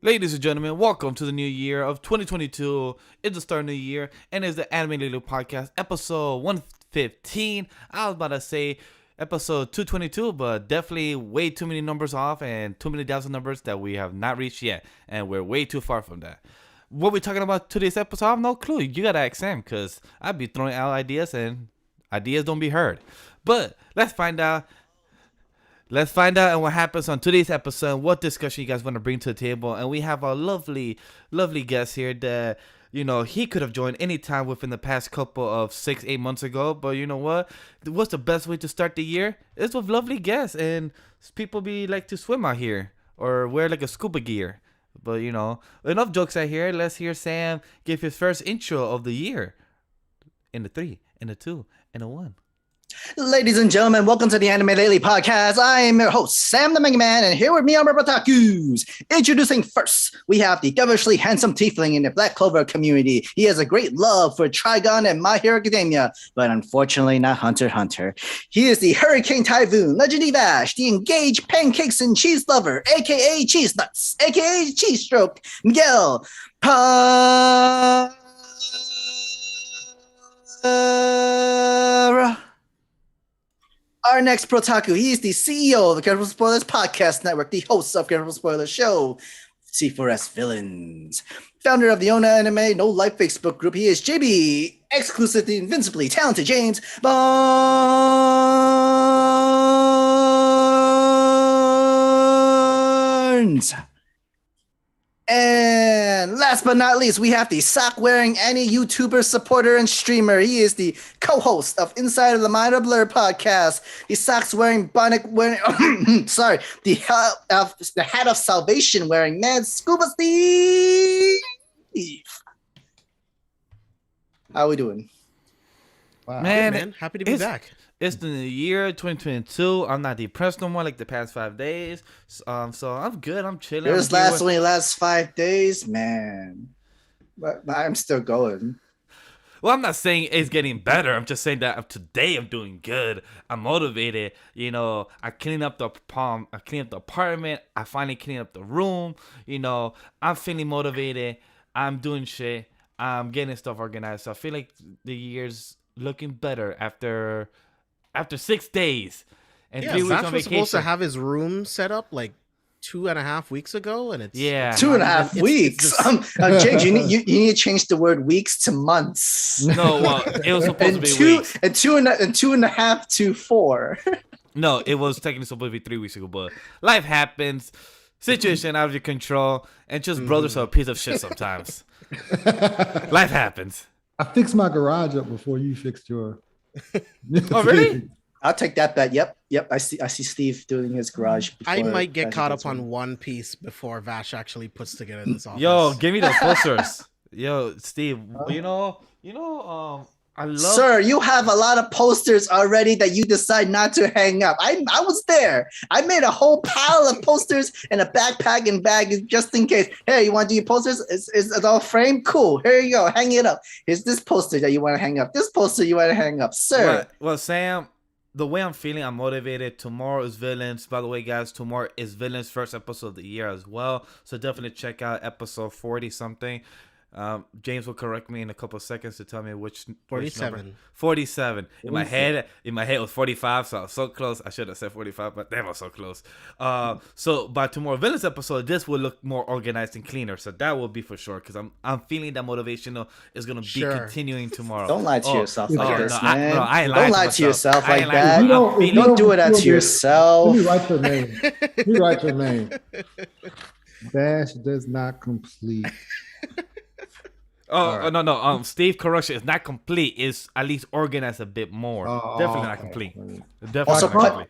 Ladies and gentlemen, welcome to the new year of 2022. It's the start of the new year, and it's the Anime Lulu Podcast, episode 115. I was about to say episode 222, but definitely way too many numbers off and too many thousand numbers that we have not reached yet, and we're way too far from that. What we talking about today's episode, I have no clue. You gotta ask Sam, because I'd be throwing out ideas, and ideas don't be heard. But let's find out. Let's find out what happens on today's episode, what discussion you guys want to bring to the table. And we have a lovely, lovely guest here that, he could have joined any time within the past couple of 6-8 months ago. But you know what? What's the best way to start the year? It's with lovely guests. And people like to swim out here or wear like a scuba gear. But, enough jokes out here. Let's hear Sam give his first intro of the year. In the 3, in the 2, and a 1. Ladies and gentlemen, welcome to the Anime Lately Podcast. I am your host, Sam the Manga Man, and here with me are my otakus. Introducing first, we have the devilishly handsome tiefling in the Black Clover community. He has a great love for Trigun and My Hero Academia, but unfortunately not Hunter x Hunter. He is the Hurricane Typhoon, Legend Vash, the engaged pancakes and cheese lover, aka Cheese Nuts, aka Cheese Stroke, Miguel Our next protaku, he is the CEO of the Careful Spoilers Podcast Network, the host of Careful Spoilers Show, C4S Villains, founder of the Ona Anime No Life Facebook group. He is JB, exclusively invincibly talented James Barnes. And last but not least, we have the sock-wearing any YouTuber supporter and streamer. He is the co-host of Inside of the Mind of Blur podcast, the socks-wearing bonnet wearing, the hat of salvation wearing Mad Scuba Steve. How we doing? Wow. Man, happy to be back. It's the new year 2022. I'm not depressed no more like the past 5 days. So I'm good. I'm chilling. It was only last 5 days, man. But I'm still going. Well, I'm not saying it's getting better. I'm just saying that today I'm doing good. I'm motivated. I cleaned up the I cleaned up the apartment. I finally cleaned up the room. I'm feeling motivated. I'm doing shit. I'm getting stuff organized. So I feel like the year's looking better after 6 days and 3 weeks Vash on was vacation. supposed to have his room set up like 2.5 weeks ago, and it's 2.5 weeks. James, you need to change the word weeks to months. No, well, it was supposed to be weeks. And 2.5 to 4. No, it was technically supposed to be 3 weeks ago, but life happens, situation out of your control, and just brothers are a piece of shit sometimes. Life happens. I fixed my garage up before you fixed your. Oh, really? I'll take that bet. Yep. I see Steve doing his garage. I might get caught up on One Piece before Vash actually puts together this office. Yo, give me those posters. Yo, Steve, I love. Sir, you have a lot of posters already that you decide not to hang up. I was there. I made a whole pile of posters in a backpack and bag just in case. Hey, you want to do your posters? Is it all framed? Cool. Here you go. Hang it up. Here's this poster that you want to hang up. This poster you want to hang up, sir. Well, Sam, the way I'm feeling, I'm motivated. Tomorrow is Villains. By the way, guys, tomorrow is Villains' first episode of the year as well. So definitely check out episode 40-something. James will correct me in a couple of seconds to tell me which 47. 47. In my head it was 45, so I was so close. I should have said 45, but damn, I was so close. So by tomorrow Villains episode, this will look more organized and cleaner. So that will be for sure, because I'm feeling that motivational is gonna be continuing tomorrow. Don't lie to yourself like this, man. Don't lie to yourself like that. Don't do it that to yourself. Let me write your name. Dash does not complete. Oh, right. No. Steve correction is not complete. It's at least organized a bit more. Definitely not complete.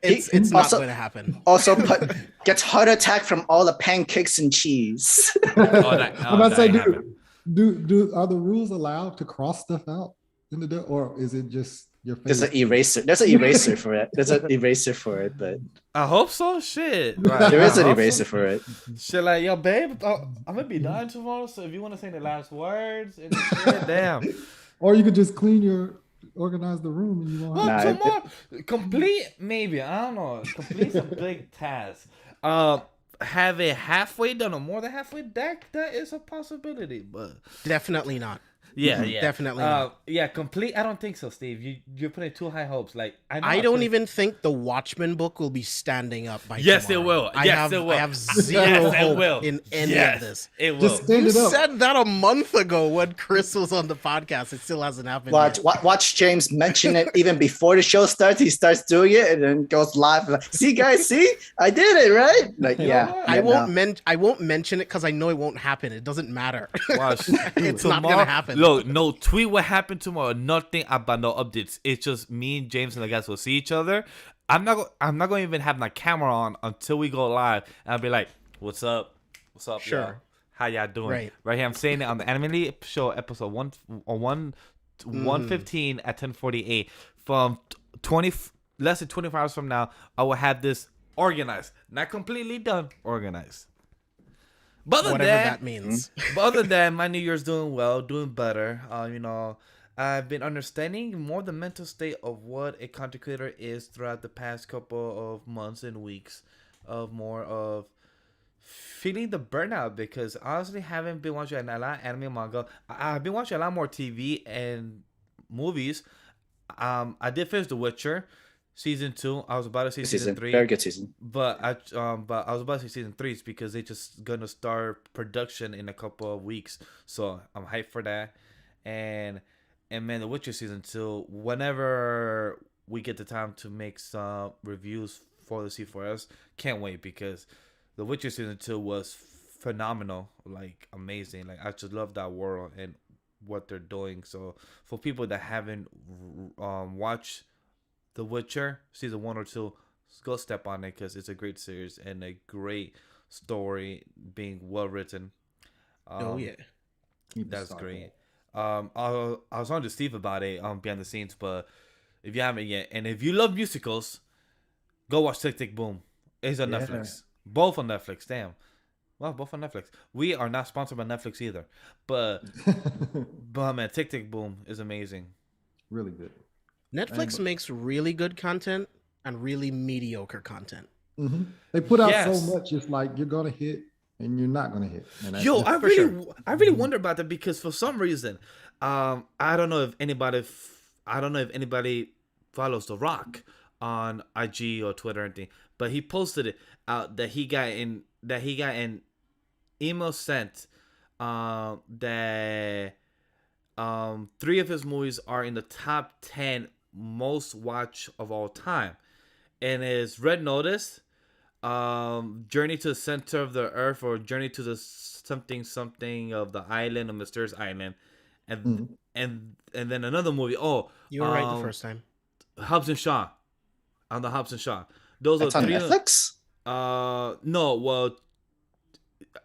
It's not going to happen. Also, gets heart attack from all the pancakes and cheese. I'm about to say, do are the rules allowed to cross stuff out in the or is it just your face? There's an eraser. There's an eraser for it. There's an eraser for it, but I hope so. Shit, right. There is an eraser for it. Shit, like, yo, babe, I'm gonna be dying tomorrow. So if you want to say the last words, and shit, damn. Or you could just organize the room, and you won't. Tomorrow, complete maybe. I don't know. Complete's a big task. have it halfway done or more than halfway, that is a possibility. But Definitely not. yeah, Definitely not. yeah, complete. I don't think so, Steve. You're putting too high hopes. Like I don't even think the Watchmen book will be standing up by Yes, tomorrow. it will. I Yes, have, it will. I have zero Yes, it hope will. in any Yes, of this. it will. Just stand You it up. said that a month ago when Chris was on the podcast. It still hasn't happened Watch, yet. watch James mention it even before the show starts. He starts doing it and then goes live. Like, see, guys, see, I did it, right? Like, You know yeah. what? I yeah, won't no. I won't mention it because I know it won't happen. It doesn't matter. Watch. It's not Tomorrow- gonna happen. Look, no tweet what happened tomorrow. Nothing about no updates. It's just me and James and the guys will see each other. I'm not going to even have my camera on until we go live. And I'll be like, "What's up? What's up? Sure. Y'all? How y'all doing?" Right. Here, I'm saying it on the Anime Show episode 115 at 10:48 from 20 less than 24 hours from now. I will have this organized, not completely done, organized. But other Whatever than that means. But other than that, my New Year's doing well, doing better. I've been understanding more the mental state of what a content creator is throughout the past couple of months and weeks, of more of feeling the burnout, because honestly, haven't been watching a lot of anime and manga. I've been watching a lot more TV and movies. I did finish The Witcher season 2. I was about to see season 3. Very good season. But I was about to say season 3 because they just gonna start production in a couple of weeks, so I'm hyped for that. And man, The Witcher season 2. Whenever we get the time to make some reviews for the C4S, can't wait, because The Witcher season 2 was phenomenal, like amazing. Like I just love that world and what they're doing. So for people that haven't watched The Witcher season 1 or 2, go step on it, because it's a great series and a great story, being well written. Oh yeah. That's great. I was on to Steve about it behind the scenes, but if you haven't yet, and if you love musicals, go watch Tick Tick Boom. It's on Netflix. Both on Netflix. Damn. Well, both on Netflix. We are not sponsored by Netflix either, but man, Tick Tick Boom is amazing. Really good. Netflix makes really good content and really mediocre content. Mm-hmm. They put out Yes. so much. It's like you're gonna hit and you're not gonna hit. And that's Yo, just- I really wonder about that, because for some reason, I don't know if anybody follows The Rock on IG or Twitter or anything, but he posted it out that he got an email sent that 3 of his movies are in the top 10 most watched of all time, and it's Red Notice, Journey to the Center of the Earth, or Journey to the something of the island, a mysterious island, and then another movie. You were right the first time. Hobbs and Shaw, on the Hobbs and Shaw. Those That's are on 3. Netflix? No, well,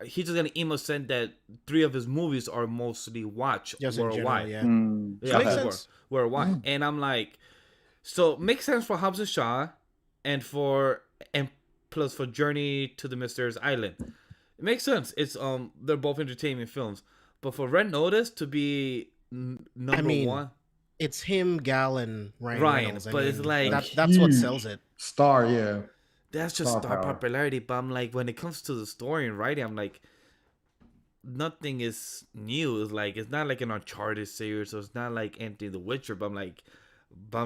he just got an email saying that 3 of his movies are mostly watched Just in worldwide. general, yeah. Mm. Yeah, Makes okay. sense. Worldwide. And I'm like, so makes sense for Hobbs and Shaw, and plus for Journey to the Mysterious Island. It makes sense. It's they're both entertainment films, but for Red Notice to be number 1, It's him, Gal, and Ryan Reynolds. but it's like that's what sells it. Star, yeah. that's just Star star power. popularity. But I'm like, when it comes to the story and writing, I'm like, nothing is new. It's like, it's not like an Uncharted series, so it's not like anything The Witcher. But I'm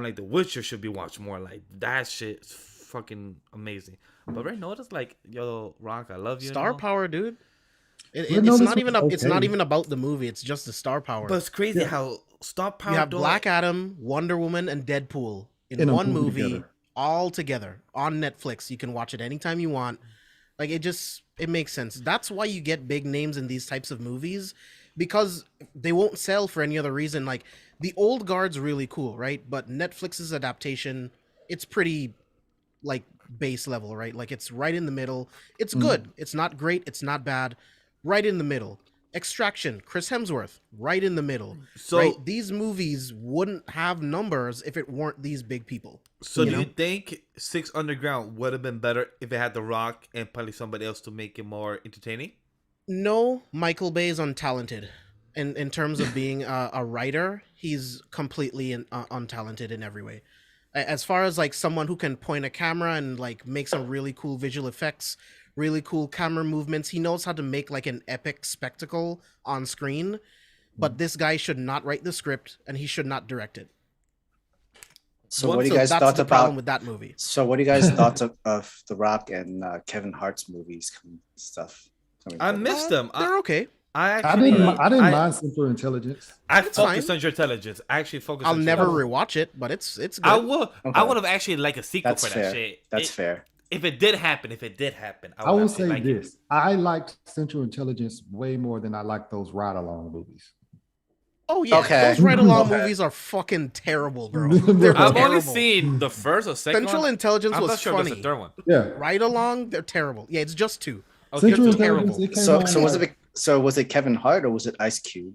like, The Witcher should be watched more. Like, that shit is fucking amazing. But Red Notice, like, yo, Rock, I love you. Star now. power, dude. Red It's Notice not even was it's not okay. even about the movie. It's just the star power. But it's crazy how Star Power. You have don't- Black Adam, Wonder Woman, and Deadpool in In a one movie movie, together. all together on Netflix. You can watch it anytime you want. Like, it makes sense. That's why you get big names in these types of movies, because they won't sell for any other reason. Like, the old guard's really cool, right? But Netflix's adaptation, it's pretty like base level, right? Like, it's right in the middle. It's good. It's not great. It's not bad. Right in the middle. Extraction, Chris Hemsworth, right in the middle. So- right? These movies wouldn't have numbers if it weren't these big people. So you do know? you think Six Underground would have been better if it had The Rock and probably somebody else to make it more entertaining? No, Michael Bay is untalented. In terms of being a writer, he's completely untalented in every way. As far as like someone who can point a camera and like make some really cool visual effects, really cool camera movements. He knows how to make like an epic spectacle on screen. But this guy should not write the script, and he should not direct it. So what do you guys that's thought the problem about with that movie? So what do you guys thought of The Rock and Kevin Hart's movies stuff? I missed them. They're okay. I didn't mind Central Intelligence. I It's focused fine. on your intelligence. I actually focused. I'll on never your rewatch it, but it's good. I will. I Okay. would have actually liked a sequel That's for fair. that shit. That's fair. If it did happen, I will actually say like it. this: I liked Central Intelligence way more than I liked those ride along movies. Oh yeah, Okay. those ride along Okay. movies are fucking terrible, bro. Bro. They're I've terrible. only seen the first or second Central one. Intelligence I'm was not sure funny. there's a third one. Yeah, Ride along, they're terrible. Yeah, it's just two. Okay, Central it's Intelligence. terrible. It came So out so was like- it so was it Kevin Hart or was it Ice Cube?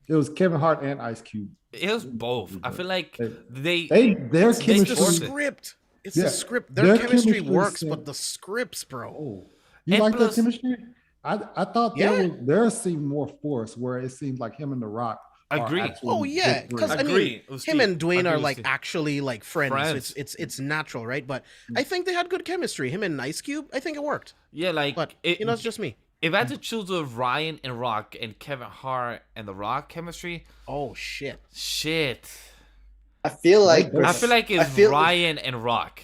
It was Kevin Hart and Ice Cube. It was both. I feel like They- they Their It's the chemistry. forced it. script. It's Yeah, the script. Their their chemistry chemistry works, said- but the scripts, bro. Oh, you And like plus- that chemistry? I thought Yeah. there seemed more force where it seemed like him and The Rock. are Agree. actually Oh yeah, good because friends. I mean, Agree with him Steve. and Dwayne Agree are with like Steve. actually like friends. Friends. So it's natural, right? But I think they had good chemistry. Him and Ice Cube, I think it worked. yeah, like But it, it's just me. if I had to choose with Ryan and Rock and Kevin Hart and the Rock chemistry, Oh shit. shit. I feel like I I feel like it's I feel- Ryan and Rock,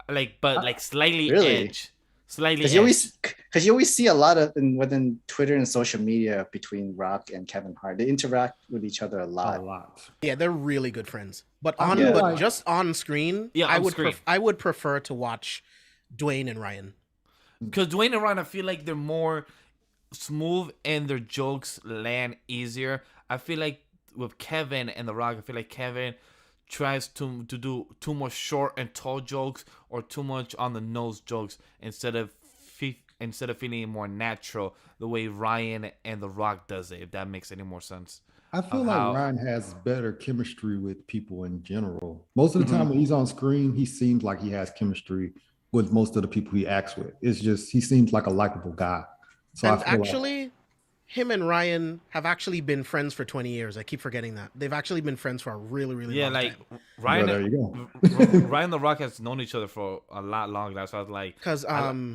but like slightly Really? edge, slightly. Because you always see a lot of within Twitter and social media between Rock and Kevin Hart. They interact with each other a A lot. lot. Yeah, they're really good friends. But I on feel but like- just on screen, Yeah, I on would screen. I would prefer to watch Dwayne and Ryan. Because Dwayne and Ryan, I feel like they're more smooth and their jokes land easier. I feel like with Kevin and The Rock, I feel like Kevin tries to do too much short and tall jokes or too much on the nose jokes instead of feeling more natural the way Ryan and The Rock does it. If that makes any more sense. I feel Of like how- Ryan has better chemistry with people in general. Most of the time when he's on screen, he seems like he has chemistry with most of the people he acts with. It's just he seems like a likable guy. So And I feel actually, him and Ryan have actually been friends for 20 years. I keep forgetting that. They've actually been friends for a really, really Yeah, long like time. Ryan. there you go. Ryan and The Rock has known each other for a lot longer. That's why I was like, Because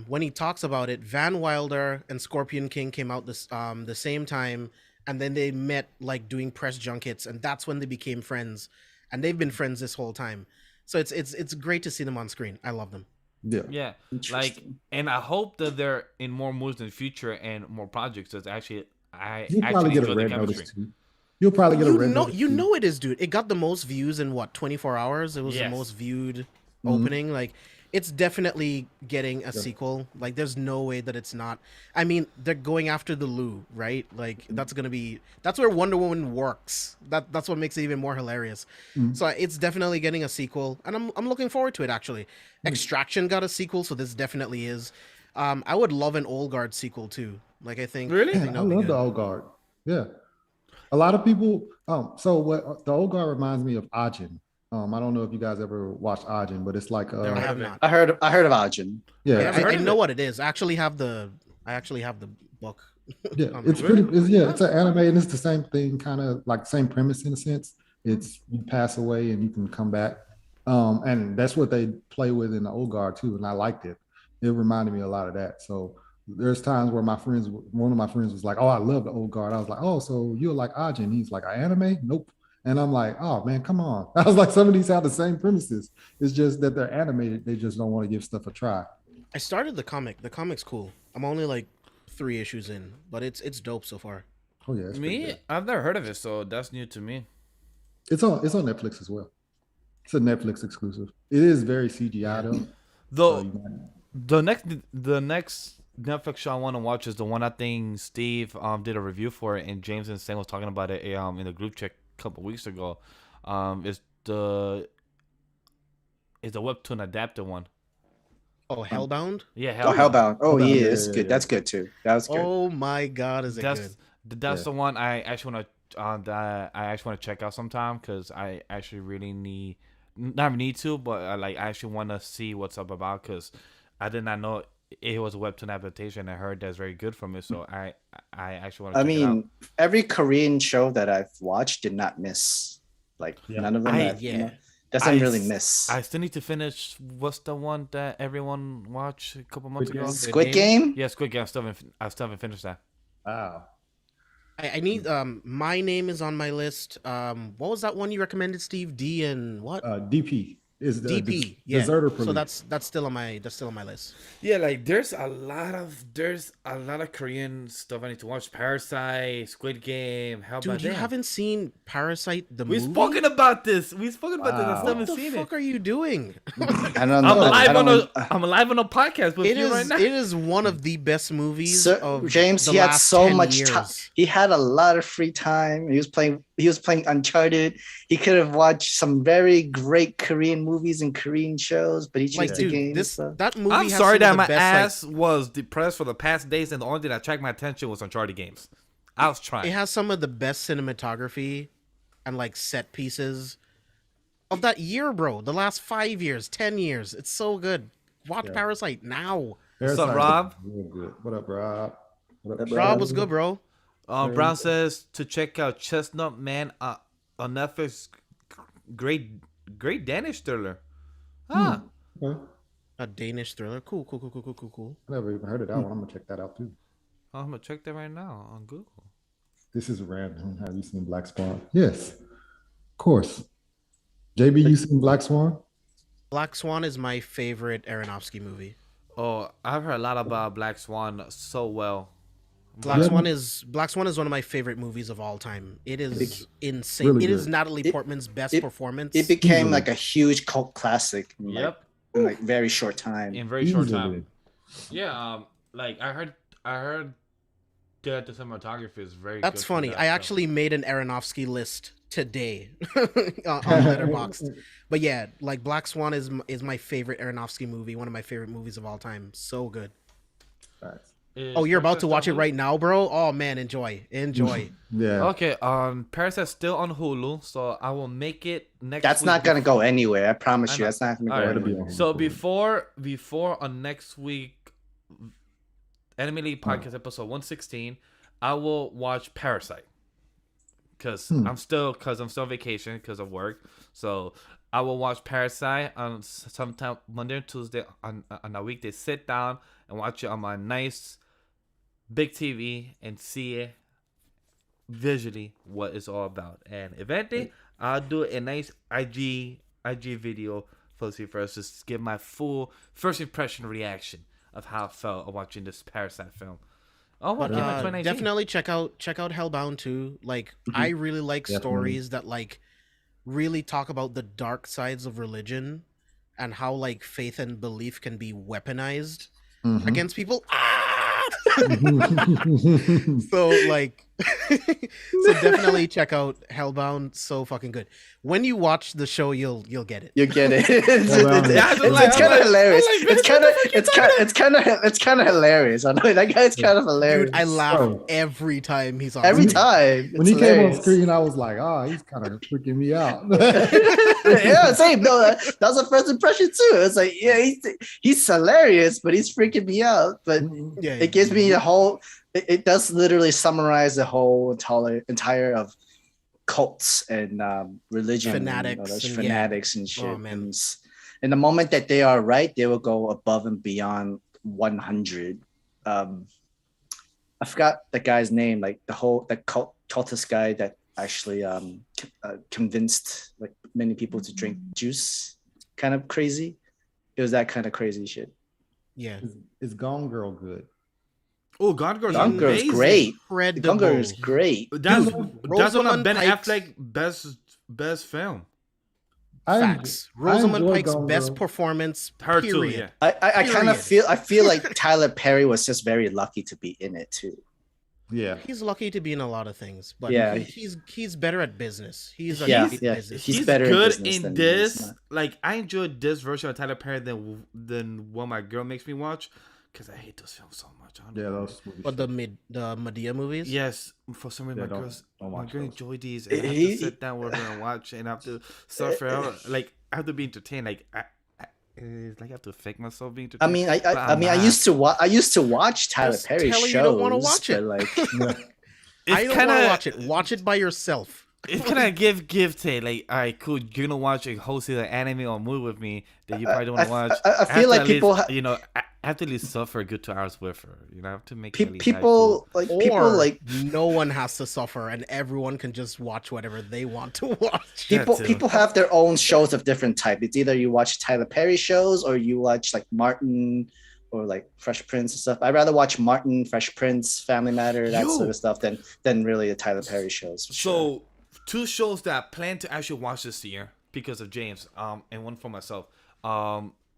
when he talks about it, Van Wilder and Scorpion King came out the same time, and then they met like doing press junkets, and that's when they became friends, and they've been friends this whole time. So it's great to see them on screen. I love them. Yeah. yeah, like, Interesting. and I hope that they're in more movies in the future and more projects. Because actually, I You'll probably actually get a enjoy the red chemistry. notice too. You'll probably get a red notice. You too. know it is, dude. It got the most views in what 24 hours. It was the Yes. most viewed opening. Like, it's definitely getting a sequel. Like, there's no way that it's not. I mean, they're going after the Lou, right? Like, that's where Wonder Woman works. That's what makes it even more hilarious. So it's definitely getting a sequel, and I'm looking forward to it. Actually, Extraction got a sequel, so this definitely is. I would love an Old Guard sequel too. Like, I think Really? I think I that'll be love good. the old guard. Yeah. A lot of people. So what the old guard reminds me of Ajin. I don't know if you guys ever watched Ajin, but it's like I have it. not. I heard of Ajin. yeah, I've heard I of know it. what it is. I actually have the book. yeah. on It's my- pretty. It's an anime, and it's the same thing, kind of like same premise in a sense. It's you pass away and you can come back, and that's what they play with in the old guard too. And I liked it. It reminded me a lot of that. So there's times where one of my friends was like, "Oh, I love the old guard." I was like, "Oh, so you're like Ajin?" He's like, "I anime? Nope." And I'm like, "Oh man, come on!" I was like, "Some of these have the same premises. It's just that they're animated. They just don't want to give stuff a try." I started the comic. The comic's cool. I'm only like 3 issues in, but it's dope so far. Oh yeah, it's pretty Me, good. I've never heard of it, so that's new to me. It's on Netflix as well. It's a Netflix exclusive. It is very CGI though. So Though you might- the next Netflix show I want to watch is the one I think Steve did a review for it, and James and Sam was talking about it in the group chat a couple weeks ago. Is the webtoon adapted one? Oh, Hellbound! Yeah, Oh, Hellbound. Oh, Hellbound, yeah, yeah, it's yeah, good. yeah. That's good too. That was good. Oh my God, is it that's good? that's Yeah. the one I actually want to that I actually want to check out sometime because I actually really not need to, but I actually want to see what's up about because I did not know it was a webtoon adaptation. I heard that's very good from it, so I actually want to. I check it out. mean, every Korean show that I've watched did not miss. Like Yeah. none of them. I- have, yeah. doesn't really miss. I still need to finish. What's the one that everyone watched a couple months ago? Squid Game? Yeah, Squid Game. I still haven't finished that. Wow. I need My Name is on my list. What was that one you recommended, Steve? D and what? DP is the DP. Yeah. Deserter So Police. that's still on my list. Yeah, like there's a lot of Korean stuff I need to watch. Parasite, Squid Game. How about Dude, you that? haven't seen Parasite the We've movie? spoken about this. I still What haven't the seen fuck it. are you doing? I don't know. I'm alive on a podcast with It you is right now. it is one of the best movies Sir, of James, the he had last so 10 much years. time. He had a lot of free time. He was playing Uncharted. He could have watched some very great Korean movies and Korean shows, but he chose Like, the dude, games. that movie. I'm has sorry some of that the my best, ass was depressed for the past days, and the only thing that attracted my attention was Uncharted games. I was trying. It has some of the best cinematography and like set pieces of that year, bro. The last 5 years, 10 years. It's so good. Watch Parasite now. What's up, Parasite Rob? is real good. What up, Rob? What up, Rob was good, bro. Brown says to check out Chestnut Man on Netflix. Great Danish thriller. Ah, Okay. A Danish thriller. Cool. I never even heard of that one. I'm gonna check that out too. I'm gonna check that right now on Google. This is random. Have you seen Black Swan? Yes, of course. JB, you seen Black Swan? Black Swan is my favorite Aronofsky movie. Oh, I've heard a lot about Black Swan so well. Black Yeah. Swan is one of my favorite movies of all time. It is insane. really It is good. Natalie Portman's best performance. It became Easily. like a huge cult classic in Yep, like very short time. in very short Easily. time. Yeah, like I heard that the cinematography is very. That's good for funny. that I film. actually made an Aronofsky list today on Letterboxd. But yeah, like Black Swan is my favorite Aronofsky movie. One of my favorite movies of all time. So good. Facts. Oh, you're about to watch it right now, bro? Oh man, enjoy. Yeah. Okay, Parasite's still on Hulu, so I will make it next. That's week not gonna go anywhere. I promise I you. know. That's not gonna go All right. anywhere. So before on next week, Anime League Podcast episode 116, I will watch Parasite because I'm still on vacation because of work. So I will watch Parasite on sometime Monday or Tuesday on a weekday. Sit down and watch it on my nice big TV and see it visually what it's all about. And eventually, I'll do a nice IG video for us to give my full first impression reaction of how I felt watching this Parasite film. Oh, what came out 2019? Definitely check out Hellbound too. Like I really like stories that like really talk about the dark sides of religion and how like faith and belief can be weaponized against people. So like so definitely check out Hellbound. So fucking good. When you watch the show, you'll get it. You get it. Yeah, It's kind of hilarious. It's kind of hilarious. I know that guy's kind of hilarious. Dude, I laugh Bro. every time he's on. every screen. time. When It's he came on hilarious. screen, I was like, "Oh, he's kind of freaking me out." Yeah, same. No, that was the first impression too. It's like, yeah, he's hilarious, but he's freaking me out. But Yeah, it gives me the whole. It does literally summarize the whole entire of cults and religion, Fanatics those and, fanatics and shit. Oh, man. And the moment that they are right, they will go above and beyond 100. I forgot the guy's name, like the cultist guy that actually convinced like many people to drink juice. Kind of crazy. It was that kind of crazy shit. Yeah. Is Gone Girl good? Oh, Gone Girl's Gone Girl's amazing. great. Incredible. Gone Girl is great. That's one of Rosamund Ben Pike's- Affleck best film. Facts. I Rosamund enjoy Pike's Gone best Girl. performance. Her period. too, yeah. I kind of Period. I feel like Tyler Perry was just very lucky to be in it too. Yeah. He's lucky to be in a lot of things, but Yeah. he's better at business. He's a Yeah, great yeah. business. He's better in good business in than he is this. not. Like I enjoyed this version of Tyler Perry than what my girl makes me watch because I hate those films so much. I don't Yeah, know. those movies. But the Medea movies. Yes, for some reason Yeah, my don't girls, my watch girl those. enjoy these, and I have to He- sit down with her and watch, and I have to suffer out. Like I have to be entertained. Like it's like I have to fake myself being I entertained. mean, but I I'm mean, I not. used to watch Tyler Just Perry tell her shows, you don't wanna watch it. but like, Yeah. It's I don't kinda- want to watch it. Watch it by yourself. Can I give Tate like, all right, cool, you're gonna watch a whole season of anime or movie with me that you probably don't want to watch. I feel like people, I have to at least suffer a good 2 hours with her. You know, I have to make it at least people cool. like people Or like no one has to suffer, and everyone can just watch whatever they want to watch. people have their own shows of different type. It's either you watch Tyler Perry shows or you watch like Martin or like Fresh Prince and stuff. I'd rather watch Martin, Fresh Prince, Family Matter, that sort of stuff than really the Tyler Perry shows. So 2 shows that I plan to actually watch this year because of James, and one for myself.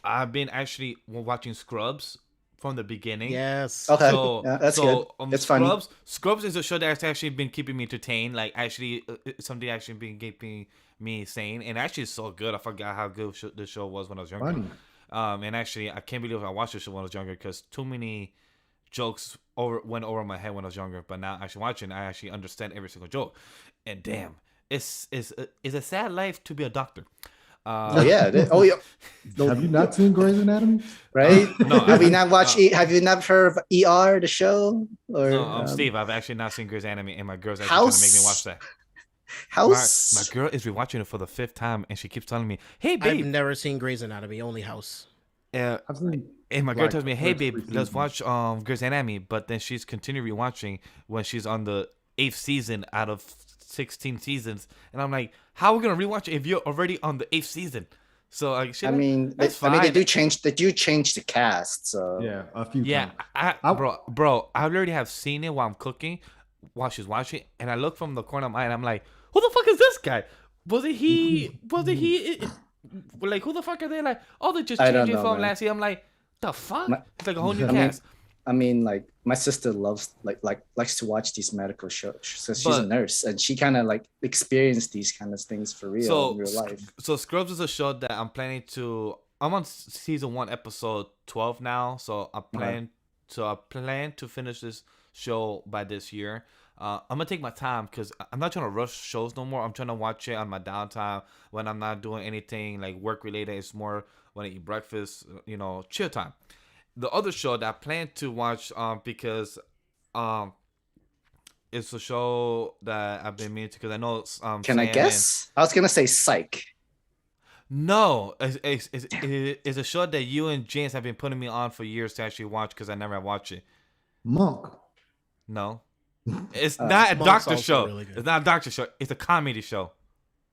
I've been actually watching Scrubs from the beginning. Yes. Okay. So, Yeah, that's good. It's funny. Scrubs is a show that's actually been keeping me entertained. Like actually, something actually been keeping me sane, and actually it's so good. I forgot how good the show was when I was younger. Funny. And actually, I can't believe I watched the show when I was younger because too many jokes went over my head when I was younger. But now actually watching, I actually understand every single joke. And damn, it's a sad life to be a doctor. Oh yeah. Oh yeah. Have you not seen Grey's Anatomy? Right? No, Have you not watched? Have you not heard of ER, the show? Or No, Steve, I've actually not seen Grey's Anatomy, and my girl's actually trying to make me watch that. House. My girl is rewatching it for the 5th time, and she keeps telling me, "Hey, babe." I've never seen Grey's Anatomy, only House. I've seen And my girl like tells me, "Hey, first babe, 3 let's seasons. watch Grey's Anatomy." But then she's continuing rewatching when she's on the 8th season out of 16 seasons, and I'm like, "How are we gonna rewatch it if you're already on the 8th season?" So like, shit, I mean, that's I fine. mean, they do change the cast. So Yeah, a few Yeah, times. bro, I already have seen it while I'm cooking, while she's watching, and I look from the corner of my eye, and I'm like, "Who the fuck is this guy? Was it he? Like, who the fuck are they? Like, oh, they just I don't changed it know, from man. last year." I'm like, "The fuck?" It's like a whole new I mean, cast. I mean, like my sister loves likes to watch these medical shows. So she's a But- nurse, and she kind of like experienced these kind of things for real in real life. So Scrubs is a show that I'm planning to. I'm on season 1, episode 12 now. So I plan to finish this show by this year. I'm gonna take my time because I'm not trying to rush shows no more. I'm trying to watch it on my downtime when I'm not doing anything like work related. It's more when I eat breakfast, chill time. The other show that I plan to watch, because it's a show that I've been meaning to, because I know Can I Sam guess? I was gonna say Psych. No, it's a show that you and James have been putting me on for years to actually watch because I never have watched it. Monk. No, it's not a Monk's doctor also show. really good. It's not a doctor show. It's a comedy show.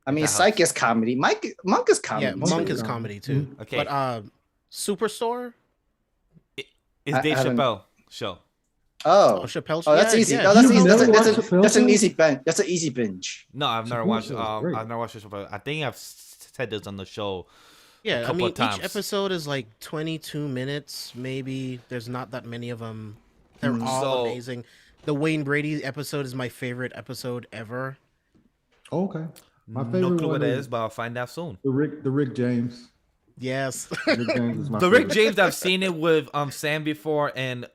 I mean, That Psych helps. is comedy. Monk is comedy. Yeah, Monk Monk is is comedy too. Okay. But Superstore. It's I Dave haven't- Chappelle show. Oh, Chappelle's. oh, that's yeah, easy. yeah. Oh, that's You easy. never That's watched Chappelle an Show? easy binge. That's an easy binge. No, I've never Chappelle watched. Show is great. I've never watched this before. I think I've said this on the show. Yeah, I couple mean, of times. each episode is like 22 minutes, maybe. There's not that many of them. They're all So- amazing. The Wayne Brady episode is my favorite episode ever. Oh, okay. My favorite No clue one what it is is, but I'll find out soon. the Rick James. Yes. Rick James is my The Rick favorite. James, I've seen it with Sam before, and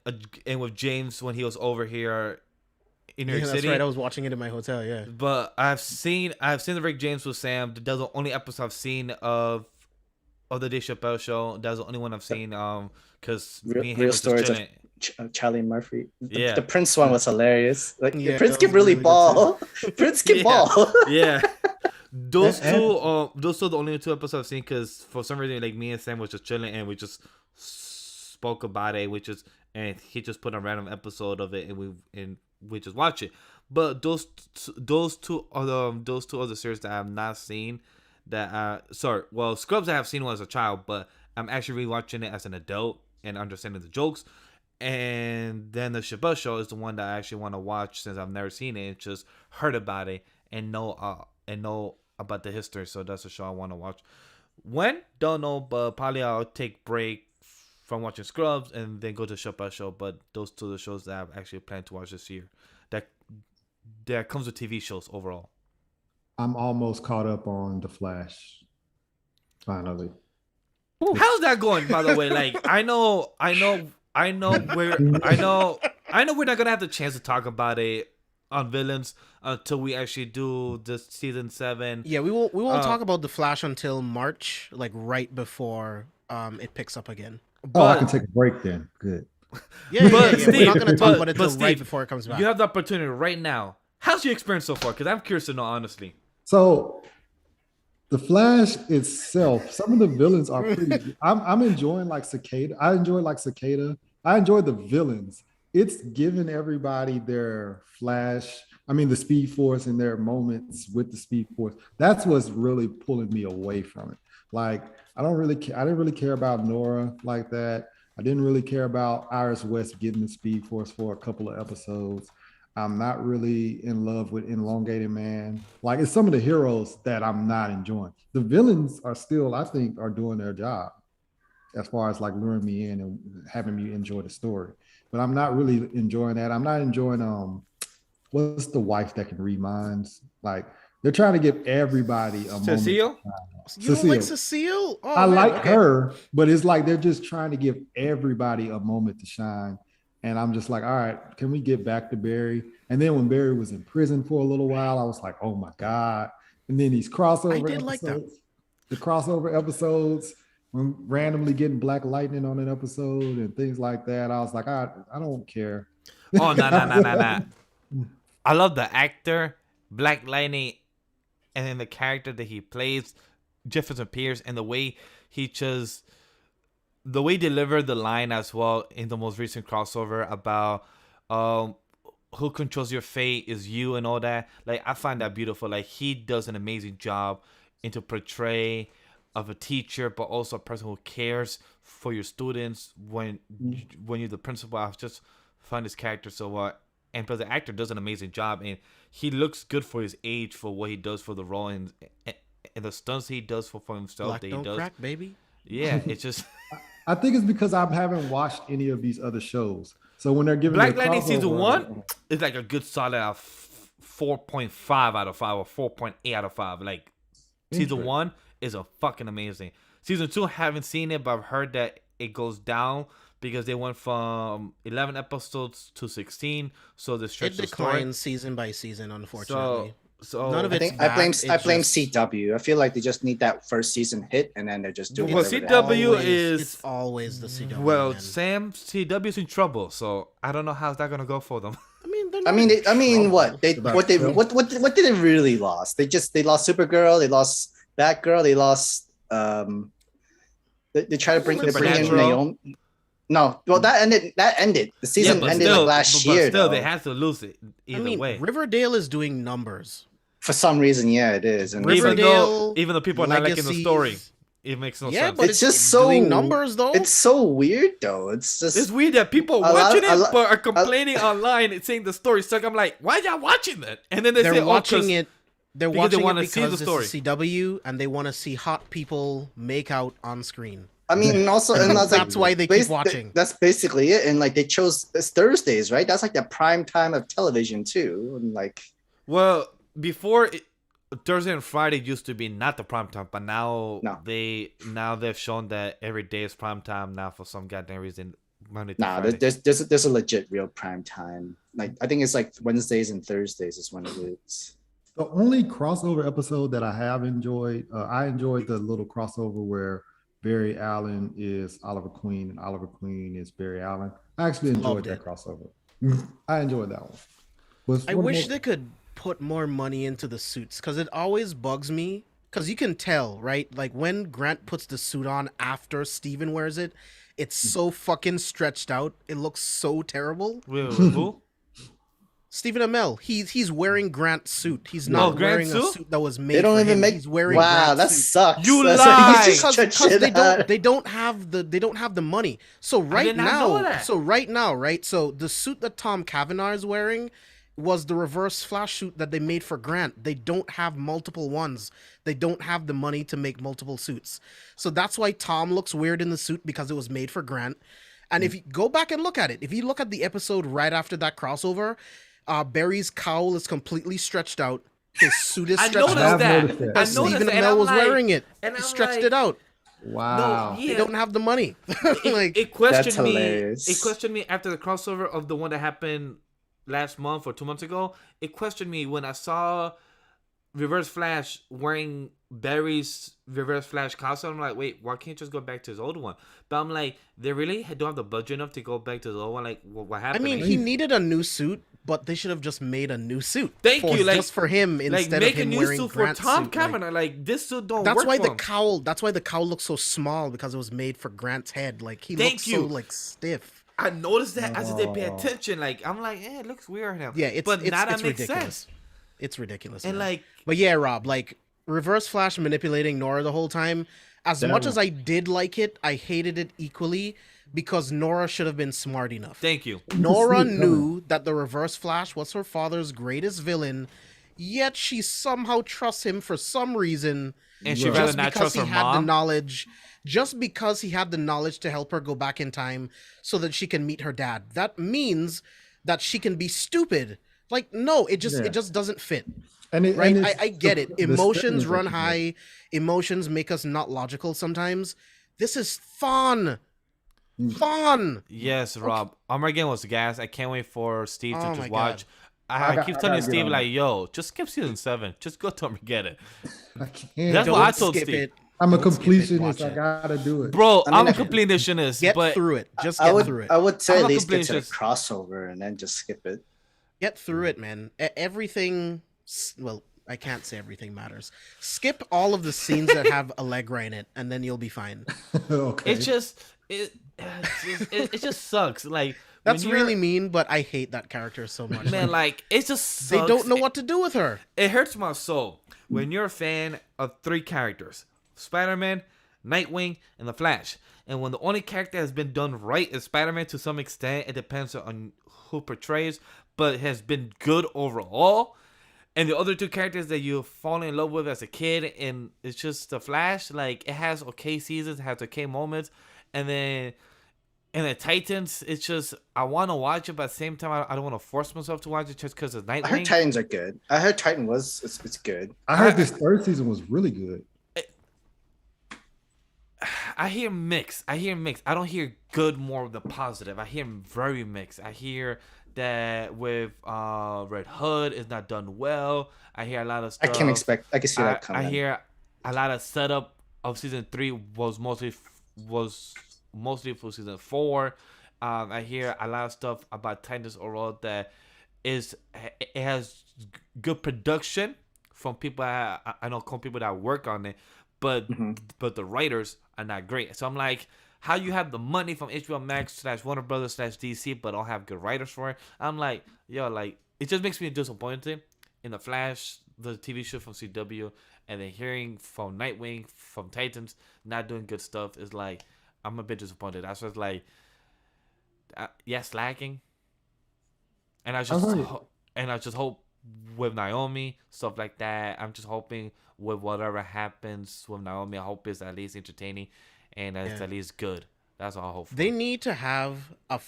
with James when he was over here in New Yeah, York that's City. right. I was watching it in my hotel. Yeah. But I've seen the Rick James with Sam. That's the only episode I've seen of the Dave Chappelle show. That's the only one I've seen. Because me and him Real was just stories of chilling. Charlie Murphy. Yeah. The Prince one was hilarious. Like Yeah, Prince that can was really really good ball. Prince can Yeah. ball. Yeah. Those And- two are the only 2 episodes I've seen. Because for some reason, like me and Sam was just chilling and we just spoke about it, and he just put a random episode of it, and we just watch it. But those two other series that I have not seen, Scrubs I have seen when I was a child, but I'm actually rewatching it as an adult and understanding the jokes. And then the Chappelle Show is the one that I actually want to watch since I've never seen it and just heard about it and know about the history. So that's a show I want to watch. When? Don't know, but probably I'll take break from watching Scrubs and then go to Chappelle Show. But those 2 are the shows that I've actually planned to watch this year. That comes with TV shows overall. I'm almost caught up on The Flash. Finally. How's that going, by the way? Like, I know we're not gonna have the chance to talk about it on Villains until we actually do the season 7. Yeah, we won't talk about the Flash until March, like right before it picks up again. Oh, I But- can take a break then. Good. Yeah, But We're not Steve- gonna talk about it but until right Steve, before it comes back. You have the opportunity right now How's your experience so far? Because I'm curious to know, honestly. So the Flash itself, some of the villains are pretty. I'm enjoying like Cicada. I enjoy like Cicada. I enjoy the villains. It's giving everybody their Flash. I mean, the Speed Force and their moments with the Speed Force. That's what's really pulling me away from it. Like, I didn't really care about Nora like that. I didn't really care about Iris West getting the Speed Force for a couple of episodes. I'm not really in love with Elongated Man. Like, it's some of the heroes that I'm not enjoying. The villains are still, I think, are doing their job as far as like luring me in and having me enjoy the story. But I'm not really enjoying that. I'm not enjoying what's the wife that can read minds? Like, they're trying to give everybody a moment. Cecile? You don't like Cecile? Oh, I man, like okay. her, but it's like they're just trying to give everybody a moment to shine. And I'm just like, all right, can we get back to Barry? And then when Barry was in prison for a little while, I was like, oh my God. And then these crossover episodes, like that. the crossover episodes, when randomly getting Black Lightning on an episode and things like that. I was like, I don't care. Oh, no. I love the actor, Black Lightning, and then the character that he plays, Jefferson Pierce, and the way he delivered the line as well in the most recent crossover about who controls your fate is you and all that. Like, I find that beautiful. Like, he does an amazing job into portray of a teacher, but also a person who cares for your students when you're the principal. I just find his character so and plus the actor does an amazing job, and he looks good for his age for what he does for the role and the stunts he does for himself. Black that he don't does. crack, baby. Yeah, it's just I think it's because I haven't watched any of these other shows. So when they're giving Black their Lightning season crossover- 1 is like a good solid 4.5 out of 5 or 4.8 out of 5. Like, season Interesting. 1 is a fucking amazing. Season 2, haven't seen it, but I've heard that it goes down because they went from 11 episodes to 16, so the stretch It the story. declines season by season, unfortunately. So None of I it's think I blame bad, I it's blame just- CW. I feel like they just need that first season hit, and then they're just doing. Well, whatever they CW want. It's always the CW. well, man. Sam, CW's in trouble, so I don't know how's that gonna go for them. I mean, they're I not mean, in trouble. what they About what they Phil? what did they really lost? They lost Supergirl, they lost Batgirl, they lost they try to bring in Supernatural. Naomi. No, well that ended. The season ended like last year. But still, though. they have to lose it either I mean, way. Riverdale is doing numbers. For some reason, yeah, it is. And Riverdale, even though people are not liking the story, Legacies. it makes no Yeah, sense. but It's just so doing numbers though. It's so weird though. It's just It's weird that people are A lot- watching a it lot- but are complaining online and saying the story suck. I'm like, why y'all watching that? And then they They're say, watching it. They're because they watching wanna it see because the this is CW and they want to see hot people make out on screen. I mean, and also, and that's like That's why they keep watching. That's basically it. And like they chose it's Thursdays, right? That's like the prime time of television too. And like, well, before Thursday and Friday used to be not the prime time, but now No. they've shown that every day is prime time now for some goddamn reason. Monday to nah, Friday. there's a legit real prime time. Like I think it's like Wednesdays and Thursdays is when it is. The only crossover episode that I have enjoyed, I enjoyed the little crossover where Barry Allen is Oliver Queen and Oliver Queen is Barry Allen. I actually enjoyed Loved that it. crossover. I enjoyed that one. I wish they could put more money into the suits because it always bugs me. Because you can tell, right? Like when Grant puts the suit on after Steven wears it, it's so fucking stretched out. It looks so terrible. Who? Stephen Amell, he's wearing Grant's suit. He's not Grant's wearing a suit? suit that was made. They don't for even him. make. He's wearing. Wow, Grant's that suit. sucks. You That's lie! Like, you just stretch Because it out. they don't have the money. So right did not know now, that. so the suit that Tom Cavanaugh is wearing was the reverse Flash suit that they made for Grant. They don't have multiple ones. They don't have the money to make multiple suits. So that's why Tom looks weird in the suit because it was made for Grant. And if you go back and look at it, if you look at the episode right after that crossover, Barry's cowl is completely stretched out. His suit is I stretched noticed out. that. noticed that. I Because noticed Stephen that, and Amell I'm was like- wearing it. and He I'm stretched like- it out. Wow. No, yeah. They don't have the money. like It questioned That's me. hilarious. It questioned me after the crossover of the one that happened last month or 2 months ago. It questioned me when I saw Reverse Flash wearing Barry's Reverse Flash costume. I'm like, wait, why can't you just go back to his old one? But I'm like, they really don't have the budget enough to go back to the old one. Like, what I happened? mean, Like, he needed a new suit But they should have just made a new suit. Thank you, like, just for him like instead make of a him new wearing suit for Grant's Tom suit. Cavanagh. Like this suit don't That's work why for the him. cowl. That's why the cowl looks so small, because it was made for Grant's head. Like he Thank looks you. so like stiff. I noticed that. I just didn't pay Oh. attention. Like I'm like, it looks weird now. Yeah, but now that it's makes ridiculous. sense. It's ridiculous. And man. like, but yeah, Rob, like Reverse Flash manipulating Nora the whole time. As much as I did like it, I hated it equally because Nora should have been smart enough. thank you. Nora see it knew that the Reverse Flash was her father's greatest villain, yet she somehow trusts him for some reason. And she Right. rather Just not because trust he her had the mom. knowledge, just because he had the knowledge to help her go back in time so that she can meet her dad. That means that she can be stupid. Like, no, it just doesn't fit. And it, Right? and it's I get it. the Emotions settings run that you high. Emotions make us not logical sometimes. This is fun. Mm. Fun. Yes, Rob. Armageddon was gas. I can't wait for Steve to Oh just my watch. I I got- keep I telling gotta get Steve on like, that. yo, just skip season 7. Just go to Armageddon. I can't. That's Don't what I told skip Steve. it. I'm a Don't skip it, watch completionist. I it. gotta do it. Bro, I mean, I'm a I- completionist, Get but through it. Just I get would through it. I would say I'm at a least get to the completionist. crossover and then just skip it. Get through it, man. Everything. Well, I can't say everything matters. Skip all of the scenes that have Allegra in it, and then you'll be fine. Okay. it just it just sucks. Like That's when you're- really mean, but I hate that character so much. man. Like it just sucks. They don't know what to do with her. It hurts my soul when you're a fan of 3 characters: Spider-Man, Nightwing, and the Flash. And when the only character has been done right is Spider-Man, to some extent, it depends on who portrays, but has been good overall. And the other 2 characters that you fall in love with as a kid, and it's just the Flash. Like it has okay seasons, it has okay moments, and then the Titans. It's just I want to watch it, but at the same time, I don't want to force myself to watch it just because it's Nightwing. I heard Titans are good. I heard Titan was it's good. I heard this third season was really good. I hear mixed. I don't hear good more of the positive. I hear very mixed. I hear that with Red Hood is not done well. I hear a lot of I stuff. can see that coming. I hear a lot of setup of season 3 was mostly for season 4. I hear a lot of stuff about Titans overall that it has good production from people. I know people that work on it, but the writers are not great. So I'm like, how you have the money from HBO Max / Warner Brothers / DC, but don't have good writers for it? I'm like, yo, like it just makes me disappointed in the Flash, the TV show from CW, and then hearing from Nightwing, from Titans, not doing good stuff is like, I'm a bit disappointed. That's what's like, yes, lacking. And I just hope with Naomi, stuff like that. I'm just hoping with whatever happens with Naomi, I hope it's at least entertaining and it's at least good. That's all I hope for. They need to have a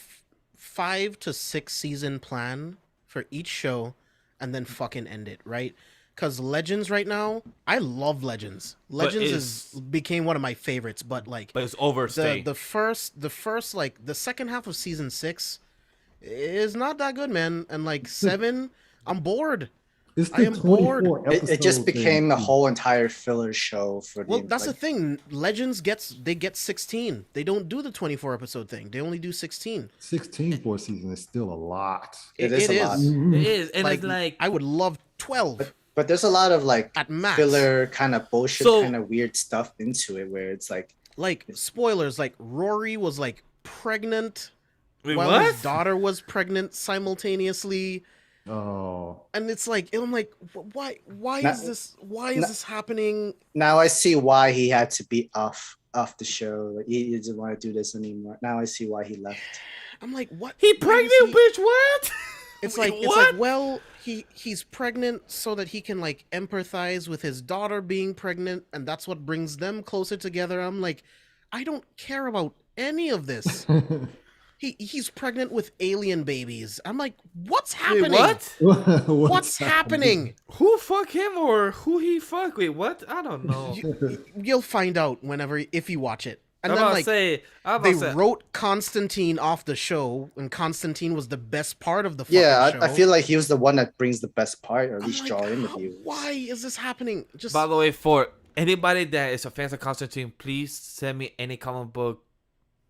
5 to 6 season plan for each show, and then fucking end it, right? Because Legends right now, I love Legends. Legends became one of my favorites, but like, But it's overstayed. the first like the second half of season 6 is not that good, man. And like 7, I'm bored. It's I am bored. It just episodes became and- the whole entire filler show for the. Well, that's the like, thing. Legends get 16. They don't do the 24 episode thing. They only do 16. 16 for a season is still a lot. It is a lot. It is. And Like, it's like, I would love 12 But there's a lot of like at max. filler kind of bullshit, So- kind of weird stuff into it where it's like Like spoilers. Like Rory was like pregnant wait, while what? his daughter was pregnant simultaneously, Oh, and it's like I'm like, why Now- is this happening? now I see why he had to be off the show. Like, he doesn't want to do this anymore. Now I see why he left. I'm like, what? He why pregnant, is he- bitch? What? It's Wait, like what? well, he's pregnant so that he can like empathize with his daughter being pregnant, and that's what brings them closer together. I'm like, I don't care about any of this. He's pregnant with alien babies. I'm like, what's happening? Wait, what? What's happening? Who fuck him or who he fuck? Wait, what? I don't know. You'll find out if you watch it. And I'm then about like to say, they wrote Constantine off the show, and Constantine was the best part of the fucking Yeah, show. I feel like he was the one that brings the best part, or at I'm least like, draw in the how- viewers. why is this happening? Just By the way, for anybody that is a fan of Constantine, please send me any comic book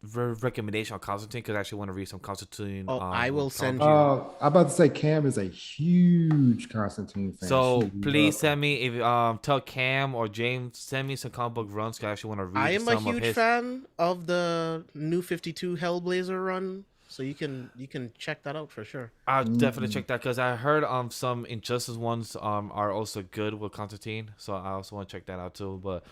recommendation on Constantine because I actually want to read some Constantine. Oh, I will send you. I'm about to say Cam is a huge Constantine fan. So She please loves- send me if tell Cam or James send me some comic book runs because I actually want to read I am a some of huge his. fan of the New 52 Hellblazer run, so you can check that out for sure. I'll definitely check that because I heard some Injustice ones are also good with Constantine, so I also want to check that out too. But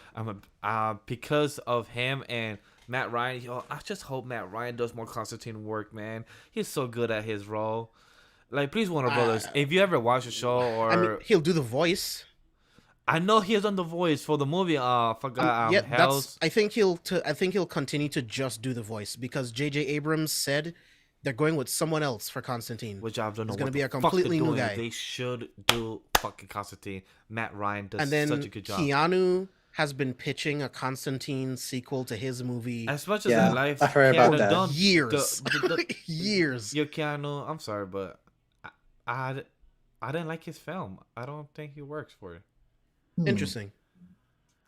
because of him and Matt Ryan, yo, I just hope Matt Ryan does more Constantine work, man. He's so good at his role. Like, please, Warner Brothers, if you ever watch the show or I mean, he'll do the voice. I know he has done the voice for the movie. I forgot. Yeah, Hell's. I think he'll continue to just do the voice because J.J. Abrams said they're going with someone else for Constantine. Which I don't know. It's gonna what be the a fuck completely they're new doing. guy. They should do fucking Constantine. Matt Ryan does And then such a good job. Keanu has been pitching a Constantine sequel to his movie As much as Yeah, I like I heard about Keanu that. done years. the- Years. Yo, Keanu, I'm sorry, but I didn't like his film. I don't think he works for it. Interesting.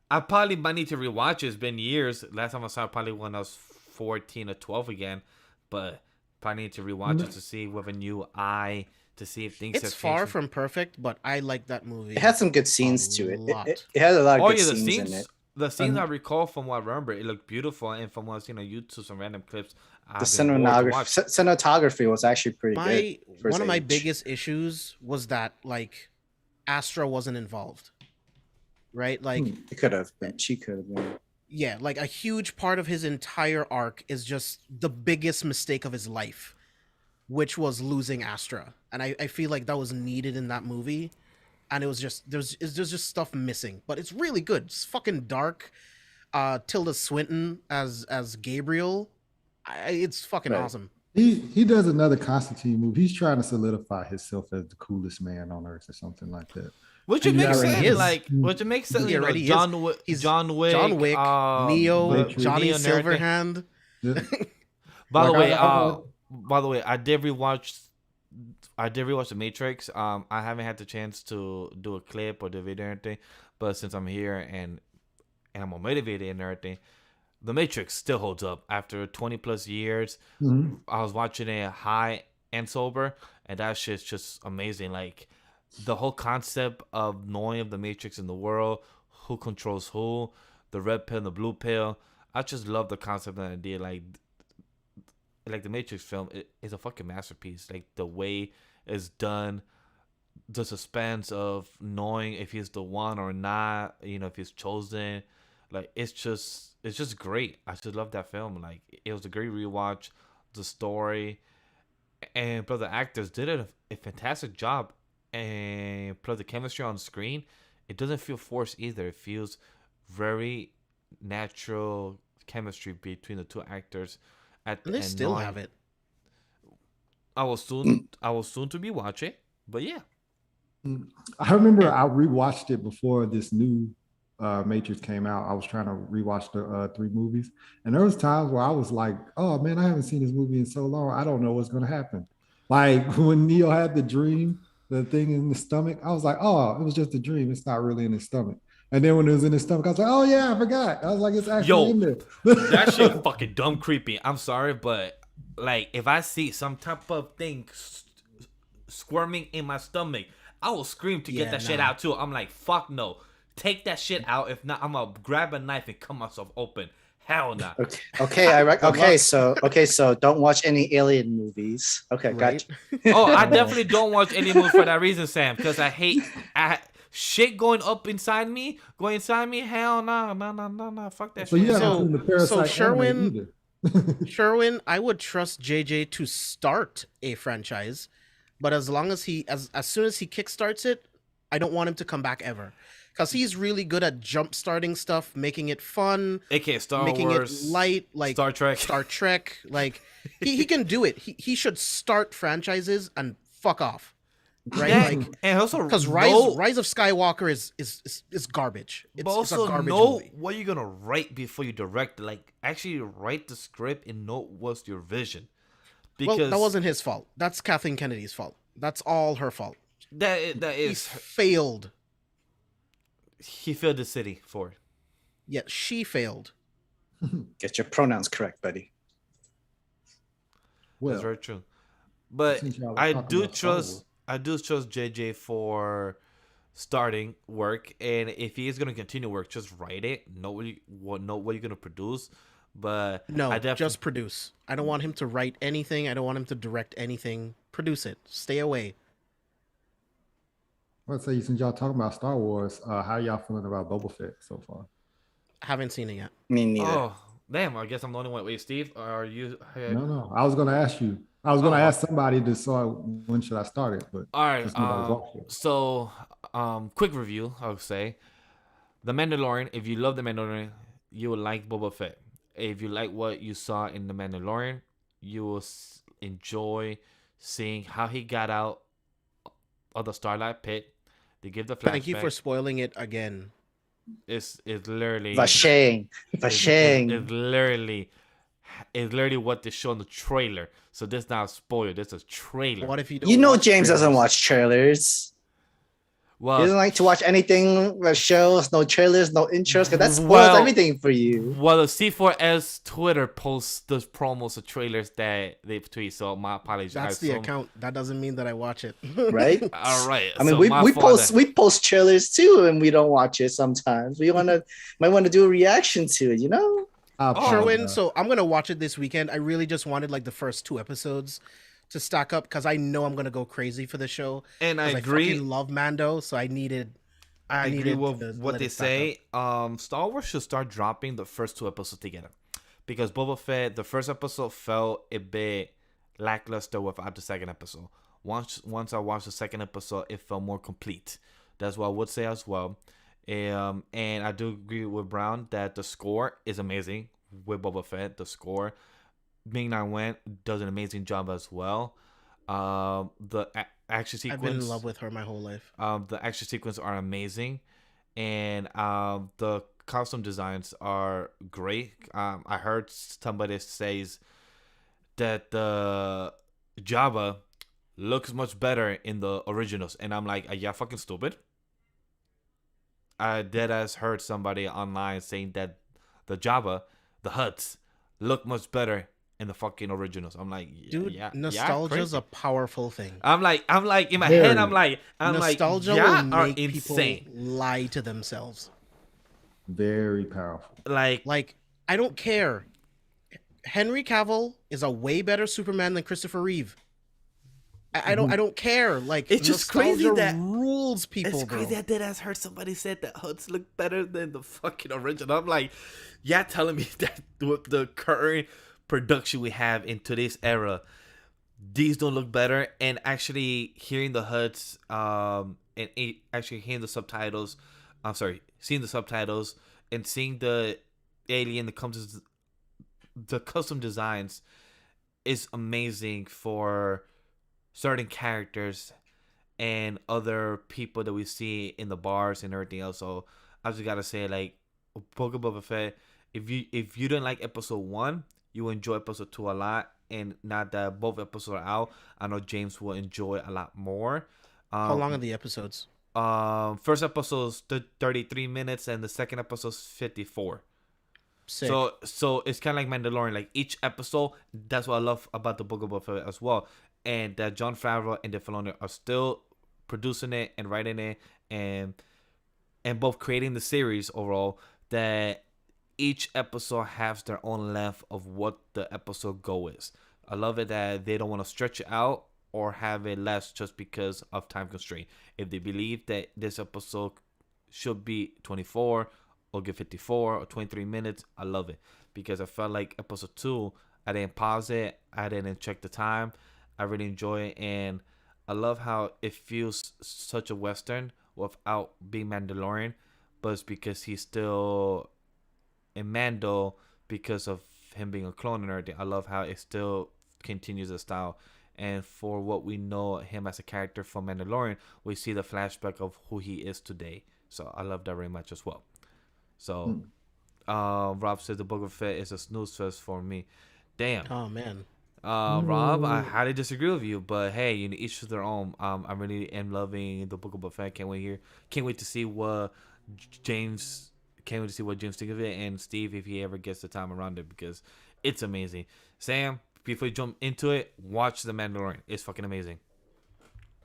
I probably might need to rewatch it. It's been years. Last time I saw it probably when I was 14 or 12 again. But probably need to rewatch it to see with a new eye to see if things It's have far changed. from perfect, but I like that movie. It had some good scenes to it. lot. It had a lot of Oh good yeah, the scenes scenes. in it. The scenes I recall from what I remember, it looked beautiful, and from what I've seen on YouTube, some random clips. The cinematography was actually pretty good. for One its of my age. biggest issues was that like Astra wasn't involved. Right? Like It could have been. She could have been. yeah, like a huge part of his entire arc is just the biggest mistake of his life, which was losing Astra. And I feel like that was needed in that movie. And it was just there's just stuff missing. But it's really good. It's fucking dark. Tilda Swinton as Gabriel. It's fucking Right. awesome. He does another Constantine movie. He's trying to solidify himself as the coolest man on earth or something like that. Which it And he makes already sense. is. Like, which it makes sense. He You know, already is. John Wick, He's John Wick, John Wick, Neo, Matrix. Johnny Neo and everything. Silverhand. Yeah. By the Like, way, I- by the way, I did rewatch The Matrix. I haven't had the chance to do a clip or the video or anything, but since I'm here and I'm more motivated and everything, The Matrix still holds up after 20 plus years. Mhm. I was watching it high and sober, and that shit's just amazing. Like the whole concept of knowing of the Matrix in the world, who controls who, the red pill and the blue pill. I just love the concept and idea. Like the Matrix film is a fucking masterpiece. Like the way it's done, the suspense of knowing if he's the one or not, you know, if he's chosen. Like it's just great. I just love that film. Like it was a great rewatch. The story and plus the actors did a fantastic job. And plus the chemistry on screen, it doesn't feel forced either. It feels very natural chemistry between the two actors. And they still have it. I will soon to be watching, but yeah. I remember I rewatched it before this new Matrix came out. I was trying to rewatch the 3 movies, and there was times where I was like, "Oh man, I haven't seen this movie in so long. I don't know what's going to happen." Like when Neo had the dream, the thing in the stomach, I was like, "Oh, it was just a dream. It's not really in his stomach." And then when it was in his stomach, I was like, "Oh yeah, I forgot." I was like, "It's actually in there." That shit fucking dumb creepy. I'm sorry, but like if I see some type of thing squirming in my stomach, I will scream to get that shit out too. I'm like, fuck no. Take that shit out. If not, I'm gonna grab a knife and cut myself open. Hell no. Okay. So don't watch any alien movies. Okay, Right? gotcha. Oh, I definitely don't watch any movie for that reason, Sam, because I hate shit going up inside me, going inside me. Hell no. Fuck that So shit. you haven't seen the Parasite Sherwin- anime either. Sherwin, I would trust JJ to start a franchise, but as long as as soon as he kickstarts it, I don't want him to come back ever. Because he's really good at jump starting stuff, making it fun, AKA Star making Wars, it light, like Star Trek. Star Trek. Like he can do it. He should start franchises and fuck off. Right? Yeah, Like and also because know- Rise of Skywalker is garbage. It's, but it's a also garbage know movie. what you're gonna write before you direct. Like actually write the script and know what's your vision. Because Well, that wasn't his fault. That's Kathleen Kennedy's fault. That's all her fault. that He is failed. he failed the city for it. Yeah, she failed. Get your pronouns correct, buddy. That's Well, very true. But since y'all was I talking do about Star Wars, trust JJ for starting work, and if he is gonna continue work, just write it. Know what you're gonna produce. But I No, definitely. just produce. I don't want him to write anything. I don't want him to direct anything. Produce it. Stay away. let's say since y'all talking about Star Wars, how y'all feeling about Boba Fett so far? Haven't seen it yet. Me neither. Oh damn! I guess I'm the only one. Wait, Steve, are you? No, no. I was gonna ask you. I was gonna Oh, ask somebody to saw when should I start it, but all right. since nobody's watched it. So, quick review. I would say The Mandalorian. If you love The Mandalorian, you will like Boba Fett. If you like what you saw in The Mandalorian, you will enjoy seeing how he got out of the Starlight Pit. They give the flashback. Thank you for spoiling it again. It's literally Vashang. it's literally what they show in the trailer. So this not a spoiler. This is a trailer. What if you don't You know watch James doesn't trailers? watch trailers. He Well, doesn't like to watch anything that shows, no trailers, no intros, because that spoils everything for you. well, the C4S Twitter posts those promos of trailers that they tweet. So my apologies. That's the account. That doesn't mean that I watch it. Right? All right. I mean, so we my fault then. post trailers too, and we don't watch it sometimes. We might want to do a reaction to it, you know? I Sherwin, apologize. so I'm gonna watch it this weekend. I really just wanted like the first 2 episodes to stack up because I know I'm gonna go crazy for the show. And I 'Cause agree. fucking love Mando, so I needed. I agree needed with to what let they it stack say. Star Wars should start dropping the first 2 episodes together, because Boba Fett, the first episode felt a bit lackluster without the second episode. Once I watched the second episode, it felt more complete. That's what I would say as well. And I do agree with Brown that the score is amazing with Boba Fett. The score, Ming-Na Wen does an amazing job as well. The action sequence. I've been in love with her my whole life. The action sequences are amazing, and the costume designs are great. I heard somebody says that the Jabba looks much better in the originals, and I'm like, are y'all fucking stupid? I deadass heard somebody online saying that the Jabba, the Hutts, look much better in the fucking originals. I'm like, Dude, yeah, nostalgia's crazy. a powerful thing. I'm like in my Very. head, I'm like, Nostalgia yeah, will are make insane. people lie to themselves. Very powerful. Like, I don't care. Henry Cavill is a way better Superman than Christopher Reeve. I don't care. Like, It's just crazy nostalgia that- rules people, It's bro. crazy. I did ask heard somebody said that Hutts look better than the fucking original. I'm like, yeah, telling me that with the current production we have in today's era, these don't look better. And actually hearing the Hutts, actually hearing the subtitles, seeing the subtitles and seeing the alien that comes, the custom designs is amazing for certain characters and other people that we see in the bars and everything else. So I just gotta say, like, Boba Fett, if you didn't like episode 1, you will enjoy episode 2 a lot. And not that both episodes are out, I know James will enjoy a lot more. How long are the episodes? First episode's 33 minutes and the second episode's 54. Sick. So it's kind of like Mandalorian. Like each episode, that's what I love about the Book of Boba Fett as well. And that Jon Favreau and Dave Filoni are still producing it and writing it, and both creating the series overall. That each episode has their own length of what the episode goal is. I love it that they don't want to stretch it out or have it less just because of time constraint. If they believe that this episode should be 24 or get 54 or 23 minutes, I love it, because I felt like episode 2, I didn't pause it, I didn't check the time. I really enjoy it, and I love how it feels such a Western without being Mandalorian, but it's because he's still in Mando because of him being a clone and everything. I love how it still continues the style. And for what we know him as a character from Mandalorian, we see the flashback of who he is today. So I love that very much as well. So Rob says the Book of Fett is a snooze fest for me. Damn. Oh man. Rob, I highly disagree with you, but hey, each to their own. I really am loving the Book of Boba Fett. Can't wait to see what James think of it, and Steve if he ever gets the time around it, because it's amazing. Sam, before you jump into it, watch The Mandalorian. It's fucking amazing.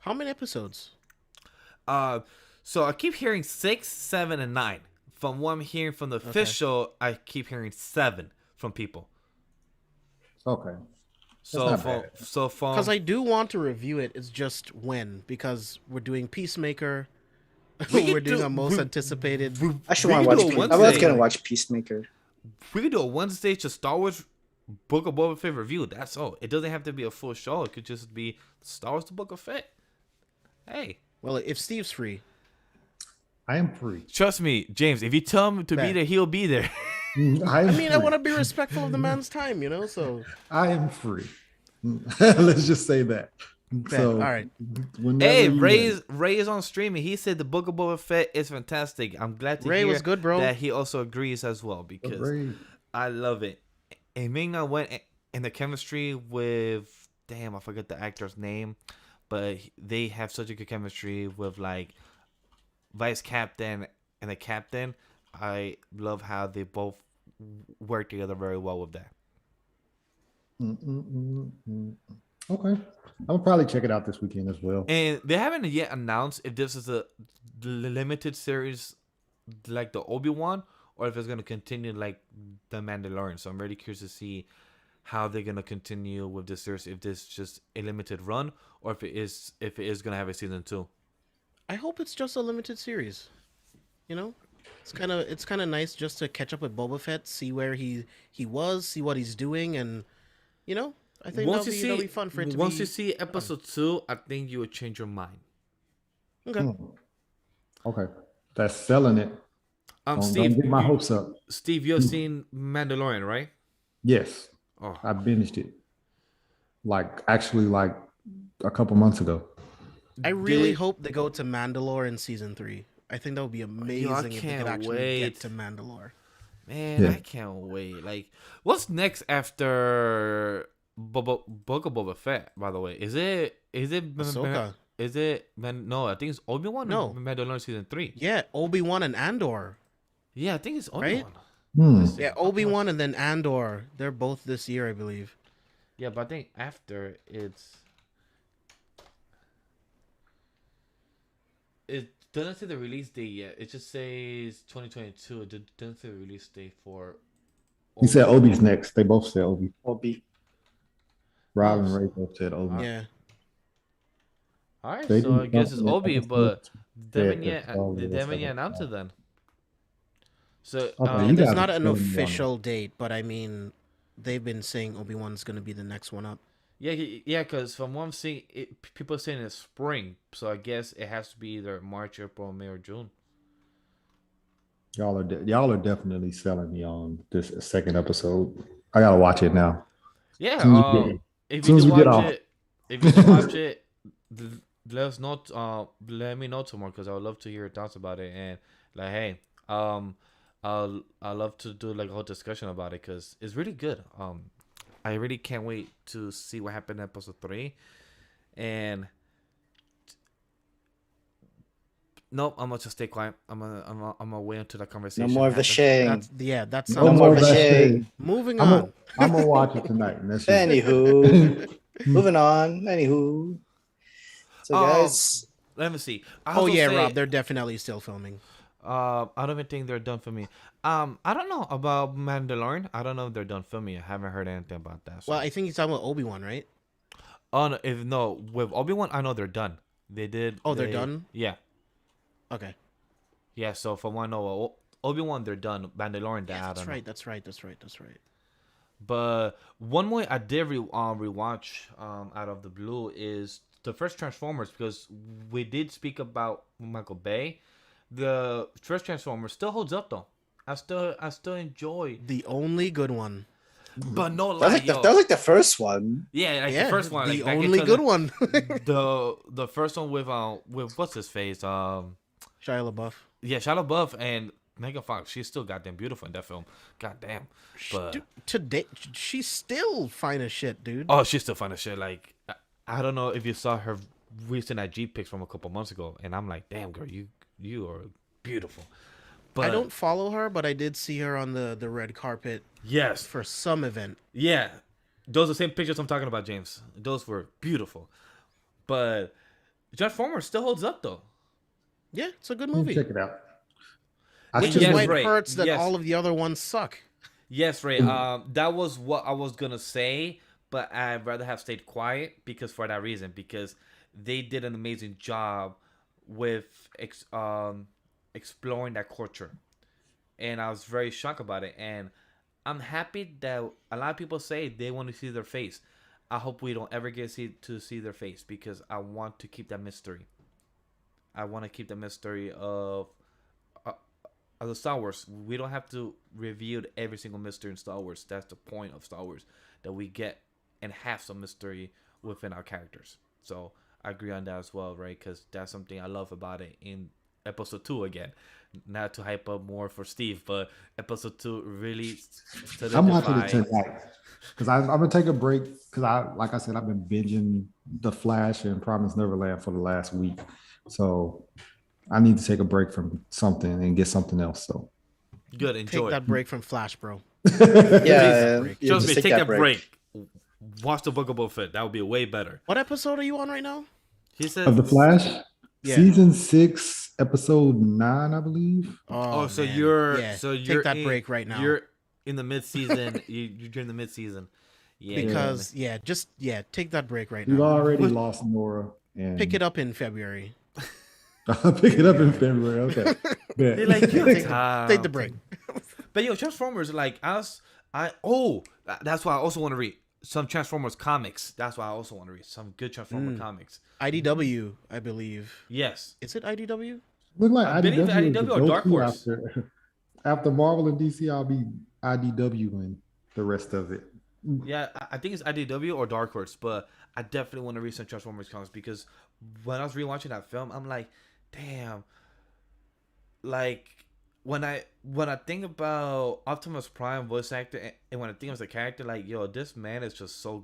How many episodes? So I keep hearing 6, 7, and 9. From what I'm hearing from the official, I keep hearing 7 from people. Okay. So not from bad. Because I do want to review it. It's just when, because we're doing Peacemaker. We're doing our most anticipated. I should We want to can watch. do it I was Wednesday. gonna watch Peacemaker. We could do a Wednesday to Star Wars Book of Boba Fett review. That's all. It doesn't have to be a full show. It could just be Star Wars the Book of Fett. Hey. Well, if Steve's free. I am free. Trust me, James, if you tell him to be Bet. there, he'll be there. I want to be respectful of the man's time, you know. So I am free. Let's just say that. So, all right. whenever Hey, you Ray is on streaming. He said the Book of Boba Fett is fantastic. I'm glad to Ray hear was good, bro. that he also agrees as well because Ray. I love it. And Ming-Na went in the chemistry with I forget the actor's name, but they have such a good chemistry with like vice captain and the captain. I love how they both work together very well with that. Okay. I'll probably check it out this weekend as well. And they haven't yet announced if this is a limited series like the Obi-Wan or if it's going to continue like the Mandalorian. So I'm really curious to see how they're going to continue with this series, if this is just a limited run or if it is going to have a season 2. I hope it's just a limited series. You know, it's kind of nice just to catch up with Boba Fett, see where he was, see what he's doing, and you know, I think that'll be fun for it to once be. you see episode 2, I think you will change your mind. Okay. Okay. That's selling it. Don't Steve, get my hopes up. Steve, you've seen Mandalorian, right? Yes. Oh, I binged it. Like a couple months ago. I really hope they go to Mandalore in season 3. I think that would be amazing if they could actually get to Mandalore. Man, Yeah. I can't wait. Like, what's next after Book of Boba Fett? By the way, is it Ahsoka. No, I think it's Obi-Wan. No. Mandalorian season 3. Yeah, Obi-Wan and Andor. Yeah, I think it's Obi-Wan. Yeah, Obi-Wan and then Andor. They're both this year, I believe. Yeah, but I think after it doesn't say the release date yet. It just says 2022. It doesn't say the release date for. He said Obi's next. They both said Obi. Obi. Rob and Ray both said Obi. Yeah. All right, They so do I guess it's something Obi, episode but they Yeah, haven't yet that's all they it is, haven't yet I announced it then. So Okay, you There's guys not are an filming official date, but I mean, they've been saying Obi-Wan's going to be the next one up. yeah, because from what I'm seeing, people are saying it's spring, so I guess it has to be either March, April, May, or June. Y'all are definitely selling me on this second episode. I gotta watch it now. Yeah, Soon as we get- if soon you as do we get watch off. it, if you do watch it, let us know. Let me know tomorrow because I would love to hear your thoughts about it. And like, hey, I'll love to do like a whole discussion about it because it's really good. I really can't wait to see what happened in episode 3. And nope, I'm gonna just stay quiet. I'm gonna wait until that conversation. No more of the happens. shade. That No sounds more of of the that shade. shade. Moving I'm on. gonna watch it tonight. And that's it. Anywho, moving on. Anywho, so guys, Let me see. I Oh also yeah, say- Rob, they're definitely still filming. I don't even think they're done for me. I don't know about Mandalorian. I don't know if they're done filming. I haven't heard anything about that. So. Well, I think he's talking about Obi-Wan, right? Oh no, with Obi-Wan, I know they're done. They did. Oh, they're done? Yeah, Okay. yeah. So from what I know, Obi-Wan, they're done. Mandalorian, Yeah, I don't know. that's right. But one more I did rewatch out of the blue is the first Transformers because we did speak about Michael Bay. The first Transformers still holds up though. I still enjoy. The only good one. But no that lie, was like the first one. yeah, like Yeah, the first one, the like, back only into good one. the first one with what's his face Shia LaBeouf. yeah, Shia LaBeouf and Megan Fox. She's still goddamn beautiful in that film. Goddamn. But Dude, today she's still fine as shit, dude. oh, she's still fine as shit. Like I don't know if you saw her recent IG pics from a couple months ago, and I'm like, damn girl, you are beautiful. But I don't follow her, but I did see her on the red carpet yes, for some event. yeah. those are the same pictures I'm talking about, James. Those were beautiful. But Transformers still holds up though. Yeah, it's a good Let me movie. check it out. I Which should is Yes, why have it Ray. hurts that Yes. all of the other ones suck. Yes, Ray. That was what I was gonna say, but I'd rather have stayed quiet because for that reason, because they did an amazing job with exploring that culture, and I was very shocked about it. And I'm happy that a lot of people say they want to see their face. I hope we don't ever get to see their face because I want to keep that mystery. I want to keep the mystery uh, of the Star Wars. We don't have to reveal every single mystery in Star Wars. That's the point of Star Wars, that we get and have some mystery within our characters. So I agree on that as well, right? Because that's something I love about it in episode 2 again. Not to hype up more for Steve, but episode 2 really I'm watching it solidified. tonight because I'm gonna take a break because like I said, I've been binging The Flash and Promise Neverland for the last week, so I need to take a break from something and get something else. So Good, Take enjoy. that break from Flash, bro. Yeah, break. yeah, Trust just me, take that break. Watch the Book of Boba Fett. That would be way better. What episode are you on right now? He said of The Flash, Yeah. season 6, episode 9, I believe. Oh, so man. you're Yeah, so you're take that in, break right now. You're in the mid season. You're in the mid season. Yeah, Because take that break right We've now. already lost Nora, and Pick it up in February. pick it up in February. Okay, Bet. You're like, you Take the break. But yo, Transformers, like that's why I also want to read some Transformers comics. That's why I also want to read some good Transformer comics. IDW, I believe. Yes. Is it IDW? Look like I believe IDW, is the IDW or Dark go-to Horse. After Marvel and DC, I'll be IDW and the rest of it. Yeah, I think it's IDW or Dark Horse, but I definitely want to read some Transformers comics because when I was rewatching that film, I'm like, damn. Like when I think about Optimus Prime voice actor and when I think of the character, like yo, this man is just so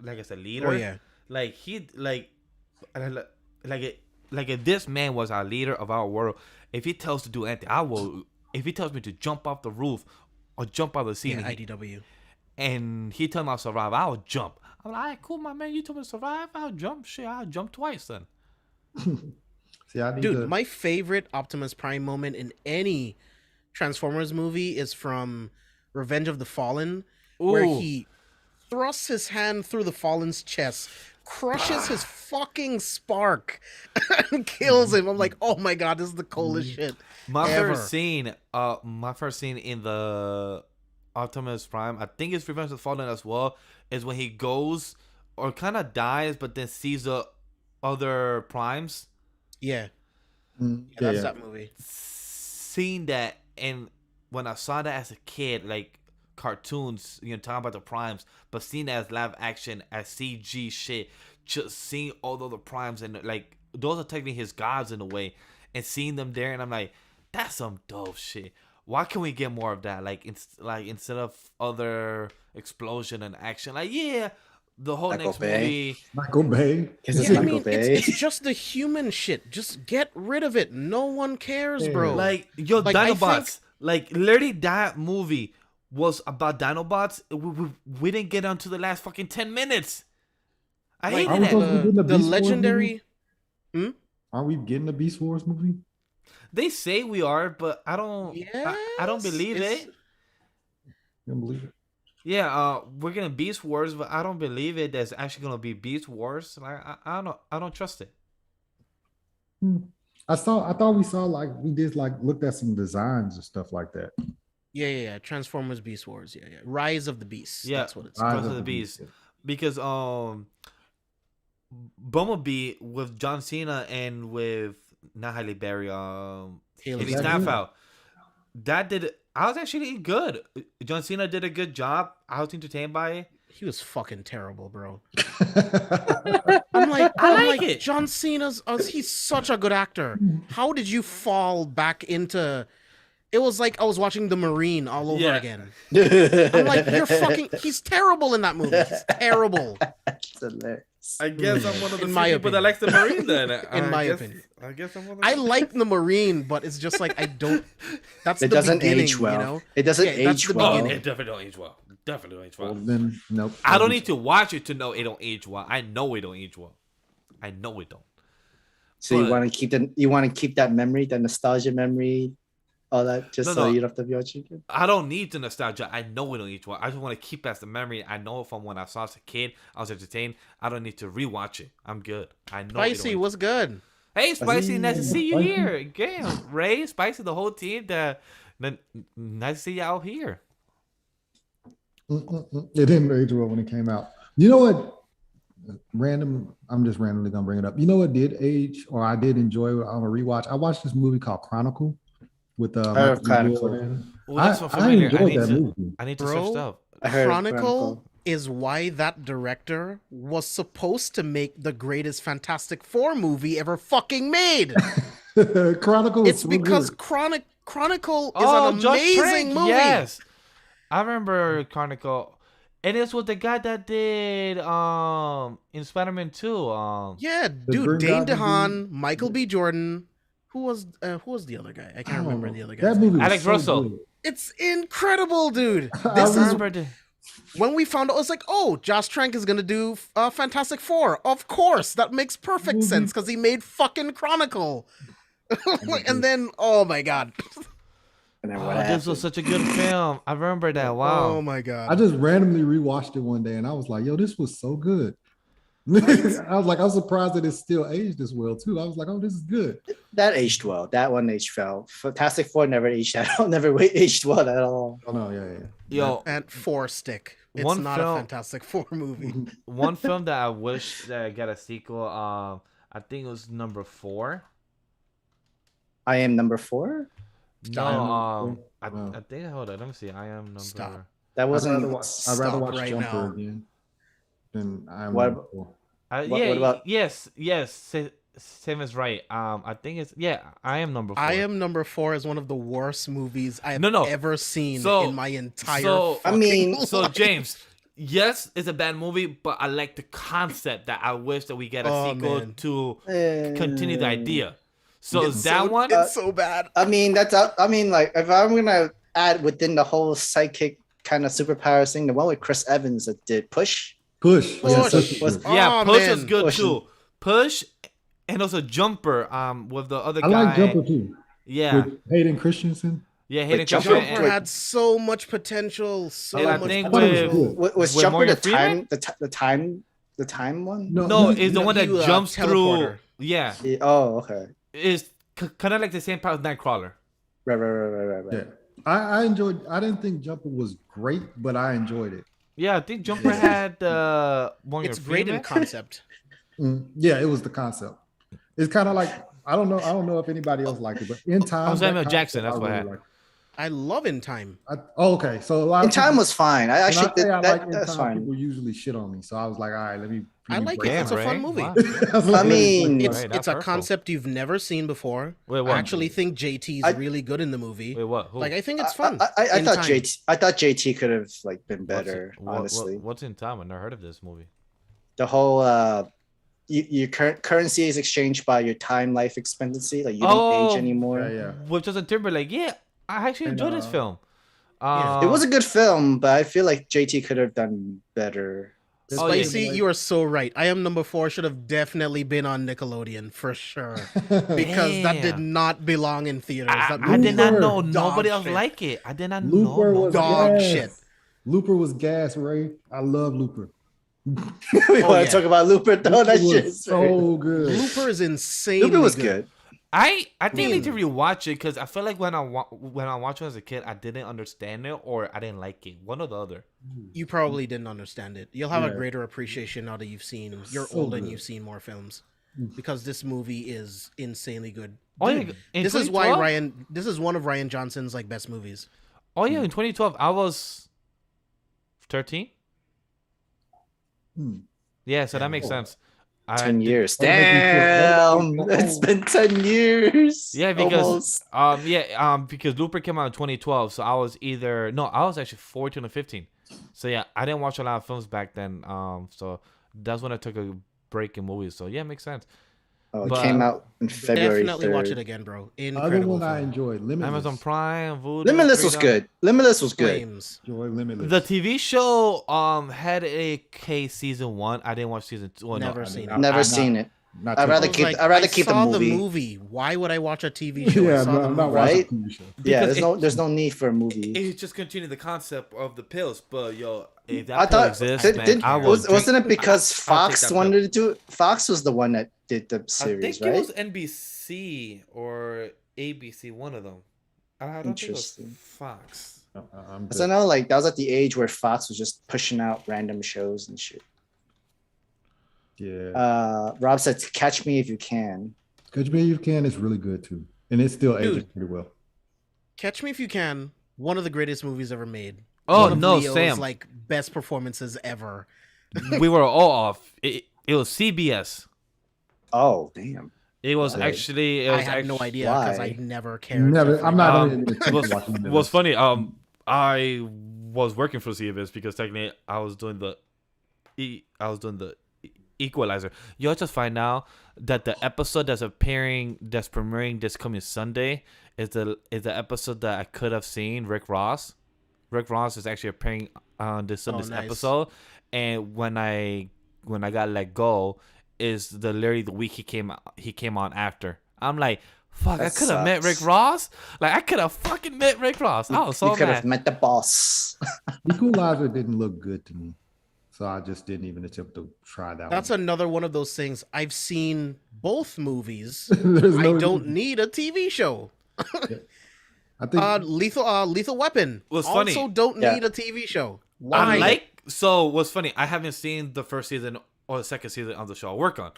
like I said, leader. Oh yeah. Like he like if this man was our leader of our world, if he tells to do anything, I will. If he tells me to jump off the roof or jump out of the scene, Yeah, IDW. and he tells me I'll survive, I'll jump. I'm like, all right, cool, my man. You told me to survive, I'll jump. Shit, I'll jump twice then. See, I need Dude, to, my favorite Optimus Prime moment in any Transformers movie is from Revenge of the Fallen, where Ooh. he thrusts his hand through the Fallen's chest, crushes his fucking spark, and kills him. I'm like, oh my god, this is the coolest shit. My ever. first scene in the Optimus Prime, I think it's Revenge of the Fallen as well, is when he goes or kind of dies, but then sees the other primes. Yeah, Mm, that's yeah. that movie. Seeing that, and when I saw that as a kid, like cartoons, talking about the primes, but seeing that as live action, as CG shit, just seeing all of the primes and like those are technically his gods in a way, and seeing them there, and I'm like, that's some dope shit. Why can't we get more of that? Like, instead of other explosion and action, like the whole Michael next Bay. movie. Michael Bay. Because it's Yeah, I Michael mean, Bay. it's just the human shit. Just get rid of it. No one cares, Yeah. bro. Like, yo, Like, I Dinobots. think- Like, literally, that movie was about Dinobots. We didn't get onto the last fucking 10 minutes. I Like, hated Are we that. supposed to be getting a the Beast Wars legendary. Aren't we getting a Beast Wars movie? They say we are, but I don't. I don't Yes, believe it's- it. You don't believe it? Yeah, we're gonna Beast Wars, but I don't believe it. There's actually gonna be Beast Wars. Like, I don't trust it. I thought we saw like we did like looked at some designs and stuff like that. Yeah. Transformers Beast Wars. Yeah. Rise of the Beasts. Yeah, That's what it's Rise called. of the Beast. Because Bumblebee with John Cena and with not Halle Berry, Haley Haley Steinfeld. Steinfeld. That did. I was actually good. John Cena did a good job. I was entertained by it. He was fucking terrible, bro. Yeah. I'm like, I like it. John Cena's. He's such a good actor. How did you fall back into It was like I was watching The Marine all over Yeah. again. I'm like, he's terrible in that movie. He's terrible. That's hilarious. I guess I'm one of the In few my people that opinion. likes the Marine then. In my opinion. I guess I'm one of I like The Marine, but it's just like I don't. That's It the doesn't beginning, age well. you know? It doesn't Yeah, that's age the well. Oh, beginning. it definitely don't age well. Definitely don't age well. Well, then nope. I don't need to watch it to know it don't age well. I know it don't age well. I know it don't. So you But- want to keep that memory, that nostalgia memory, all that, just so you don't have to be watching it. I don't need the nostalgia. I know it don't age well. I just want to keep as the memory. I know from when I saw as a kid, I was entertained. I don't need to rewatch it. I'm good. I know. Spicy was good. Hey, Spicy, nice to see you Spicy. here. Damn, Ray, Spicy, the whole team. Nice to see you out here. It didn't age well when it came out. You know what? I'm just randomly gonna bring it up. You know what did age, or I did enjoy on a rewatch? I watched this movie called Chronicle with heard of Michael B. Chronicle. Jordan. Oh, that's so I familiar. enjoyed that movie. I need to Bro. search up. I heard of Chronicle is why that director was supposed to make the greatest Fantastic Four movie ever fucking made. Chronicle. Was It's so because good. Chronicle is an Josh amazing Trank, movie. Yes, I remember Chronicle, and it's with the guy that did in Spider-Man 2. Yeah, Green dude, Dane Goblin DeHaan, Michael B. Jordan. Who was the other guy? I can't remember the other guy. That movie was Alex so Russell. good. It's incredible, dude. I This I is remember the, when we found out. I was like, oh, Josh Trank is gonna do Fantastic Four. Of course, that makes perfect sense because he made fucking Chronicle. And then, oh my god, And then oh, what this happened? was such a good film. I remember that. Wow. oh my I god. just randomly rewatched it one day and I was like, yo, this was so good. I was like, I'm surprised that it still aged this well too. I was like, oh, this is good. That aged well. That one aged well. Fantastic Four never aged at all. Never aged well at all. Oh no, yeah. Yo, And Four Stick. It's One not film- a Fantastic Four movie. one film that I wish that I got a sequel. I think it was number 4. I am number 4. No, Wow. I think. Hold on, let me see. I am number. Stop. That I'd wasn't. rather Stop watch right Jumper now. again than I'm. What- number 4. What about- yes. Same is right. I think it's I am number 4. I Am Number 4 is one of the worst movies I have No. ever seen So- in my entire. so- I mean, fucking So life. James, yes, it's a bad movie, but I like the concept that I wish that we get a Oh, sequel man. to continue the idea. So It's that so- one, it's so bad. I mean, like if I'm gonna add within the whole psychic kind of superpowers thing, the one with Chris Evans that did Push. Push. Push. Yeah, such a Was- good. yeah, Oh, Push man. was good Push. too. Push, and also Jumper. With the other I guy. like Jumper too. Yeah, With Hayden Christensen. yeah. Hayden Jumper- Christensen Jumper and- had so much potential. So And I much think I thought it was potential. good. Was With Jumper Morgan the Freeman? the time one? No, it's the one that you, jumps through. teleporter. Yeah, Yeah, oh, okay. it's kind of like the same power as Nightcrawler. Right. Yeah. I enjoyed. I didn't think Jumper was great, but I enjoyed it. Yeah, I think Jumper had Morgan It's great in Freeman. concept. Yeah, it was the concept. It's kind of like I don't know if anybody else liked it, but in time. Samuel that Jackson, concept, that's what I had. liked. I love In Time. Okay, so a lot In of Time people- was fine. I when actually say I like In that's Time, fine. people usually shit on me, so I was like, all right, let me. I like it. Damn, It's a fun Ray. movie. Wow. I mean, It's Right, it's a that's hurtful. concept you've never seen before. Wait, I what? actually think JT is I- really good in the movie. Wait, what? Who? Like I think it's fun. I In thought Time. JT could have like been What's better. it- Honestly, what's in time? I never heard of this movie. the whole your currency is exchanged by your time life expectancy. Like you don't Oh, age anymore. Yeah. With Justin Timberlake. Yeah, I actually And, enjoyed this film. Yeah. It was a good film, but I feel like JT could have done better. Oh, yeah. Spicy, you are so right. I Am Number 4 should have definitely been on Nickelodeon for sure. Because that did Damn. not belong in theaters. That I did not Looper. know Dog nobody else shit. like it. I did not Looper know. was Dog gas. shit. Looper was gas, Ray. I love Looper. We Oh, want yeah. to talk about Looper though. Looper That was shit is so good. Looper is insane. Looper was good. I think I need to rewatch it because I feel like when I watched it as a kid, I didn't understand it or I didn't like it. One or the other. You probably didn't understand it. You'll have a Yeah. greater appreciation now that you've seen. You're So older and good. you've seen more films. Because this movie is insanely good. Oh yeah, Dude, in this is why 2012? This is one of Ryan Johnson's like best movies. Oh yeah, in 2012 I was 13. Hmm. Yeah, so that Yeah. makes sense. 10 years. That'll make me feel- that'll make Damn, me feel it's old. been 10 years. Yeah, because Almost. because Looper came out in 2012, so I was I was actually 14 or 15. So yeah, I didn't watch a lot of films back then. So that's when I took a break in movies. So yeah, it makes sense. Oh, it but- came out in February Definitely 3rd. watch it again, bro. The other Incredible one I film. enjoyed, Limitless. Amazon Prime, Voodoo, Limitless was Freedom. good. Limitless was good. Flames. Enjoy Limitless. The TV show had a season 1. I didn't watch season 2. Well, Never no, seen I- it. Never I'm seen not- it. not I'd taking rather it. keep- I'd rather keep the saw movie. Why would I watch a TV show? Yeah, I saw no, the I'm not movie. watching Right? a TV show. Yeah, Because there's no need for a movie. It's just continuing the concept of the pills, but yo, if that I pill thought exists, man, I will wasn't it drink- because I'll take Fox that wanted to do it? Fox was the one that did the I series, think right? it was NBC or ABC, one of them. I don't think it was Interesting. Fox. I'm Because I know like that was at the age where Fox was just pushing out random shows and shit. Yeah. Rob said, "Catch Me If You Can." Catch Me If You Can is really good too, and it still ages Dude. pretty well. Catch Me If You Can. One of the greatest movies ever made. Oh One of no, Leo's, Sam! like best performances ever. We were all off. It was CBS. Oh damn! It was Okay. actually. It I was have no actu- idea because I Why? never cared. Never. to I'm find not out. even It was, watching was Limitless. funny. I was working for CBS because technically I was doing the Equalizer. You'll just find out that the episode that's premiering this coming Sunday is the episode that I could have seen Rick Ross. Rick Ross is actually appearing on this Sunday's nice. episode, and when I got let go is literally the week he came on after. I'm like, fuck, I That could have met Rick sucks. Ross. Like I could have fucking met Rick Ross. I was so you could mad. have met the boss. Equalizer didn't look good to me, so I just didn't even attempt to try that. That's one. another one of those things. I've seen both movies. There's I no- don't need a TV show. I think Lethal Weapon. Was also funny. don't Yeah. need a TV show. Why? What's funny, I haven't seen the first season or the second season of the show I work on,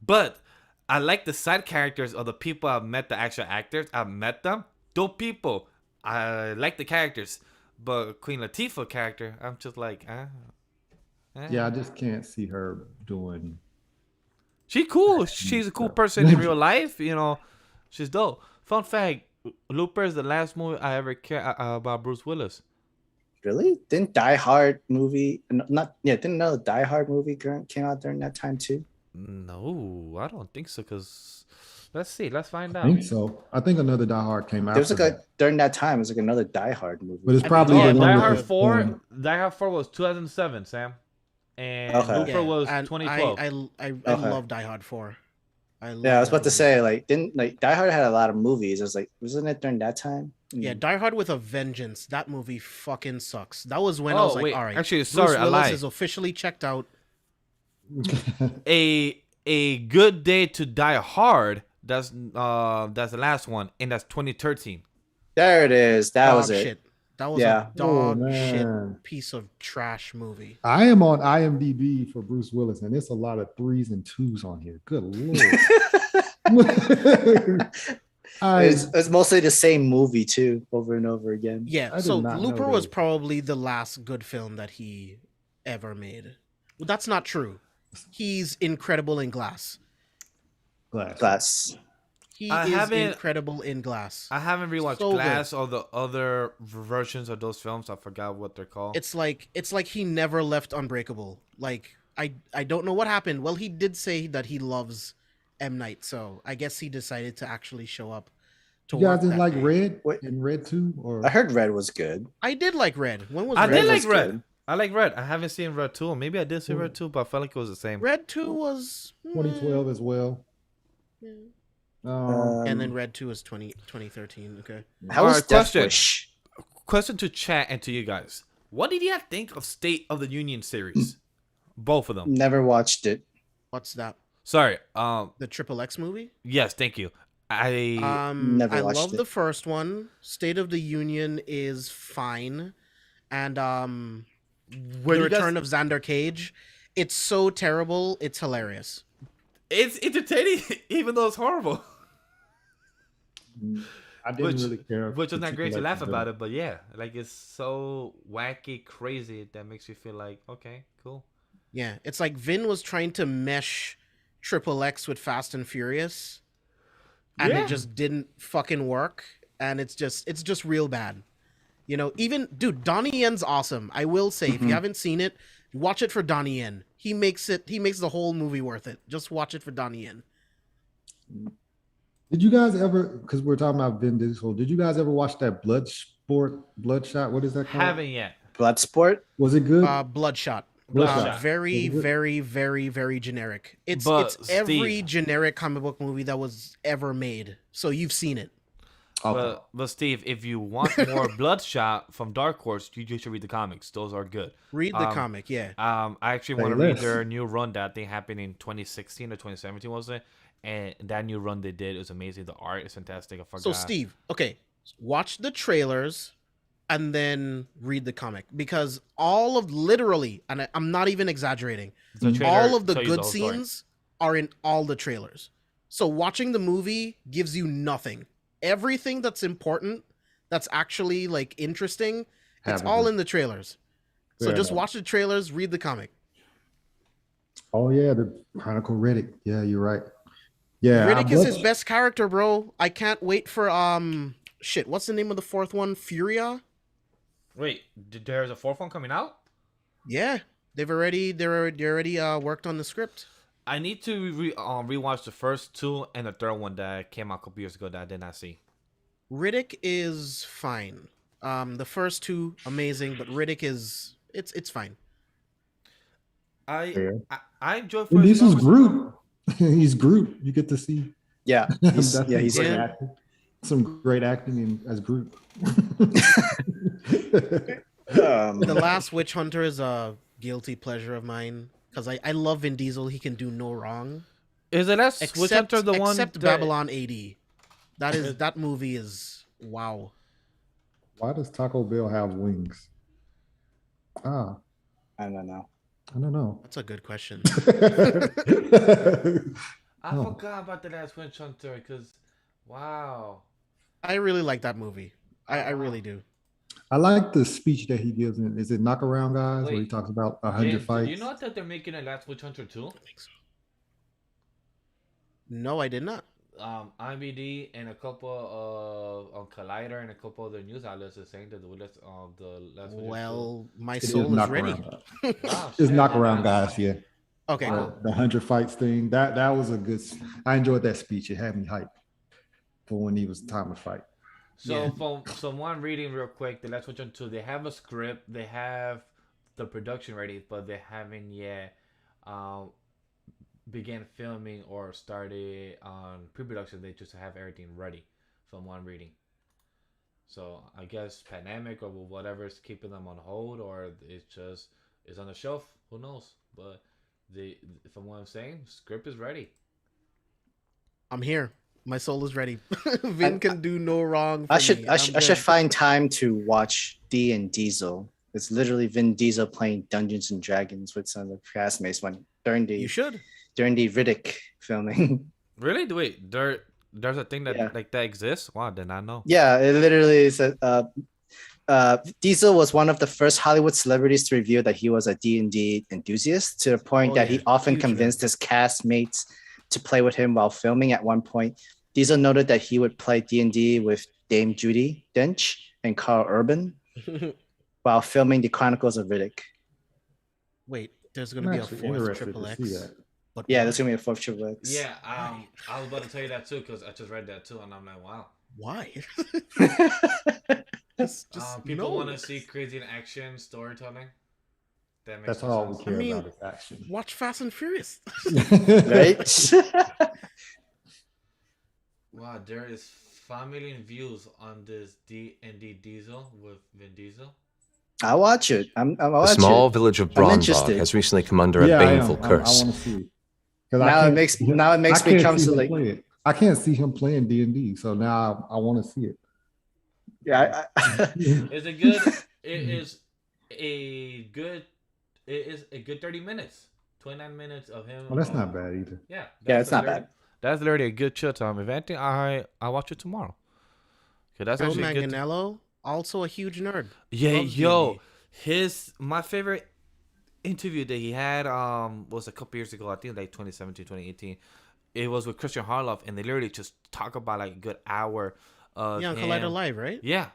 but I like the side characters of the people I've met, the actual actors. I've met them. Dope people. I like the characters, but Queen Latifah character, I'm just like, yeah, I just can't see her doing. She's cool. She's a cool person in real life. You know, she's dope. Fun fact: Looper is the last movie I ever cared about Bruce Willis. Really? Didn't Die Hard movie? Didn't another Die Hard movie came out during that time too? No, I don't think so. Cause let's see, let's find I out. think so. I think another Die Hard came out. There was like during that time, it was like another Die Hard movie. But it's I probably mean, Yeah, the one Die with Hard the 4. Swan. Die Hard 4 was 2007, Sam, and Okay. Looper was and 2012. I Okay. love Die Hard 4. Yeah, I was about to say like didn't like Die Hard had a lot of movies. I was like, wasn't it during that time? Yeah, Die Hard with a Vengeance. That movie fucking sucks. That was when I was like, wait, all right. actually, Bruce sorry, I Willis lied. is officially checked out. A Good Day to Die Hard. That's the last one, and that's 2013. There it is. That was Dog it. shit. That was Yeah. a dog Oh, shit man. piece of trash movie. I am on IMDb for Bruce Willis, and it's a lot of 3s and 2s on here. Good lord. It's mostly the same movie too, over and over again. Yeah, I did so not know Looper was that. probably the last good film that he ever made. Well, that's not true. He's incredible in Glass. Glass. He I is haven't- incredible in Glass. I haven't rewatched So good. Glass or the other versions of those films. I forgot what they're called. It's like he never left Unbreakable. Like I don't know what happened. Well, he did say that he loves M. Night, so I guess he decided to actually show up. To You guys work didn't that like day. Red Wait. and Red 2? Or I heard Red was good. I did like Red. When was I Red? did like was Red. good. I like Red. I haven't seen Red 2. Maybe I did see Red 2, but I felt like it was the same. Red 2 was 2012 as well. Yeah. Um, And then Red 2 is 2013. Okay. How was Alright, Death question. Wish? Question to chat and to you guys. What did you think of State of the Union series? Both of them. Never watched it. What's that? Sorry. The Triple X movie? Yes, thank you. Never I watched love it. the first one. State of the Union is fine. And Were The you guys- Return of Xander Cage. It's so terrible, it's hilarious. It's entertaining, even though it's horrible. I didn't really care. Which is not great to particularly laugh for about it, but yeah, like it's so wacky, crazy that makes you feel like, okay, cool. Yeah, it's like Vin was trying to mesh Triple X with Fast and Furious, and Yeah. it just didn't fucking work, and it's just real bad. You know, even dude, Donnie Yen's awesome. I will say, if you Mhm. haven't seen it, watch it for Donnie Yen. He makes the whole movie worth it. Just watch it for Donnie Yen. Did you guys ever? Because we're talking about Vin Diesel. Did you guys ever watch that Bloodshot? What is that called? Haven't yet. Bloodsport. Was it good? Bloodshot. Bloodshot. Very, Was it good? very, very, very generic. It's But, every Steve- generic comic book movie that was ever made. So you've seen it. Okay. But Steve, if you want more Bloodshot from Dark Horse, you should read the comics. Those are good. Read the comic, yeah. I actually Say want to read less. their new run that they happened in 2016 or 2017, was it? And that new run they did was amazing. The art is fantastic. I forgot. So Steve, okay, watch the trailers and then read the comic, because all of literally, and I'm not even exaggerating, The trailer all of the tells you good whole story. scenes are in all the trailers. So watching the movie gives you nothing. Everything that's important, that's actually like interesting, it's Happens all in- in the trailers. So Fair just enough. watch the trailers, read the comic. Oh yeah, the Chronicle Riddick. Yeah, you're right. Yeah, Riddick is his best character, bro. I can't wait for shit. What's the name of the fourth one? Furia? Wait, there's a fourth one coming out? Yeah, they already worked on the script. I need to rewatch the first two and the third one that came out a couple years ago that I did not see. Riddick is fine. The first two amazing, but Riddick is it's fine. I enjoy And first this is one. Groot. He's Groot. You get to see. Yeah, he's That's he's some great great in. acting. Some great acting as Groot. The Last Witch Hunter is a guilty pleasure of mine, because I love Vin Diesel. He can do no wrong. Is it that Witch Hunter the one? Except that- Babylon AD. That movie is wow. Why does Taco Bell have wings? Ah, I don't know. I don't know. That's a good question. I Oh. forgot about the last Witch Hunter because, wow. I really like that movie. I really do. I like the speech that he gives in. Is it Knockaround Guys, where he Wait. talks about 100 James, fights? did you know that they're making a last Witch Hunter too? No, I did not. IBD and a couple of on Collider and a couple other news outlets are saying that the last Witch Hunter Well, my It is soul is ready. Knockaround. Wow, It's shit. Knockaround Guys, yeah. Okay, Wow. cool. The 100 fights thing. That was a good. I enjoyed that speech. It had me hyped for when he was time to fight. So Yeah. from someone reading real quick, the Last Witch Hunter 2, they have a script, they have the production ready, but they haven't yet began filming or started on pre-production. They just have everything ready from one reading. So I guess pandemic or whatever is keeping them on hold, or it's on the shelf. Who knows? But from what I'm saying, script is ready. I'm here. My soul is ready. Vin can do no wrong. For I should me. I I'm should I should good. find time to watch D and Diesel. It's literally Vin Diesel playing Dungeons and Dragons with some of the castmates during You should. the Riddick filming. Really? Wait, there's a thing that Yeah. like that exists? Wow, did not know. Yeah, it literally is Diesel was one of the first Hollywood celebrities to reveal that he was a D&D enthusiast, to the point Oh, that yeah. he often Huge fan. convinced his castmates to play with him while filming. At one point, Diesel noted that he would play D&D with Dame Judi Dench and Carl Urban while filming the Chronicles of Riddick. Wait, there's I'm gonna be a actually fourth interested Triple to X. see that. But Yeah, why? there's gonna be a fourth Triple X. Yeah, I was about to tell you that too because I just read that too, and I'm like, wow. Why? People no. want to see crazy in action storytelling. That makes That's no all we sense. care mean- about is action. Watch Fast and Furious. Right? Wow, there is 5 million views on this D&D Diesel with Vin Diesel. I'll watch it. I'll The watch small it. village of I'm Brondbog interested. has recently come under a Yeah, I baneful am. curse. I want to see it. 'Cause Now I it can't makes- see him- now it makes I me can't come see to, him like- play it. I can't see him playing D&D, so now I want to see it. Yeah. Is it good? It is a good 30 minutes. 29 minutes of him. Well, that's not bad either. Yeah. Yeah, it's not literally- bad. That's literally a good chill time. If anything, I'll watch it tomorrow. Okay, that's Joe actually a good. Manganiello, also a huge nerd. Yeah, Loves yo, D&D. my favorite interview that he had was a couple years ago. I think like 2017, 2018. It was with Christian Harloff, and they literally just talk about like a good hour of Yeah, on him. Collider Live, right? Yeah,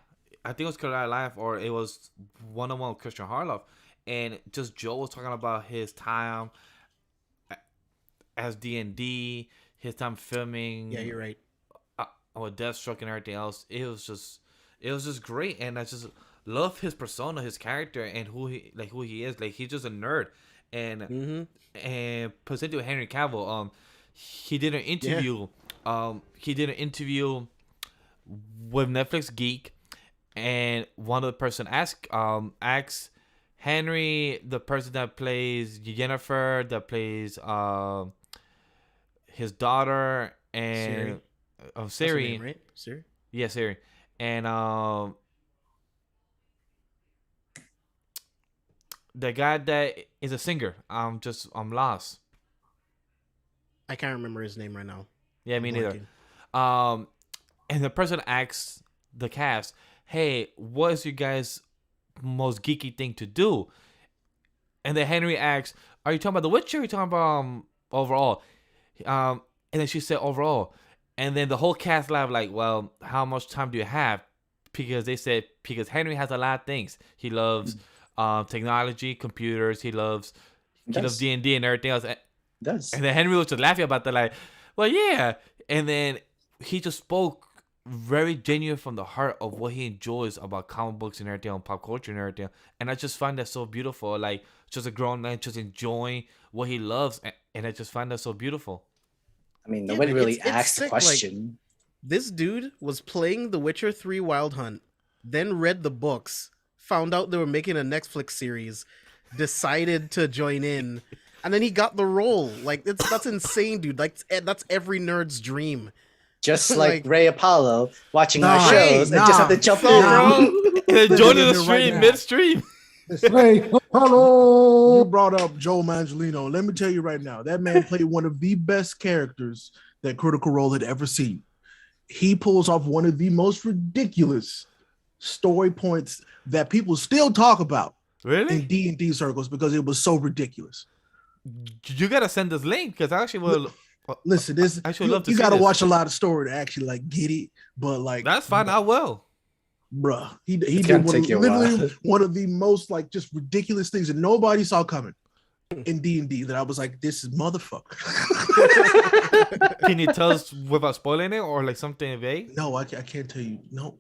I think it was Collider Live, or it was one-on-one with Christian Harloff, and just Joe was talking about his time as D&D, his time filming. Yeah, you're right. With Deathstroke and everything else. It was just great, and I just love his persona, his character, and who he is. Like, he's just a nerd, and presented with Henry Cavill. He did an interview. He did an interview with Netflix Geek, and one of the person asked Henry, the person that plays Jennifer, that plays his daughter, and Siri. Siri. That's her name, right? Siri. Yeah, Siri. And the guy that is a singer. I'm lost. I can't remember his name right now. Yeah, me neither. Blanking. And the person asks the cast, "Hey, what is your guys' most geeky thing to do?" And then Henry asks, "Are you talking about The Witcher? Or are you talking about overall?" And then she said overall. And then the whole cast laughed like, "Well, how much time do you have?" Because they said, because Henry has a lot of things. He loves technology, computers. He loves D&D and everything else. Does. And then Henry was just laughing about that, like, "Well, yeah." And then he just spoke very genuine from the heart of what he enjoys about comic books and everything, and pop culture and everything. And I just find that so beautiful. Like, just a grown man just enjoying what he loves. And I just find that so beautiful. I mean, Yeah, nobody man, really it's asked the sick, like, question. This dude was playing The Witcher 3 Wild Hunt, then read the books, found out they were making a Netflix series, decided to join in, and then he got the role. Like, that's insane, dude. Like, that's every nerd's dream. Just like like- Ray Apollo watching our Nah, shows and just have to jump in. And then joining the Right stream now. midstream. Hey, hello. You brought up Joel Angelino. Let me tell you right now, that man played one of the best characters that Critical Role had ever seen. He pulls off one of the most ridiculous story points that people still talk about Really? in D&D circles because it was so ridiculous. You gotta send this link, because I actually will. Listen, this I should you, love to you see got to this. watch a lot of story to actually like get it. But like, That's fine. I will. bruh, he It's did gonna one take of, you a literally while. one of the most like just ridiculous things that nobody saw coming in D&D. That I was like, this is motherfucker. Can you tell us without spoiling it, or like something vague? No, I can't tell you. No,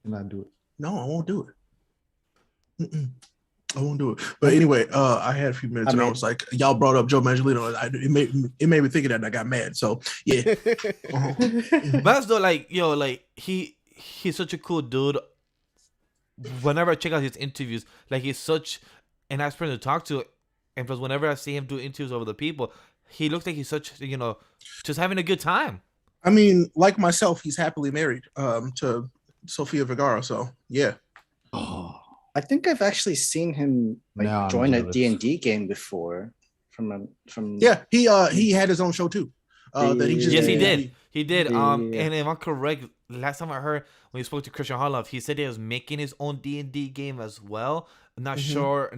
Can I do it? I won't do it. Mm-mm. I won't do it. But anyway, I had a few minutes and I was like, y'all brought up Joe Mangelino. It made me think of that and I got mad. So yeah. Uh-huh. But that's though, like, yo, like he's such a cool dude. Whenever I check out his interviews, like, he's such an nice person to talk to, and plus whenever I see him do interviews over the people, he looks like he's such, just having a good time. I mean, like myself, he's happily married to Sofia Vergara. So yeah. Oh, I think I've actually seen him Now I'm join a jealous. D&D game before. Yeah, he had his own show too. That he just Yes, he Yeah. did. He did. Yeah. And if I'm correct, last time I heard when he spoke to Christian Harloff, he said he was making his own D&D game as well. I'm not sure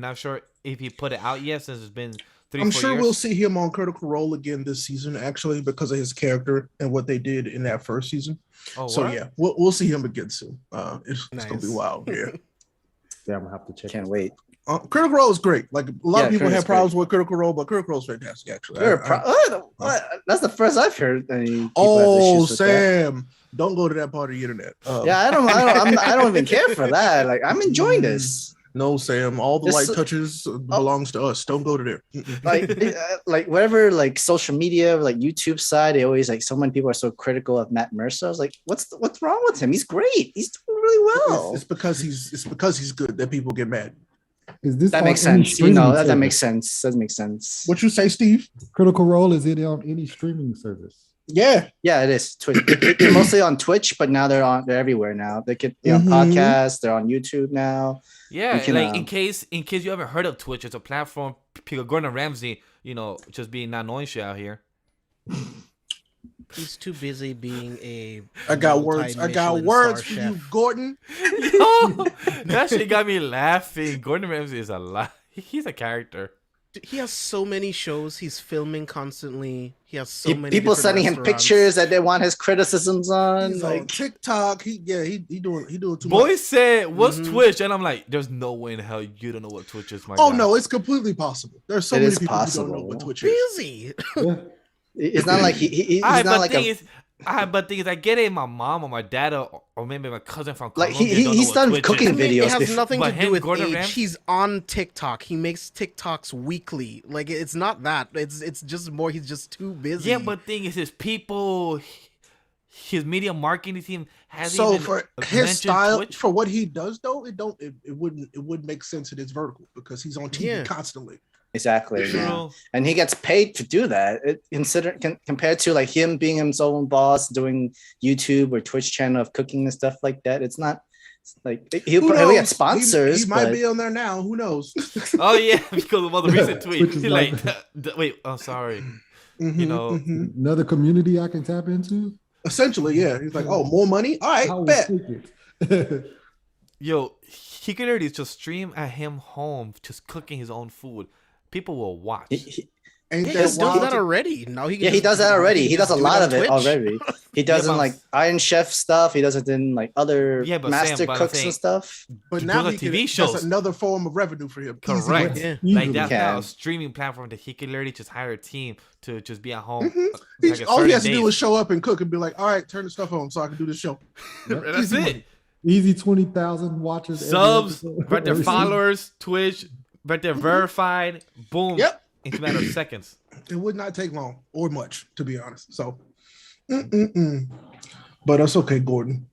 if he put it out yet, since it's been 3-4 I'm sure years. we'll see him on Critical Role again this season, actually, because of his character and what they did in that first season. Oh, So what? yeah, we'll see him again soon. It's gonna be Nice. wild. Yeah. yeah, I'm gonna have to check. Can't this wait. Critical Role is great. Like, a lot Yeah, of people Critical's have problems with Critical Role, but Critical Role is fantastic, actually. What? That's the first I've heard. Any people have Oh, issues with that. Sam, don't go to that part of the internet. Yeah, I don't even care for that. Like, I'm enjoying this. No, Sam, all the This- light touches belongs to us. Don't go to there. Like whatever, like social media, like YouTube side, they always like so many people are so critical of Matt Mercer. I was like, what's wrong with him? He's great. He's doing really well. It's because he's good that people get mad. Is this That on makes any sense. streaming That service? makes sense. That makes sense. What you say, Steve? Critical Role, is it on any streaming service? Yeah. Yeah, it is. Twitch. They're mostly on Twitch, but now they're everywhere now. They're on podcasts. They're on YouTube now. Yeah, You can, like in case you haven't heard of Twitch, it's a platform. Gordon Ramsay, just being not knowing shit out here. He's too busy being a. I got words for multi-Michelin you, star chef. Gordon. Yo, that shit got me laughing. Gordon Ramsay is a lot. He's a character. He has so many shows. He's filming constantly. He has so many People different sending him restaurants. pictures that they want his criticisms on. He's on Like, TikTok. He doing too Boy much. said, "What's Mhm. Twitch?" And I'm like, "There's no way in hell you don't know what Twitch is, my Oh guy." no, it's completely possible. There's so It many is people who don't know possible. what Twitch is. Busy. Yeah. it's not like he's Alright, not but like thing a is, but thing is, I get it. My mom or my dad or maybe my cousin from Like, Colombia he- don't know he's what done Twitch cooking is. I mean, videos it has before. nothing But to him, do with Gordon age. Ramsay- He's on TikTok. He makes TikToks weekly. Like it's not that. It's just more. He's just too busy. Yeah, but thing is, his people, his media marketing team has So even for his mentioned style, Twitch. for what he does though, it wouldn't make sense in its vertical because he's on TV Yeah. constantly. exactly, True. yeah. And he gets paid to do that. Compared to like him being his own boss, doing YouTube or Twitch channel of cooking and stuff like that. It's not like he'll Who probably knows? get sponsors. He might but be on there now. Who knows? Oh yeah, because of all the recent tweets. Twitch is He's like- like, wait, I'm sorry. Mhm, You know, mhm. Another community I can tap into. Essentially, yeah. He's like, oh, more money. All I right, will bet. take it. yo, he could literally just stream at him home, just cooking his own food. People will watch. Ain't he that does wild? that already. Now he can Yeah, he just- does that already. He does just a do lot on of it Twitch. already. He does Yeah, in but- like Iron Chef stuff. He does it in like other Yeah, but master Sam, but I'm cooks saying- and stuff. But Those now are he TV can, shows. that's another form of revenue for him. Easy Correct. money. Yeah. Like Easily. that's Yeah. now a streaming platform that he could literally just hire a team to just be at home. Mhm. Like a All he has to certain do days. is show up and cook and be like, all right, turn the stuff on so I can do this show. That's Easy it. money. Easy 20,000 watchers. every Subs, episode. right there, Every followers, Twitch, right there, verified. Boom. Yep. In a matter of seconds. It would not take long or much, to be honest. So, but that's okay, Gordon.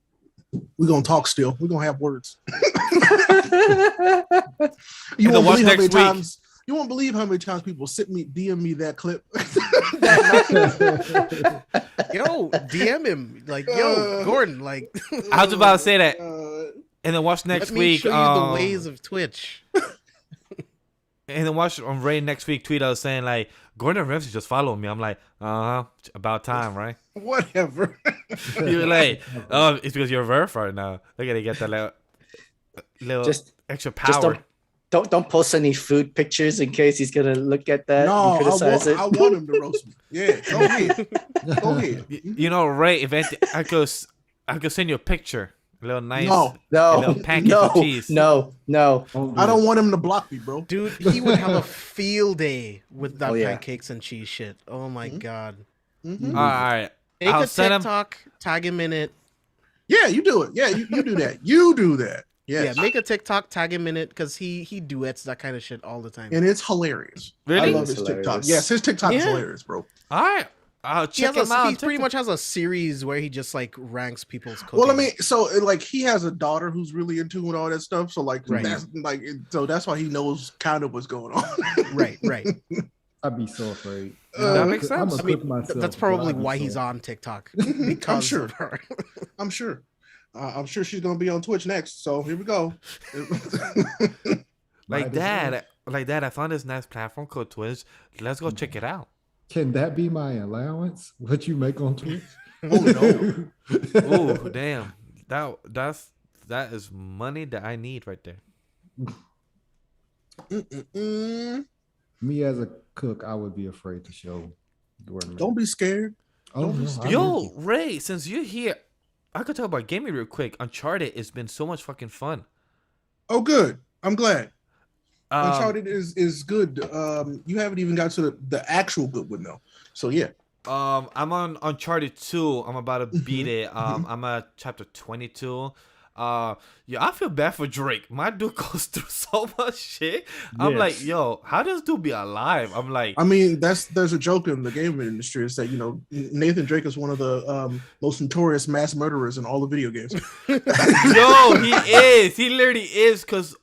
We're gonna talk still. We're gonna have words. You And won't watch believe how many next week. times. You won't believe how many times people DM me that clip. Yo, DM him. Like, yo, Gordon. Like, I was about to say that. Uh, And then watch next let me week. show you the ways of Twitch. And then watch on Ray next week tweet out saying like Gordon Ramsay just followed me. I'm like, about time, right? whatever. You're like, oh, it's because you're verified now. They gotta get that little Just extra just power. don't post any food pictures in case he's gonna look at that No, and criticize I want him to roast me. Yeah, go ahead. Go ahead. You know, Ray, if anything, I could send you a picture, a little nice. No, A No, little pancake no, of cheese. no, no. I don't want him to block me, bro. Dude, he would have a field day with that Oh, yeah. pancakes and cheese shit. Oh my god. Mhm. All right. Make I'll a send him. TikTok, tag him in it. Yeah, you do it. Yeah, you do that. You do that. Yes. Yeah, make a TikTok, tag him in it, because he duets that kind of shit all the time. And it's hilarious. I Really? love It's his TikTok. hilarious. Yes, his TikTok is Yeah. hilarious, bro. All right. I'll He check has him out. he pretty much has a series where he just like ranks people's cooking. Well, I mean, so like he has a daughter who's really into and all that stuff. So like Right. that's like so that's why he knows kind of what's going on. right. I'd be so afraid. That makes I'm a sense. I mean, cook myself, that's but probably I'd be why so- he's on TikTok. I'm Because sure. of her. I'm sure. I'm sure she's gonna be on Twitch next. So here we go. like Might as that. Like that. I found this nice platform called Twitch. Let's go check it out. Can that be my allowance? What you make on Twitch? Oh no. Oh damn. That is money that I need right there. Mm-mm-mm. Me as a cook, I would be afraid to show Gordon. Don't be scared. Oh, don't be no, scared. I Yo, wouldn't. Ray, since you're here, I could talk about gaming real quick. Uncharted has been so much fucking fun. Oh, good. I'm glad. Um, Uncharted is good. You haven't even got to the actual good one though. So yeah. I'm on Uncharted 2. I'm about to beat it. mhm. I'm at chapter 22. Yeah, I feel bad for Drake. My dude goes through so much shit. I'm Yes. like, yo, how does dude be alive? I'm like, I mean, there's a joke in the gaming industry is that Nathan Drake is one of the most notorious mass murderers in all the video games. yo, he is. He literally is. Cause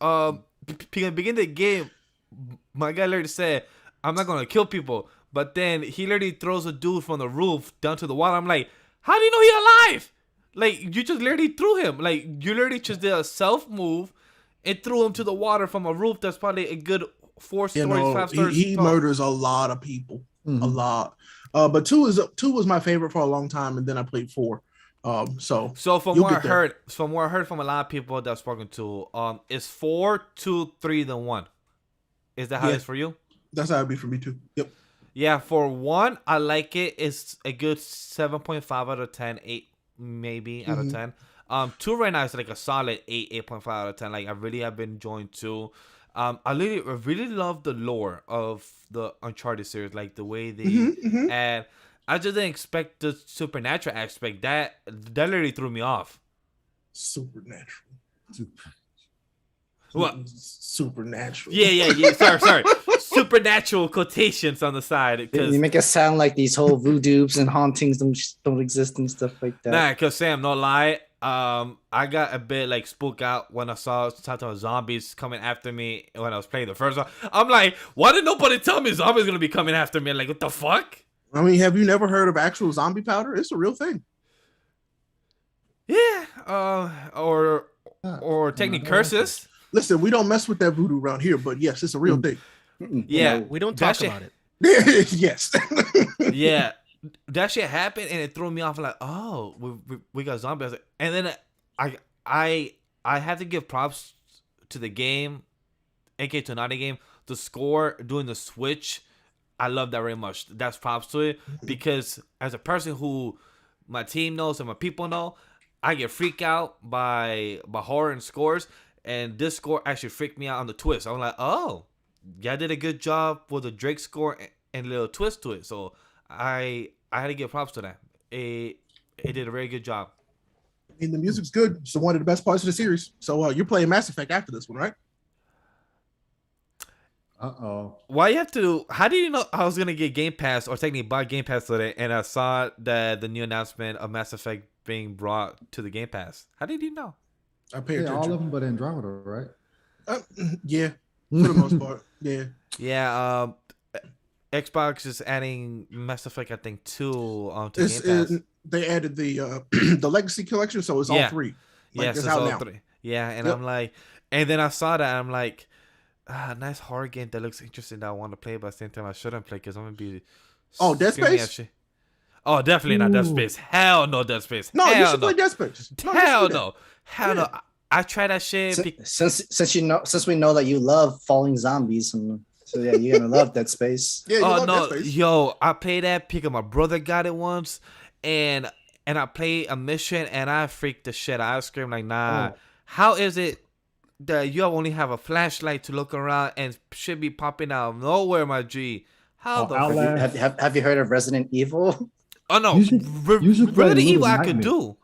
begin the game, my guy literally said, I'm not gonna kill people. But then he literally throws a dude from the roof down to the water. I'm like, how do you know he alive? Like, you just literally threw him. Like, you literally just did a self move and threw him to the water from a roof that's probably a good 4 stories, 5 stories. he tall. murders a lot of people, a Mhm. lot. But two was my favorite for a long time, and then I played 4. So So from You'll what I get there. heard, from a lot of people that I've spoken to, it's 4, 2, 3, then 1. Is that how Yeah. it is for you? That's how it'd be for me too. Yep. Yeah, for 1, I like it. It's a good 7.5 out of 10, 8 maybe out of 10. 2 right now is like a solid 8, 8.5 out of 10. Like I really have been enjoying 2. I really love the lore of the Uncharted series, like the way they and I just didn't expect the supernatural aspect. That literally threw me off. Supernatural. What? Supernatural. Yeah. Sorry. Supernatural quotations on the side because You make it sound like these whole voodoos and hauntings don't exist and stuff like that. nah, cause Sam, no lie, I got a bit like spooked out when I saw zombies coming after me when I was playing the first one. I'm like, why did nobody tell me zombies gonna be coming after me? Like, what the fuck? I mean, have you never heard of actual zombie powder? It's a real thing. Yeah, or technique curses. Listen, we don't mess with that voodoo around here, but yes, it's a real thing. Yeah, We don't that talk shit- about it. Yes. Yeah, that shit happened and it threw me off. Like, oh, we got zombies, and then I had to give props to the game, aka to Naughty Game. The score doing the switch, I love that very much. That's props to it because as a person who my team knows and my people know, I get freaked out by horror and scores, and this score actually freaked me out on the twist. I'm like, oh, yeah, I did a good job with the Drake score and a little twist to it. So I had to give props to that. It did a very good job. I mean, the music's good. It's one of the best parts of the series. So you're playing Mass Effect after this one, right? Why you have to? How do you know I was gonna get Game Pass or technically buy Game Pass today? And I saw that the new announcement of Mass Effect being brought to the Game Pass. How did you know? I pay Yeah, attention. all of them, but Andromeda, right? Yeah, for the most part. Yeah. Yeah. Xbox is adding Mass Effect, I think, 2 onto Game Pass. They added the the Legacy Collection, so it's all 3. Like, Yes, it's it's out all now. 3. Yeah, and Yep. I'm like, and then I saw that, and I'm like, nice horror game that looks interesting that I want to play, but at the same time I shouldn't play because I'm gonna be. Oh, Dead screaming Space? at shit. Oh, definitely not Dead Ooh. Space. Hell no, Dead Space. No, Hell you should no. play Dead Space. No, you should Hell do that. no. Hell no. I tried that shit. Since we know that you love falling zombies, and so yeah, you're gonna love Dead Space. Yeah, you Oh love no, Dead Space. yo! I played that because my brother got it once, and I played a mission and I freaked the shit out. I screamed like, "Nah! Oh. How is it that you only have a flashlight to look around and shit be popping out of nowhere, my G? How Oh, the? Outlast. Have you heard of Resident Evil? Oh no! You should play Resident Evil, Little I could Nightmares. do.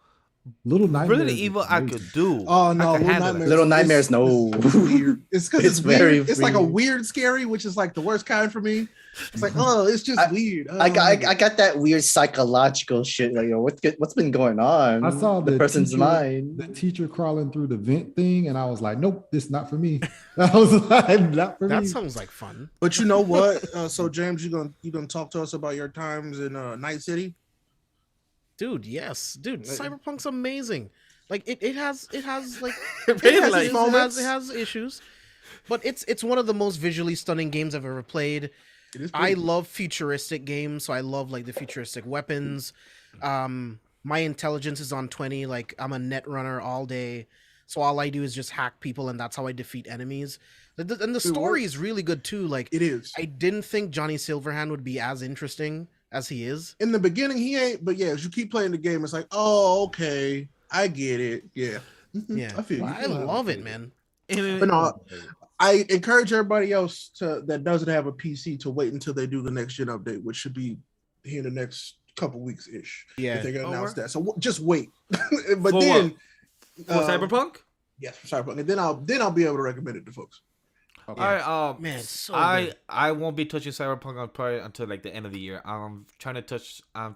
Little Nightmares. Resident is Evil, I amazing. could do. Oh no, I could Little handle it. Nightmares. Little Nightmares, no. It's weird. It's because It's it's weird. very It's like a weird. weird scary, which is like the worst kind for me. It's like, oh, it's just weird. I got that weird psychological shit. Like, yo, what's been going on? I saw the the person's teacher- mind. The teacher crawling through the vent thing, and I was like, "Nope, this is not for me." I was like, "Not for That me." sounds like fun. But you know what? So James, you gonna talk to us about your times in Night City? Dude, yes. Dude, Cyberpunk's amazing. Like it has like It it has, like- its moments. It has issues. But it's one of the most visually stunning games I've ever played. It is I pretty. love futuristic games, so I love like the futuristic weapons. My intelligence is on 20, like I'm a net runner all day. So all I do is just hack people and that's how I defeat enemies. And the story is really good too. Like It is. I didn't think Johnny Silverhand would be as interesting as he is. In the beginning, he ain't, but yeah, as you keep playing the game, it's like, oh, okay, I get it. Yeah. Yeah. I feel you. I love it, man. But no, I encourage everybody else that doesn't have a PC to wait until they do the next gen update, which should be here in the next couple weeks ish. Yeah. if they're gonna Oh, announce word? that. So just wait. But For then, For Cyberpunk? yes, for Cyberpunk, and then I'll be able to recommend it to folks. All right, Man, it's so I good. I won't be touching Cyberpunk on probably until like the end of the year. I'm trying to touch my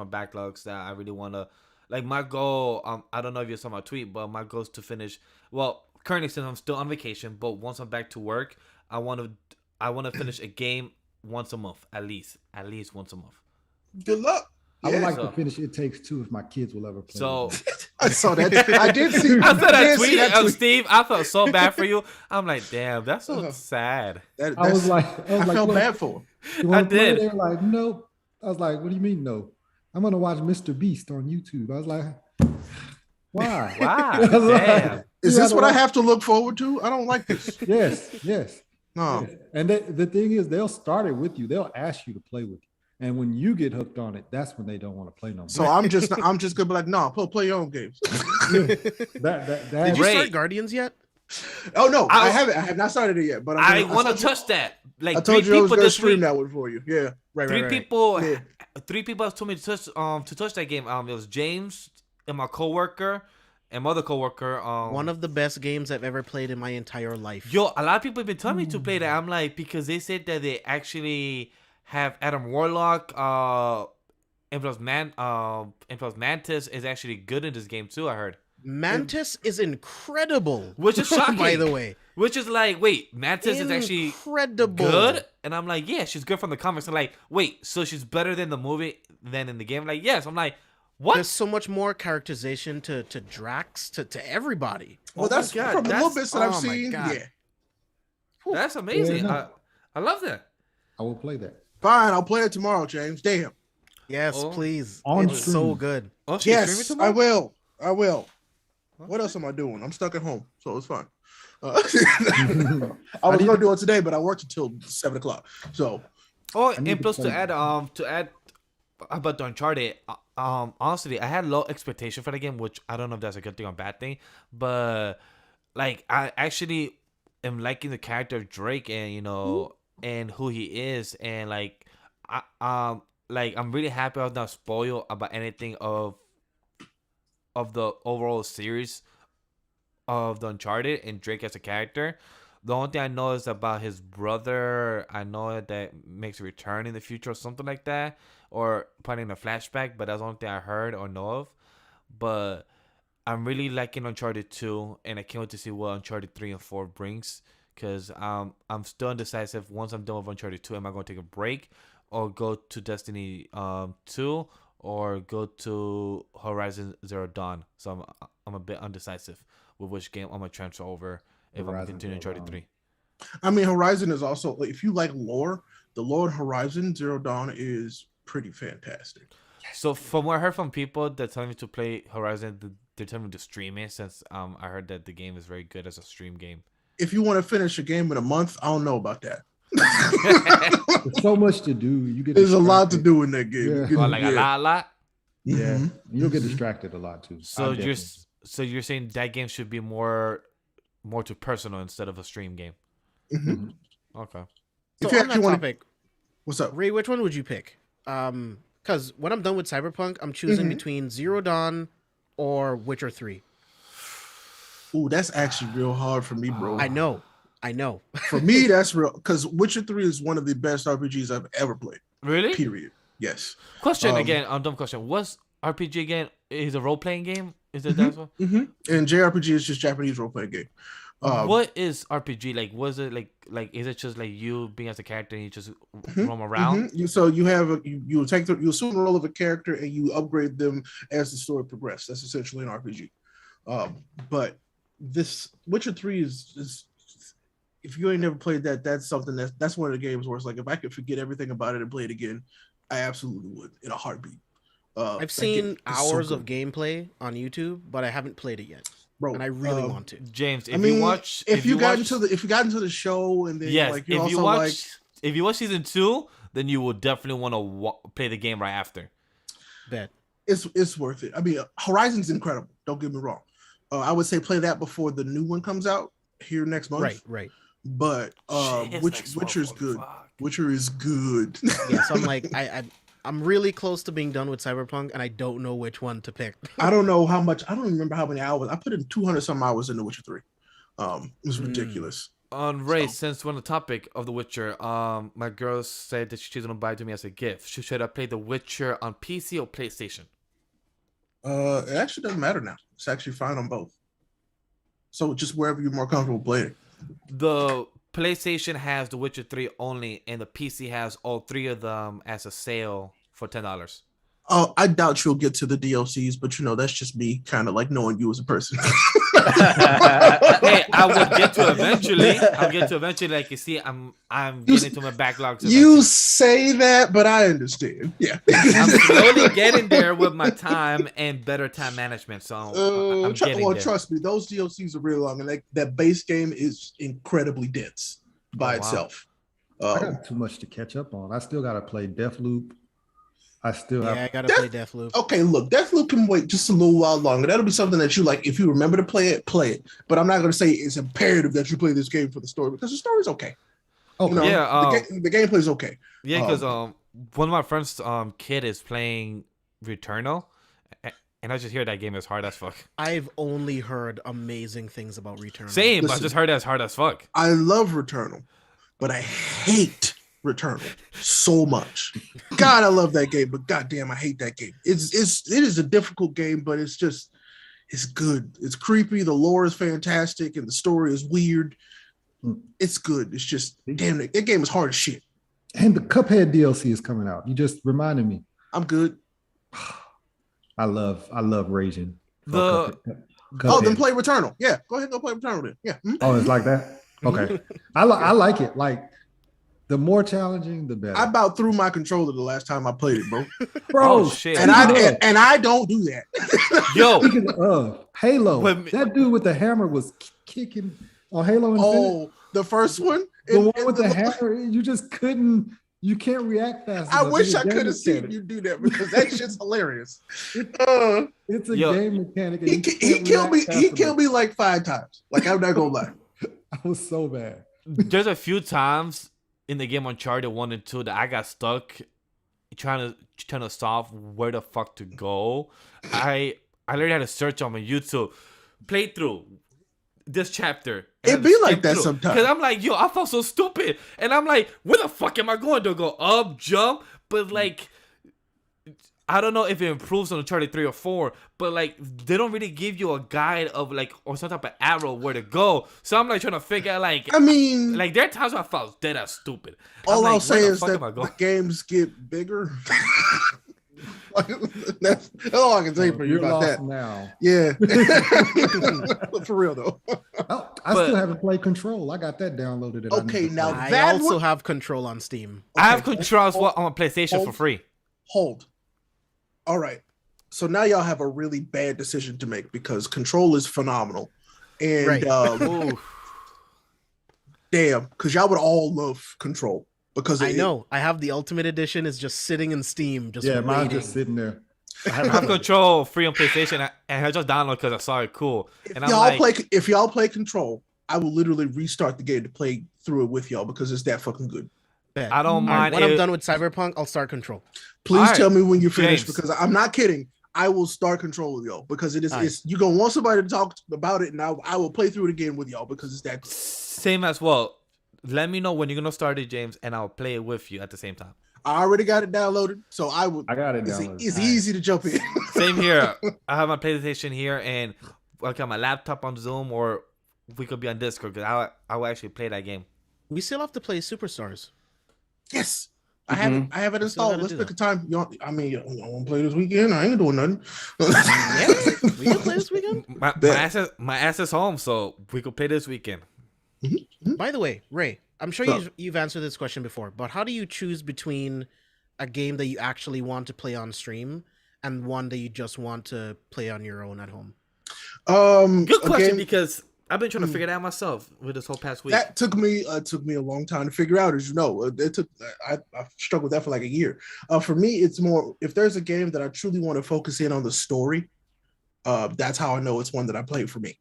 backlogs that I really want to, like my goal. I don't know if you saw my tweet, but my goal is to finish. Well, currently since I'm still on vacation, but once I'm back to work, I want to finish a game once a month at least once a month. Good luck. I would like so- to finish It Takes Two if my kids will ever play. So I saw that. I did see. I saw I that did see tweet that of tweet. Steve. I felt so bad for you. I'm like, damn, that's so Uh-huh. sad. I was like, I felt "Look, bad for him. you wanna I play?" did. They were like, "Nope." I was like, "What do you mean, no?" I'm gonna watch Mr. Beast on YouTube. I was like, "Why?" Wow, I was like, damn. Is "You this gotta what I watch-" have to look forward to? I don't like this. Yes, yes. No. And the thing is, they'll start it with you. They'll ask you to play with you. And when you get hooked on it, that's when they don't want to play no more. So I'm just gonna be like, no, play your own games. Did you start Guardians yet? Oh no, I haven't. I have not started it yet. But I want to touch that. Like I told you I was gonna stream that one for you. Yeah, Right. Three people told me to touch that game. It was James and my coworker and my other coworker. One of the best games I've ever played in my entire life. Yo, a lot of people have been telling me to play that. I'm like, because they said that they actually have Adam Warlock, and plus Mantis is actually good in this game too. I heard Mantis is incredible, which is shocking, by the way. Which is like, wait, Mantis is actually incredible, good, and I'm like, yeah, she's good from the comics. I'm like, wait, so she's better than the movie than in the game? Like, yes. I'm like, what? There's so much more characterization to Drax to everybody. Well, that's from the little bits that I've seen. Yeah, that's amazing. Yeah, I love that. I will play that. Fine, I'll play it tomorrow, James. Damn. Yes, please. On It's stream. so good. Oh, she's streaming Yes, tomorrow? I will. What else am I doing? I'm stuck at home, so it's fine. I was gonna do it today, but I worked until 7:00. So, and plus to add about the Uncharted, honestly, I had low expectation for the game, which I don't know if that's a good thing or bad thing, but like I actually am liking the character of Drake and and who he is, and like I'm really happy I was not spoiled about anything of the overall series of the Uncharted and Drake as a character. The only thing I know is about his brother. I know that makes a return in the future or something like that, or probably in a flashback, but that's the only thing I heard or know of. But I'm really liking Uncharted 2, and I can't wait to see what Uncharted 3 and 4 brings, because I'm still indecisive. Once I'm done with Uncharted 2, am I going to take a break or go to Destiny 2 or go to Horizon Zero Dawn? So I'm a bit undecisive with which game I'm going to transfer over if I'm going to continue Uncharted 3. I mean, Horizon is also, if you like lore, the lore in Horizon Zero Dawn is pretty fantastic. So from what I heard from people that tell me to play Horizon, they're telling me to stream it, since I heard that the game is very good as a stream game. If you want to finish a game in a month, I don't know about that. There's so much to do. There's a lot to do in that game. Yeah. A lot. Yeah, Mhm. you'll get distracted a lot too. So you're saying that game should be more to personal instead of a stream game. Mhm. Okay. So If you on that actually want to, topic, what's up? Ray, which one would you pick? Because when I'm done with Cyberpunk, I'm choosing between Zero Dawn or Witcher 3. Ooh, that's actually real hard for me, bro. I know. For me, that's real, because Witcher 3 is one of the best RPGs I've ever played. Really? Period. Yes. Question again. Dumb question. What's RPG again? Is it a role playing game? Is it that one? And JRPG is just Japanese role playing game. What is RPG like? Was it like is it just like you being as a character and you just roam around? So you have you assume the role of a character and you upgrade them as the story progresses. That's essentially an RPG. But this Witcher 3 is if you ain't never played that, that's something that's one of the games where it's like, if I could forget everything about it and play it again, I absolutely would in a heartbeat. I've seen hours of gameplay on YouTube, but I haven't played it yet, bro, and I really want to. James, if you got into the show and then if you watch season 2, then you will definitely want to play the game right after. Bet it's worth it. I mean, Horizon's incredible. Don't get me wrong. I would say play that before the new one comes out here next month. Right. But Witcher's good. Witcher is good. Yeah, so I'm like, I'm really close to being done with Cyberpunk, and I don't know which one to pick. I don't know how much. I don't remember how many hours. I put in 200 some hours into Witcher 3. It was ridiculous. Ray, since we're on the topic of The Witcher, my girl said that she's gonna buy it to me as a gift. Should I play The Witcher on PC or PlayStation? It actually doesn't matter now. It's actually fine on both. So just wherever you're more comfortable playing. The PlayStation has The Witcher 3 only, and the PC has all three of them as a sale for $10. Oh, I doubt you'll get to the DLCs, but that's just me kind of like knowing you as a person. Hey, I will get to eventually. I'll get to eventually. Like you see, I'm getting to my backlogs. You say that, but I understand. Yeah, I'm slowly getting there with my time and better time management. So I'm getting there. Trust me, those DLCs are real long, and that base game is incredibly dense. by wow. itself. I got too much to catch up on. I still got to play Deathloop. I still I have. gotta play Deathloop. Okay, look, Deathloop can wait just a little while longer. That'll be something that you like. If you remember to play it, play it. But I'm not going to say it's imperative that you play this game for the story because the story's okay. Okay. You know, Yeah, the gameplay's okay. Yeah, because one of my friends' kid is playing Returnal, and I just hear that game is hard as fuck. I've only heard amazing things about Returnal. Same, but I Listen. just heard that's hard as fuck. I love Returnal, but I hate Returnal so much. God, I love that game, but goddamn, I hate that game. It is a difficult game, but it's good. It's creepy. The lore is fantastic, and the story is weird. It's good. It's just damn it. That game is hard as shit. And the Cuphead DLC is coming out. You just reminded me. I'm good. I love raging. The Oh, then play Returnal. Yeah, go ahead and go play Returnal then. Yeah. Oh, it's like that. Okay, I like it. Like the more challenging, the better. I about threw my controller the last time I played it, bro. Bro, Oh, shit. and I don't do that. yo, speaking of Halo, When- that dude with the hammer was kicking on Halo Infinite. Oh, the first one. The one with the hammer, you just couldn't. You can't react fast I enough. wish It's a I game could have seen mechanic. you do that because that shit's hilarious. It's a Yo. game mechanic. and He you can't killed me. react fast He enough. killed me like 5 times. Like I'm not gonna lie. I was so bad. there's a few times in the game Uncharted 1 and 2 that I got stuck trying to solve where the fuck to go. I literally had to search on my YouTube playthrough this chapter. It be like that sometimes. Because I'm like, yo, I felt so stupid. And I'm like, where the fuck am I going to go? Up, jump? But like, I don't know if it improves on Uncharted 3 or 4, but like, they don't really give you a guide of like, or some type of arrow where to go. So I'm like trying to figure out like, I mean, like there are times where I felt dead as stupid. all I'm I'll like, say where the is fuck that am I going? the games get bigger. Like, that's all I can say for you You're about lost that. now. Yeah. But for real though. Oh, I But- still haven't played Control. I got that downloaded. I Okay, need to now play. I that also would- have Control on Steam. I have Okay. controls on my PlayStation for Hold. free. Hold. All right. So now y'all have a really bad decision to make because Control is phenomenal. And Right. Ooh. damn, because y'all would all love Control. Because I know. I have the Ultimate Edition. It's just sitting in Steam. Just Yeah, mine's waiting. just sitting there. I I haven't have played it. control free on PlayStation, and I just downloaded because I saw it cool. If And I'm y'all like, if y'all play Control, I will literally restart the game to play through it with y'all because it's that fucking good. Bet. I don't All right, mind when it- I'm done with Cyberpunk, I'll start Control. Please All right, tell me when you're finished James. because I'm not kidding. I will start Control with y'all because it is. All right. It's you're gonna want somebody to talk about it, and I will play through it again with y'all because it's that good. same as well. Let me know when you're gonna start it, James, and I'll play it with you at the same time. I already got it downloaded, so I would. I got it It's, downloaded. it's All right. easy to jump in. Same here. I have my PlayStation here, and I got my laptop on Zoom, or we could be on Discord because I will actually play that game. We still have to play Superstars. Yes. I have it. I have it We still installed. gotta Let's do pick that. a time. You want to play this weekend? I ain't doing nothing. Yeah, we can play this weekend. My ass is home, so we could play this weekend. By the way, Ray, I'm sure So- you've answered this question before, but how do you choose between a game that you actually want to play on stream and one that you just want to play on your own at home? Good question, again, because I've been trying to figure that out myself with this whole past week. that took me a long time to figure out, as you know. I struggled with that for like a year. For me, it's more if there's a game that I truly want to focus in on the story. That's how I know it's one that I play for me.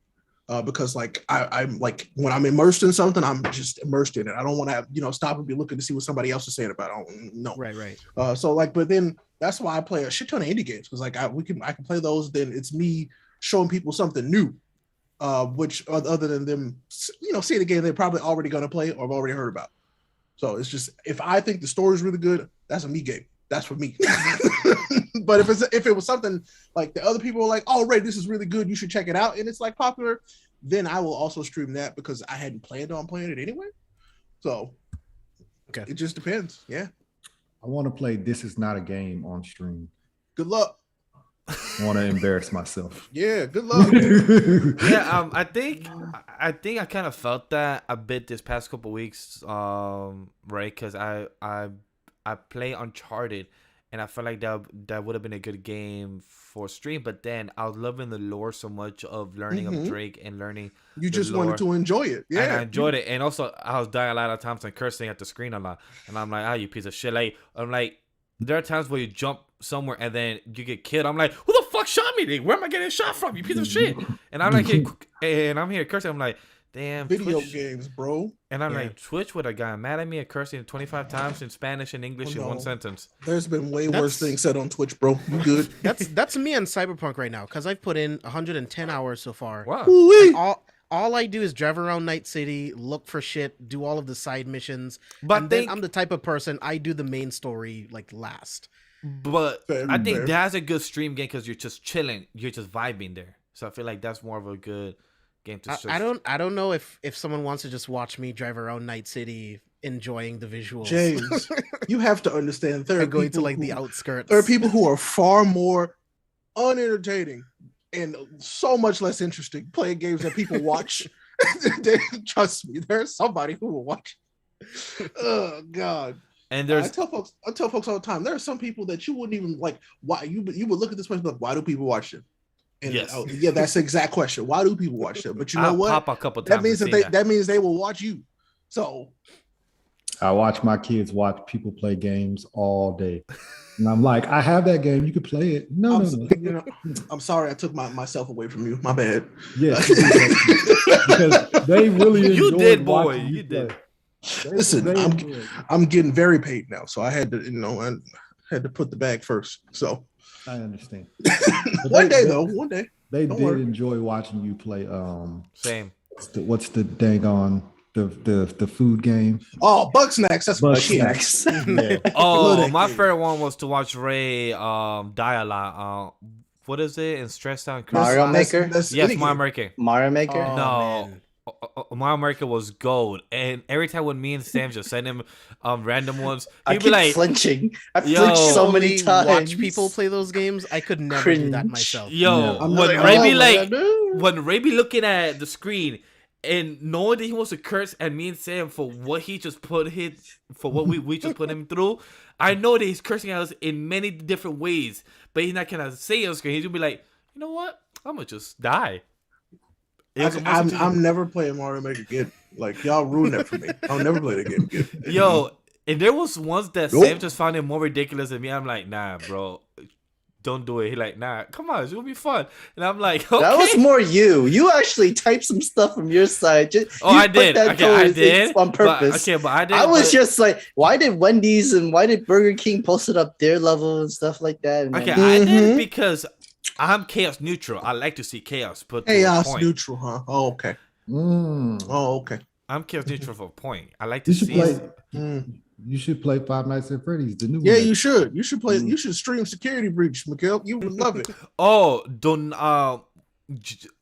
Because like I'm like when I'm immersed in something, I'm just immersed in it. I don't want to stop and be looking to see what somebody else is saying about it. I don't know. Right. So like, but then that's why I play a shit ton of indie games because like I can play those. Then it's me showing people something new, which other than them, seeing a game they're probably already gonna play or have already heard about. So it's just if I think the story's really good, that's a me game. That's for me. But if it was something like the other people were like, "Oh, Ray, this is really good. You should check it out," and it's like popular, then I will also stream that because I hadn't planned on playing it anyway. So Okay. it just depends. Yeah. I want to play This Is Not a Game on stream. Good luck. I want to embarrass myself. Yeah. Good luck. Yeah, I think I kind of felt that a bit this past couple weeks, right? Because I play Uncharted, and I felt like that would have been a good game for stream. But then I was loving the lore so much of learning of Drake and learning. You the just lore. wanted to enjoy it. Yeah. And I enjoyed it. And also, I was dying a lot of times and cursing at the screen a lot. And I'm like, you piece of shit. Like, I'm like, there are times where you jump somewhere and then you get killed. I'm like, who the fuck shot me? Where am I getting shot from? You piece of shit. And I'm like, and I'm here cursing. I'm like, damn. Video Twitch. games, bro. And I'm like, Twitch would have gotten mad at me and cursing 25 times in Spanish and English in one sentence. There's been way worse things said on Twitch, bro. You good? That's me and Cyberpunk right now, because I've put in 110 hours so far. Wow. And all I do is drive around Night City, look for shit, do all of the side missions. But then I'm the type of person, I do the main story like last. But Fair, I think fair. that's a good stream game because you're just chilling, you're just vibing there. So I feel like that's more of a good game to. I don't know if someone wants to just watch me drive around Night City enjoying the visuals. James, you have to understand there are going to people like who- the outskirts. There are people who are far more unentertaining and so much less interesting playing games that people watch. Trust me, there's somebody who will watch. Oh God. And I there's tell folks all the time. There are some people that you wouldn't even like. Why you would look at this person like, why do people watch them? And Yes. yeah, that's the exact question. Why do people watch them? But you know I'll what? pop a couple times. That means that means they will watch you. So I watch my kids watch people play games all day. And I'm like, I have that game. You can play it. No. I'm sorry I took myself away from you. My bad. Yes. Because they really You enjoy did, boy. watching You did. play. Listen, They enjoy it. I'm getting very paid now, so I had to, I had to put the bag first. So I understand. one day, One day. They Don't did worry. enjoy watching you play. Same. What's the dang on the food game? Oh, Bug Snacks. That's Bug my shit. Snacks. Yeah. Oh, that my game. favorite one was to watch Ray die a lot. What is it? In Stress Down Chris? Mario Maker? That's Yes, any Mario game. Maker. Mario Maker. Oh, No. man. Mario Maker was gold, and every time when me and Sam just send him random ones, I he'd be keep like, flinching. I've Yo. flinched so many Only times. watch people play those games. I could never do that Cringe. myself. "Yo," Yeah. I'm when like, Ray oh, be man, like, dude. when Ray be looking at the screen and knowing that he wants to curse at me and Sam for what he just put what we just put him through, I know that he's cursing at us in many different ways, but he's not gonna say it on screen. He's gonna be like, you know what? I'm gonna just die. It was a must- I'm never playing Mario Maker again. Like y'all ruined that for me. I'll never play the game again. Yo, and there was ones that Nope. Sam just found it more ridiculous than me. I'm like, nah, bro, don't do it. He like, nah, come on, it's gonna be fun. And I'm like, okay. That was more you. You actually typed some stuff from your side. Oh, You I put did. that Okay, I code did. on purpose. But I did. I was but- just like, why did Wendy's and why did Burger King post it up their level and stuff like that? And okay. then- I did Mhm. because I'm chaos neutral. I like to see chaos put to a Chaos point. neutral, huh? Oh, okay. Mm. Oh, okay. I'm chaos neutral for a point. I like to You should see. play. Mm. You should play Five Nights at Freddy's, the new Yeah, one. you should. You should play. Mm. You should stream Security Breach, Mikhail. You would love it. Oh, don't.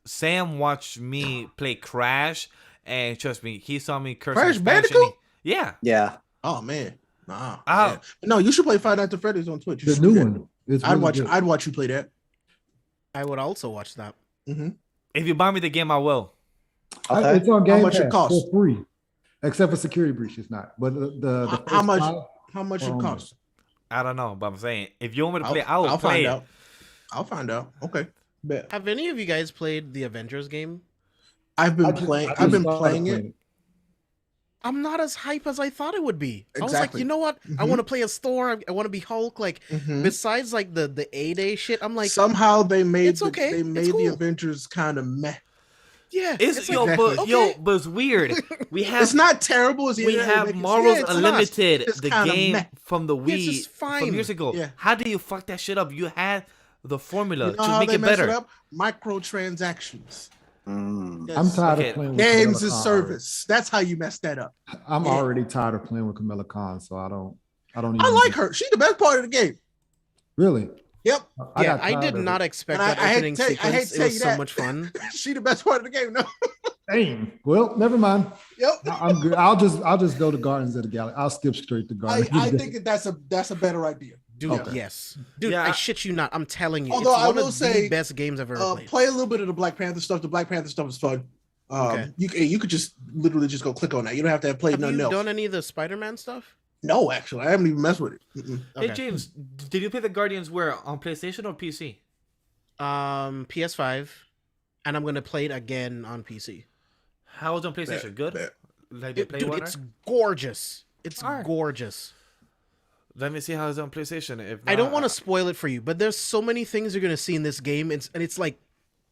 Sam watched me play Crash, and trust me, he saw me curse. Crash in Spanish, and Bandicoot? Yeah. yeah. Oh man. Nah. Oh. man. No, you should play Five Nights at Freddy's on Twitch. You The should new do that. one. It's I'd really watch. good. I'd watch you play that. I would also watch that. Mm-hmm. If you buy me the game, I will. Okay. It's on Game much it Pass cost? for free, except for Security Breach. It's not. But the How first much? five- How much it Um, costs? I don't know, but I'm saying if you want me to play, I will I'll play find it. out. I'll find out. Okay. Bet. Have any of you guys played the Avengers game? I've been I just- playing. I I've just been started playing it. I'm not as hype as I thought it would be. I was like, Exactly. you know what? I Mhm. want to play as Thor. I want to be Hulk. Like, Mhm. besides like the A-Day shit, I'm like, Somehow they made it's okay. they It's made the cool. Avengers kind of meh. yeah, It's like, yo, exactly. but okay. but it's weird. We have It's not terrible as we you have make it Marvel's seem. it's not. Unlimited, It's the kinda game meh. from the Yeah, it's Wii just from fine. years ago. Yeah. How do you fuck that shit up? You had the formula You know to how make they it mess better. it up? Microtransactions. Mm. Yes. I'm tired Okay. of playing with Games Kamala as Khan service. That's how you mess that up. already. I'm Yeah. already tired of playing with Camilla Khan, so I don't even I like her. She's the best part of the game. Really? Yep. Yeah, got I tired did of not it. expect And that I hate opening to tell you- I hate sequence. to It tell was you so that. much fun. She's the best part of the game. No. Dang. Well, never mind. Yep. I'm good. I'll just go to Guardians of the Galaxy. I'll skip straight to I, Guardians. I think that's a better idea. Dude, Okay. yes. Dude, Yeah, I I- shit you not. I'm telling you. Although it's I one will of say, the best games I've ever played. Play a little bit of the Black Panther stuff. The Black Panther stuff is fun. Okay. You could just literally just go click on that. You don't have to have played Have nothing you else. done any of the Spider-Man stuff? No, actually, I haven't even messed with it. Mm-mm. Hey Okay. James, did you play the Guardians where on PlayStation or PC? PS5, and I'm gonna play it again on PC. How was it on PlayStation? Good. Bet. Like they play Dude, one. it's gorgeous. It's Alright. gorgeous. Let me see how it's on PlayStation. If I don't not, want to spoil it for you, but there's so many things you're gonna see in this game, and it's like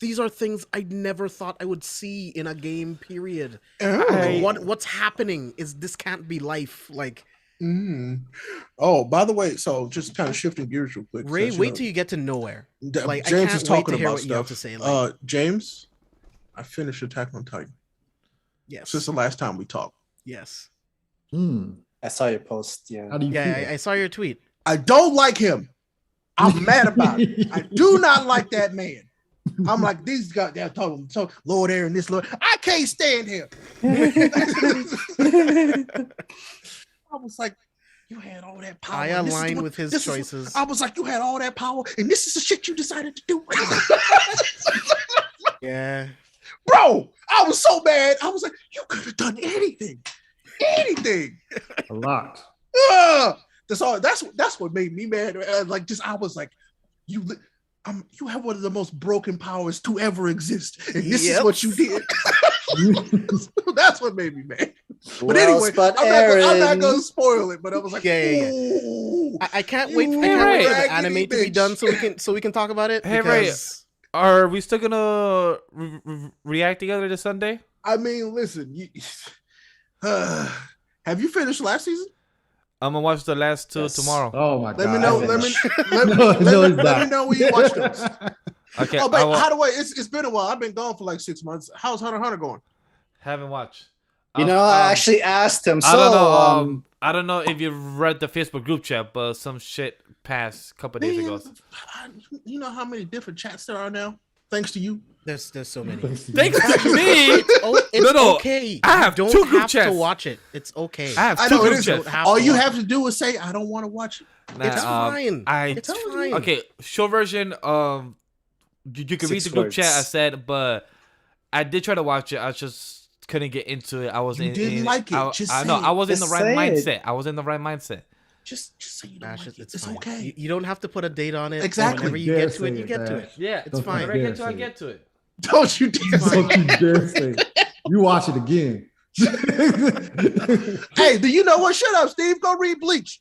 these are things I never thought I would see in a game. Period. Oh. What's happening is this can't be life. Like Mm. Oh, by the way, so just kind of shifting gears real quick. Ray, since, you wait know, till you get to nowhere. Like I James can't is wait talking to hear about what you have stuff. to say. Like, James, I finished Attack on Titan yes, since the last time we talked. yes, I saw your post. Yeah. How do you feel? yeah. I saw your tweet. I don't like him. I'm mad about it. I do not like that man. I'm like, these guys, they're talking, Lord Aaron, this Lord. I can't stand him. I was like, you had all that power. I and this is align what- with his this is what- choices. I was like, you had all that power, and this is the shit you decided to do. Yeah, Bro, I was so mad. I was like, you could have done anything. Anything. A lot. That's what made me mad. Like, just I was like, you have one of the most broken powers to ever exist, and this is Yep. what you did. That's what made me mad. But Well, anyway, but I'm not Aaron, gonna spoil it. But I was like, Yeah. ooh. I can't You wait. I can't wait for the raggedy anime to be bitch. done so we can talk about it. Hey, Ray. because Are we still gonna react together this Sunday? I mean, listen. Have you finished last season? I'm gonna watch the last two Yes. tomorrow. Oh my god. Let me know. I Let me finished. let me No, no, it's let me not. know when you watch those. Okay. Oh, I but will- how do I? It's been a while. I've been gone for like 6 months. How's Hunter x Hunter going? haven't watched. You know, I actually asked him. I don't know. So, I don't know if you read the Facebook group chat, but some shit passed a couple days ago. You know how many different chats there are now, thanks to you. there's so many. Thanks to me. It's No, okay. I have you don't two group have chats. to watch it. It's okay. I have I two know it group is. chats. have All to you watch have to do is say, "I don't want to watch it." It's fine. It's It's fine. Okay, short version. You can read 6 the group chat. I words. said, but I did try to watch it. I just couldn't get into it. I was You in. didn't like it. Just I know. say I it. was in the Just right say it. mindset. I was in the right mindset. Just say you don't Ash, like it. it's It's fine. okay. You don't have to put a date on it. Exactly. Whenever you Dare get to it, say you get to Ash. it. Yeah, It's Don't fine. Whenever I get dare to, it, I say get to it. Don't you dare say. Don't you dare say it. You watch it again. Hey, do you know what? Shut up, Steve. Go read Bleach.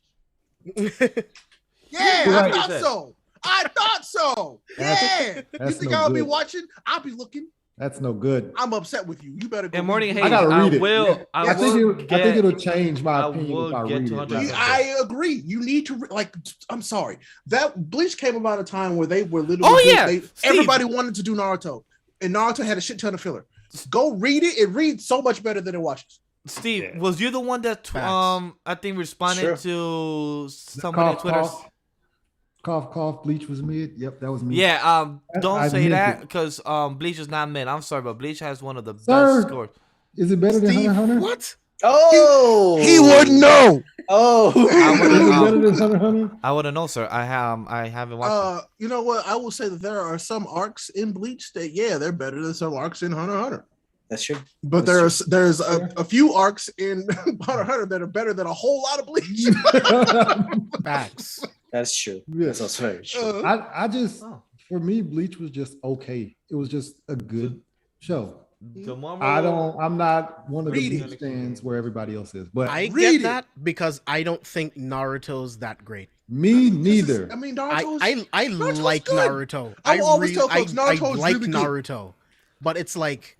Yeah, Right. I thought so. I thought so. Yeah. You That's think no I'll be good. watching? I'll be looking. That's no good. I'm upset with you. You better go. And morning, read hey, I gotta I read it. will. Yeah. I think will it'll change my I opinion will if I get read to it. 100%. Like, I agree. You need to like. I'm sorry. That Bleach came about a time where they were literally. Oh, yeah. Steve. Everybody wanted to do Naruto, and Naruto had a shit ton of filler. Go read it. It reads so much better than it watches. Steve, Yeah. was you the one that Facts. I think responded Sure. to somebody on cough, Twitter? cough. Bleach was mid. Yep, that was me. Yeah, don't I say meant that it. because Bleach is not mid. I'm sorry, but Bleach has one of the Sir. best scores. Is it better than Steve, Hunter x Hunter? what? oh, He wouldn't know. Oh, Is it better than Hunter x Hunter? I wouldn't know, sir. I haven't watched You know what? I will say that there are some arcs in Bleach that they're better than some arcs in Hunter x Hunter. that's true. But That's there's a few arcs in Hunter x Hunter that are better than a whole lot of Bleach. Facts. That's true. Yeah. That's also very true. I just, Oh. for me, Bleach was just okay. It was just a good show. it. Tomorrow, I'm not one of the Read it. Bleach stands where everybody else is, but I Read get it. that because I don't think Naruto's that great. me neither. I mean, I Naruto's. Naruto's like good. Naruto. I will always tell I folks Naruto's like really good. Naruto, but it's like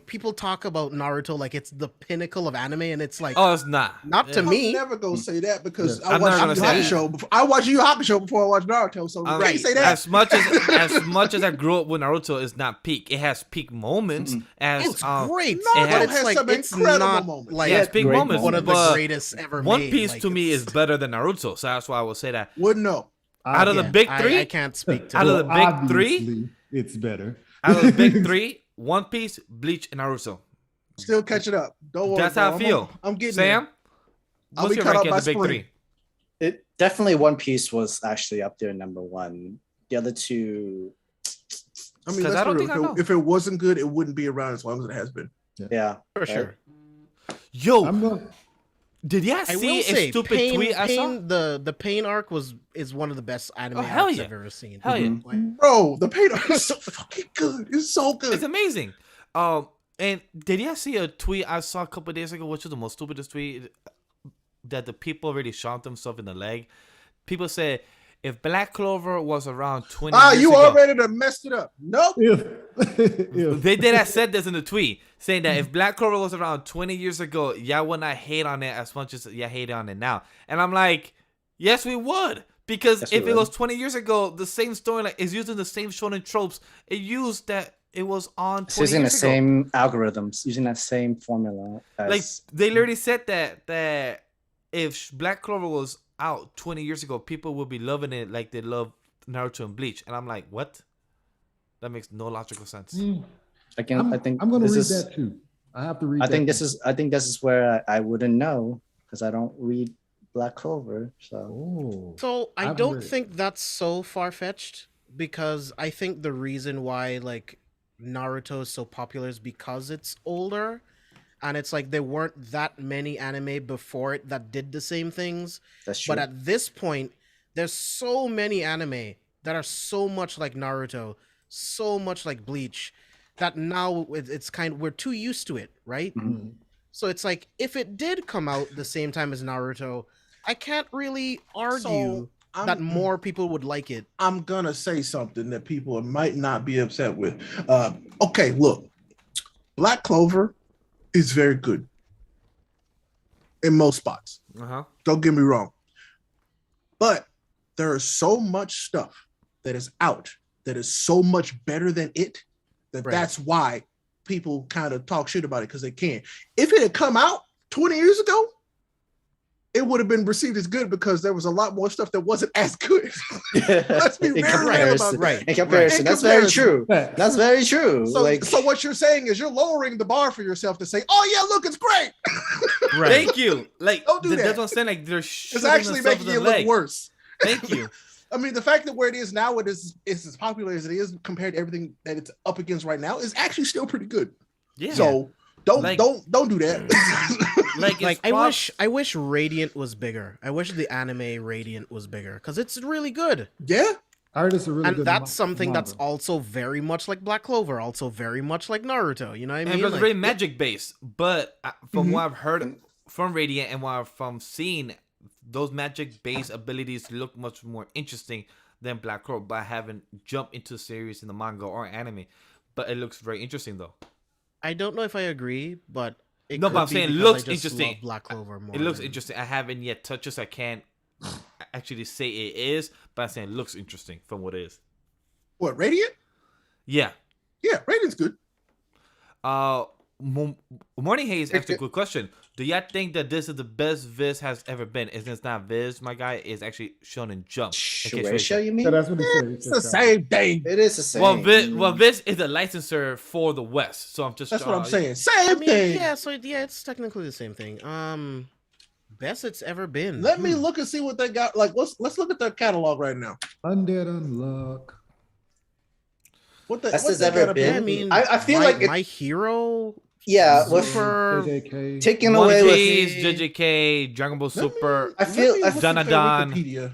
people talk about Naruto like it's the pinnacle of anime, and it's like Oh, it's not. Not to Yeah. me. I'm never gonna say that because Yeah. I I'm watch never Yu Yu gonna say Hakusho before. I watch Yu Yu Hakusho before I watch Naruto, so you Um, can't say that. As much as I grew up with Naruto, is not peak. It has peak moments. As It's great. Naruto but it's has like some it's incredible not moments. like yeah, it's peak great moments. one of the but greatest ever One made. Piece Like, to me it's- is better than Naruto, so that's why I will say that. Wouldn't know. Out of the yeah, big three, I can't speak to Out of it. the big three? obviously, it's better. out of the big three, One Piece, Bleach, and Naruto. Still catching up. Don't worry. That's bro. how I feel. I'm getting Sam, I'll what's be your caught up ranking by of the big spring. three? It definitely One Piece was actually up there number one. The other two, I mean, 'Cause that's I don't real. think I know. If it wasn't good, it wouldn't be around as long as it has been. yeah, For right? sure. Yo, I'm going. Did y'all I see will a say, stupid Pain, tweet I saw? the Pain arc is one of the best anime hell arcs yeah. I've ever seen. Hell yeah. Like, Bro, the paint art is so fucking good. It's so good. It's amazing. And did y'all see a tweet I saw a couple of days ago, which was the most stupidest tweet, that the people already shot themselves in the leg? People said, if Black Clover was around 20 years you ago, already done messed it up. Nope. they did. I said this in the tweet, saying that if Black Clover was around 20 years ago, y'all would not hate on it as much as y'all hate on it now. And I'm like, yes, we would. Because Yes, we if it would. was 20 years ago, the same storyline is using the same shonen tropes. It used that it was on 20 It's using the years ago. same algorithms, using that same formula. Like, As, they literally said that if Black Clover was out 20 years ago, people would be loving it like they love Naruto and Bleach. And I'm like, what? That makes no logical sense. again, I think I'm going to this read is. that too. I have to read. I think that this too. is. I think this is where I wouldn't know because I don't read Black Clover. So Oh. so I I've don't read it. think that's so far fetched, because I think the reason why like Naruto is so popular is because it's older, and it's like there weren't that many anime before it that did the same things. that's true. But at this point, there's so many anime that are so much like Naruto, so much like Bleach, that now it's kind of, we're too used to it, right? Mhm. So it's like, if it did come out the same time as Naruto, I can't really argue So, that more people would like it. I'm gonna say something that people might not be upset with. Okay, look, Black Clover is very good in most spots. Uh-huh. Don't get me wrong, but there is so much stuff that is out that is so much better than it that Right. that's why people kind of talk shit about it, because they can. If it had come out 20 years ago, it would have been received as good because there was a lot more stuff that wasn't as good. Let's be In very real comparison, about Right. in comparison, In that's very comparison. true. Yeah. That's very true. So, like, so what you're saying is you're lowering the bar for yourself to say, "Oh yeah, look, it's great." Right. Thank you. Like, Don't do that's that. what I'm saying. Like, they're It's shooting actually themselves making in it the look leg. worse. Thank you. I mean, the fact that where it is now, it is as popular as it is compared to everything that it's up against right now, is actually still pretty good. Yeah. So don't Like- don't do that. like, Like, it's I wish Radiant was bigger. I wish the anime Radiant was bigger, because it's really good. Yeah, I heard it's a really And good. that's something that's manga. also very much like Black Clover, also very much like Naruto. You know what I And mean? it was Like, very magic based, but from Mhm. what I've heard from Radiant and what I've from seeing, those magic based abilities look much more interesting than Black Clover. But I haven't jumped into the series in the manga or anime, but it looks very interesting though. I don't know if I agree, but it No, could but I'm be saying because looks I just interesting. love Black Clover more. It looks than- interesting. I haven't yet touched it, so I can't actually say it is, but I'm saying it looks interesting from what it is. what, Radiant? Yeah. Yeah, Radiant's good. Morning Haze asked a good question. Do y'all think that this is the best Viz has ever been? Is this not Viz, my guy? Is actually Shonen Jump. In case Shueisha, you Yeah, mean? that's what he said. He It's said the that. same thing. It is the same. Well, Viz is a licensor for the West, so I'm just. That's what I'm saying. I Same mean, thing. yeah, so yeah, it's technically the same thing. Best it's ever been. Let me look and see what they got. Like, let's look at their catalog right now. Undead Unluck. What the Best what has they ever got up been? here? I mean, I feel like it- My Hero. Yeah, with Super. JJK. taking One away with Piece, JJK, Dragon Ball Super, I feel- Let me I- look at their Danadon. Wikipedia.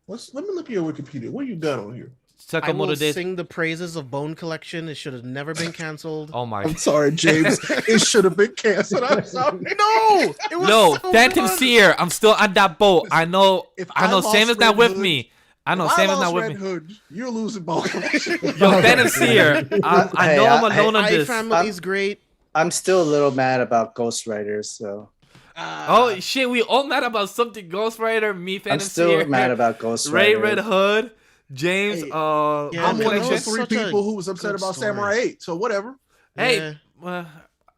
Let me look at your Wikipedia. What you got on here? I will Sakamoto Days. sing the praises of Bone Collection. It should have never been canceled. Oh my. I'm sorry, James. It should have been canceled. I'm sorry. No, it was No, so Phantom good. Seer. I'm still on that boat. I know. If I I know. lost Sam is not Red with Hood- me. I know If Sam I is not lost with Red me. Hood, you're losing ball collection. Yo, Phantom Seer. I know I'm alone on My this. Family's great. I'm still a little mad about Ghost Riders, so Oh shit, we all mad about something. Ghost Rider, me, I'm Phantom still Seer, mad about Ghost Ray, Rider. Red Hood, James. Hey, Yeah, I'm man, one of Collection. those three Such a people who was upset good about story. Samurai 8. So whatever. Hey, Yeah. well,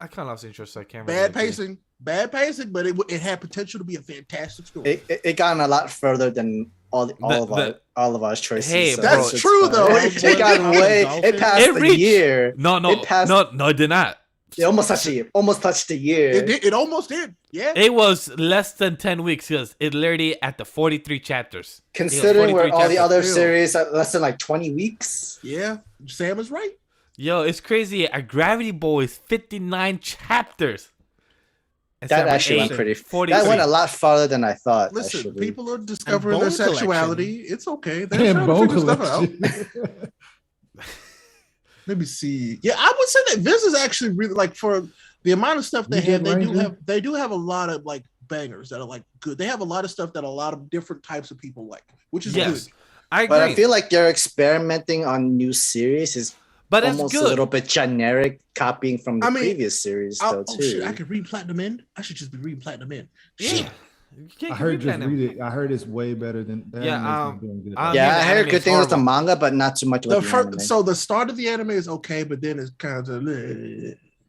I kind of lost interest. So I can't. Bad really pacing. Bad pacing, but it had potential to be a fantastic story. It gotten a lot further than all of our choices. Hey, so bro. it's That's true, fine. though. It got way. It passed It the reached- year. No, It passed- no, it did not. It almost touched the year. Almost touched the year. It did. It almost did. Yeah. It was less than 10 weeks because it literally at the 43 chapters. Considering where 43 all the chapters. other Still. series are less than like 20 weeks. Yeah. Sam is right. Yo, it's crazy. A Gravity Boy is 59 chapters. That actually went pretty. That went a lot farther than I thought. Listen, actually. people are discovering their Bone sexuality. Collection. It's okay. They're And trying to Bone figure stuff out. Collection. Let me see. Yeah, I would say that Viz is actually really like for the amount of stuff they have. They do have a lot of like bangers that are like good. They have a lot of stuff that a lot of different types of people like, which is good. I agree. But I feel like they're experimenting on new series is almost a little bit generic, copying from the previous series though too. Shit, I could read Platinum End. I should just be reading Platinum End. Yeah. I heard just read it. I heard it's way better than that. I heard good things with the manga, but not too much with the anime. So the start of the anime is okay, but then it's kind of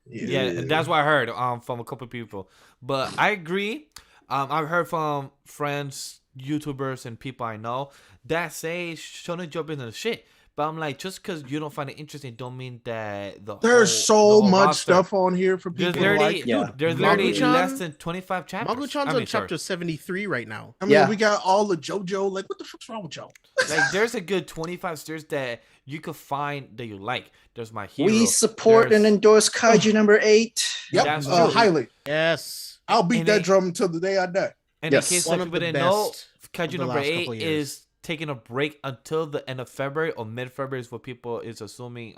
yeah, that's what I heard from a couple of people. But I agree. I've heard from friends, YouTubers, and people I know that say Shonen Jump isn't the shit. But I'm like, just because you don't find it interesting, don't mean that there's so much stuff on here for people. There's literally less than 25 chapters. Magu-chan's on chapter 73 right now. I mean, we got all the JoJo. Like, what the fuck's wrong with y'all? Like, there's a good 25 series that you could find that you like. There's My Hero. We support and endorse Kaiju number 8. Yep, highly. Yes. I'll beat that drum until the day I die. And in case some people didn't know, Kaiju number 8 is taking a break until the end of February or mid-February is what people is assuming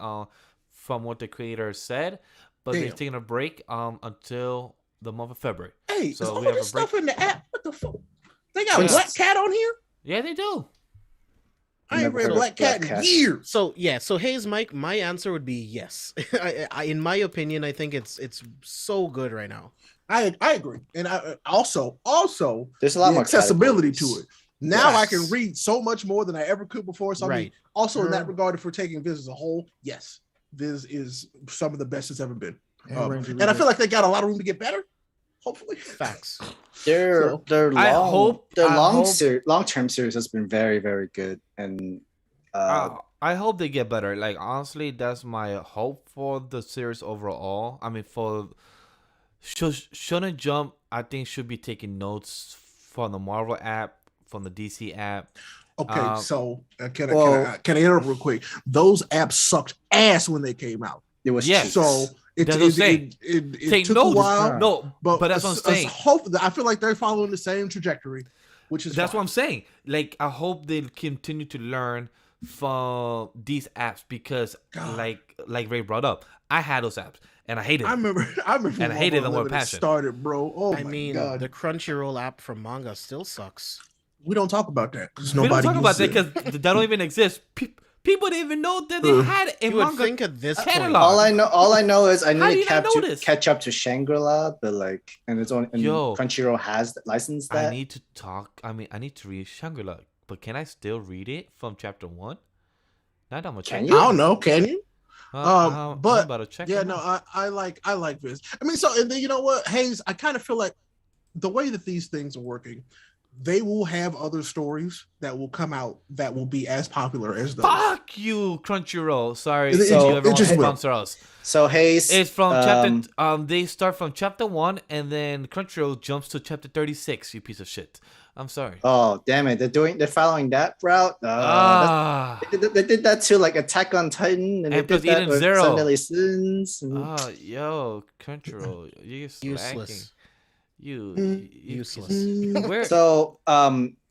from what the creator said. But they're taking a break until the month of February. Hey, so is all this stuff in the app? What the fuck? They got Black Cat on here? Yeah, they do. I ain't read Black Cat in years. So Hayes, Mike, my answer would be yes. In my opinion, I think it's so good right now. I agree, and I also there's a lot more accessibility to it. Now I can read so much more than I ever could before. So I mean, also in that regard, if we're taking Viz as a whole, yes, Viz is some of the best it's ever been. And I feel like they got a lot of room to get better. Hopefully, facts. Their long-term series has been very, very good, and I hope they get better. Like honestly, that's my hope for the series overall. I mean, for Shonen Jump, I think should be taking notes from the Marvel app, from the DC app. Okay, so can I interrupt real quick? Those apps sucked ass when they came out. It was so it took a while. No, but that's what I'm saying. I feel like they're following the same trajectory, which is that's what I'm saying. Like I hope they continue to learn from these apps because, like Ray brought up, I had those apps and I hated them. I remember, and I hated them with passion. Started, bro. Oh I mean, God. The Crunchyroll app for manga still sucks. We don't talk about that because we nobody. don't talk about that because that don't even exist. People didn't even know that they had a manga think at this catalog. All I know is I need to catch up to Shangri-La, but like, and it's on. Crunchyroll has licensed that. I need to talk. I mean, I need to read Shangri-La, but can I still read it from chapter 1? Not that much. Can you? I don't know. Can you? But about to check I like this. I mean, so and then you know what, Hayes? I kind of feel like the way that these things are working, they will have other stories that will come out that will be as popular as those. Fuck you, Crunchyroll. Sorry, it just sponsor us. So Hayes, it's from chapter. They start from chapter 1, and then Crunchyroll jumps to chapter 36. You piece of shit. I'm sorry. Oh damn it! They're following that route. They did that too, like Attack on Titan, and they did that with Zero. Sunday Sins. Yo, Crunchyroll, you're useless. Useless. So,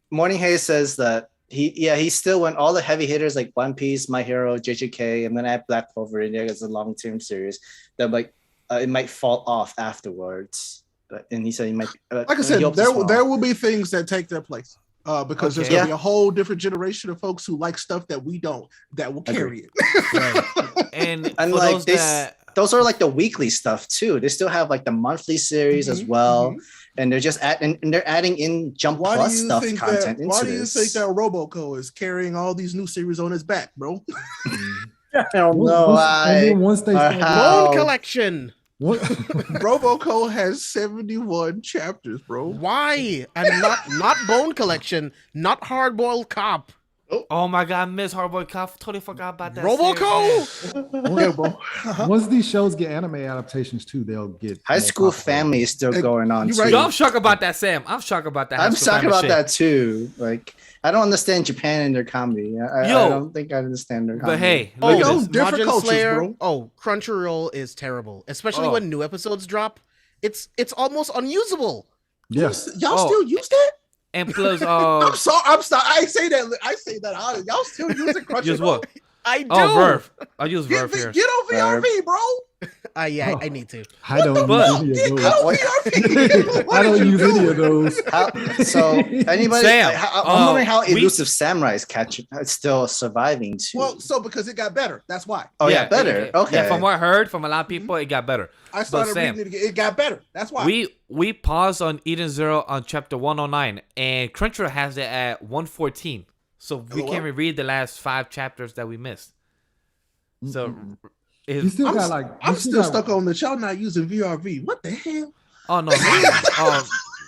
Morning Hayes says that he still went all the heavy hitters like One Piece, My Hero, JJK, and then I have Black Clover in there as a long-term series that like it might fall off afterwards. And he said he might. Like I said, there will be things that take their place because there's going to be a whole different generation of folks who like stuff that we don't that will carry it. Right. And like those are like the weekly stuff too. They still have like the monthly series as well, and they're just they're adding in Jump Plus stuff content into this. Why do you think that Roboco is carrying all these new series on his back, bro? I don't know why. Bone Collection. What? Roboco has 71 chapters, bro. Why? And not Bone Collection, not Hardboiled Cop. Oh my god, I miss Hardboiled Cop. Totally forgot about that. Roboco. Once these shows get anime adaptations too, they'll get High School Family is still going on. Right. Yo, I'm shocked about that, Sam. I'm shocked about that. I'm shocked about that too. Like, I don't understand Japan and their comedy. I don't think I understand their comedy. But hey, look at this. Different cultures, bro. Oh, Crunchyroll is terrible, especially when new episodes drop. it's almost unusable. Yes. Y'all Oh. still use that? And plus, I'm sorry. I say that. I say that honest. Y'all still using Crunchyroll? use what? I do. Oh, Verve. I use Get, Verve here. get on VRV, bro. Yeah, I need to. I don't But- use Get any on of What- VRV. those. What I did don't you use do? any of those. So anybody? Sam, I'm wondering how we- Elusive Samurai is still surviving too. Well, so because it got better. That's why. oh yeah, better. Okay. Yeah, from what I heard from a lot of people, it got better. I started Sam, reading it again. It got better. That's why. We paused on Eden Zero on chapter 109, and Crunchyroll has it at 114. So we LOL. can't reread the last 5 chapters that we missed. So You still I'm, got like. I'm you still got- stuck on that y'all not using VRV. What the hell? oh no,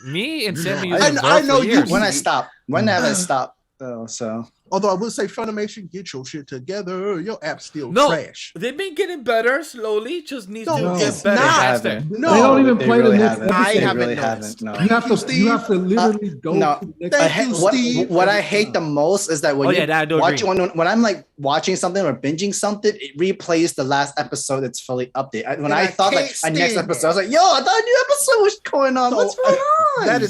me and Sammy I using know- Verve I know for you- years. when I stop, when have I stopped? Oh, so Although I would say Funimation, get your shit together. Your app's still No. trash. They've been getting better slowly. Just needs No, to get it's better not. faster. No, they don't even they play really the next haven't. I episode. They haven't really noticed. haven't. No. You have to. Steve. You have to literally go. no. to the next Thank you, What, Steve. what I hate the most is that when Oh, you yeah, that I do watch agree. when I'm like watching something or binging something, it replays the last episode that's fully updated. When And I I thought like can't a next stand episode, I was like, yo, I thought a new episode was going on. So, What's going on?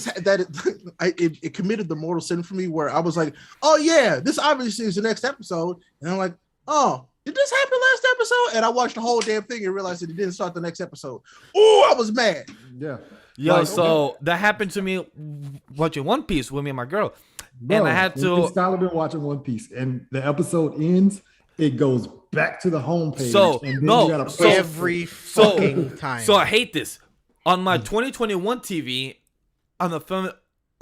It committed the mortal sin for me where I was like, oh yeah, this obviously is the next episode, and I'm like, oh, did this happen last episode? And I watched the whole damn thing and realized that it didn't start the next episode. Oh, I was mad. Yeah. Yo, Like, so that happened to me watching One Piece with me and my girl. Bro, And I had to- Skylar been watching One Piece, and the episode ends. It goes back to the homepage. So, and then no, you gotta so- press- Every So- fucking time. So I hate this. On my 2021 TV, on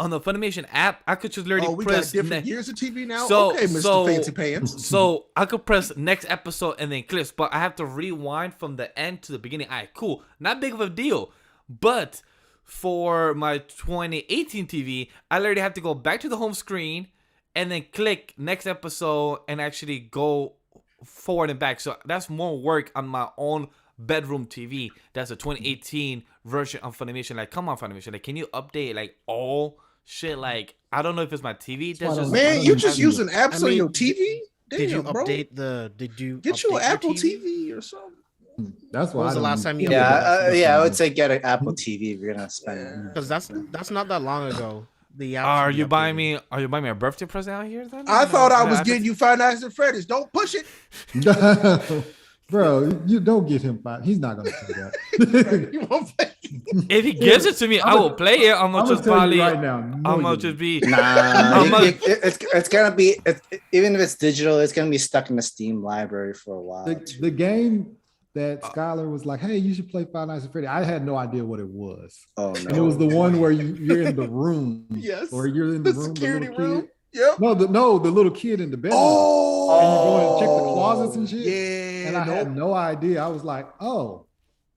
the Funimation app, I could just literally Oh, we got press different ne- years of TV now. So- Okay, Mr. so- Fancy Pants. So I could press next episode and then clips, but I have to rewind from the end to the beginning. Alright, cool. Not big of a deal. But for my 2018 TV, I literally have to go back to the home screen and then click next episode and actually go forward and back. So that's more work on my own bedroom TV. That's a 2018 version of Funimation. Like, come on, Funimation. Like, can you update like all shit? Like, I don't know if it's my TV. That's Why just don't- Man, you just I using apps I on mean, your TV? Damn, did you bro. update the? Did you Get you an update your Apple TV or something? That's why. When was I the don't last use- time you yeah, I would say get an Apple TV if you're gonna spend. Because that's not that long ago. The apps Are should be you buying updated. me? Are you buying me a birthday present out here? Then I thought I was have getting to- you Five Nights at Freddy's. Don't push it. Bro, you don't get him five. He's not gonna do that. You won't pay. If he gives it to me, I I'ma- will play it. I'm I'm gonna gonna just tell probably. you right now. no, I'm you gonna don't. just be. Nah, I'm it's gonna be even if it's digital, it's gonna be stuck in the Steam library for a while. The game that Skylar was like, "Hey, you should play Five Nights at Freddy." I had no idea what it was, Oh and it no! was the one where you're in the room, Yes. or you're in the The room, security the little room. kid. Yep. No, the little kid in the bedroom. Oh, And you go and check the closets and shit. Yeah. And I had no idea. I was like, "Oh,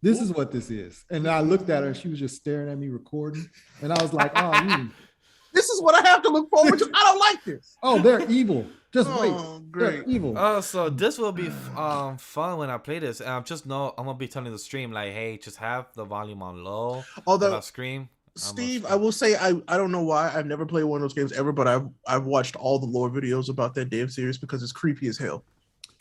this is what this is." And then I looked at her, and she was just staring at me recording, and I was like, "Oh, This is what I have to look forward to. I don't like this. they're evil. Just wait, Oh, they're great. evil." Oh, so this will be fun when I play this. And just know I'm gonna be telling the stream like, hey, just have the volume on low. Although, When I scream. Steve, I will say I don't know why I've never played one of those games ever, but I've watched all the lore videos about that damn series because it's creepy as hell.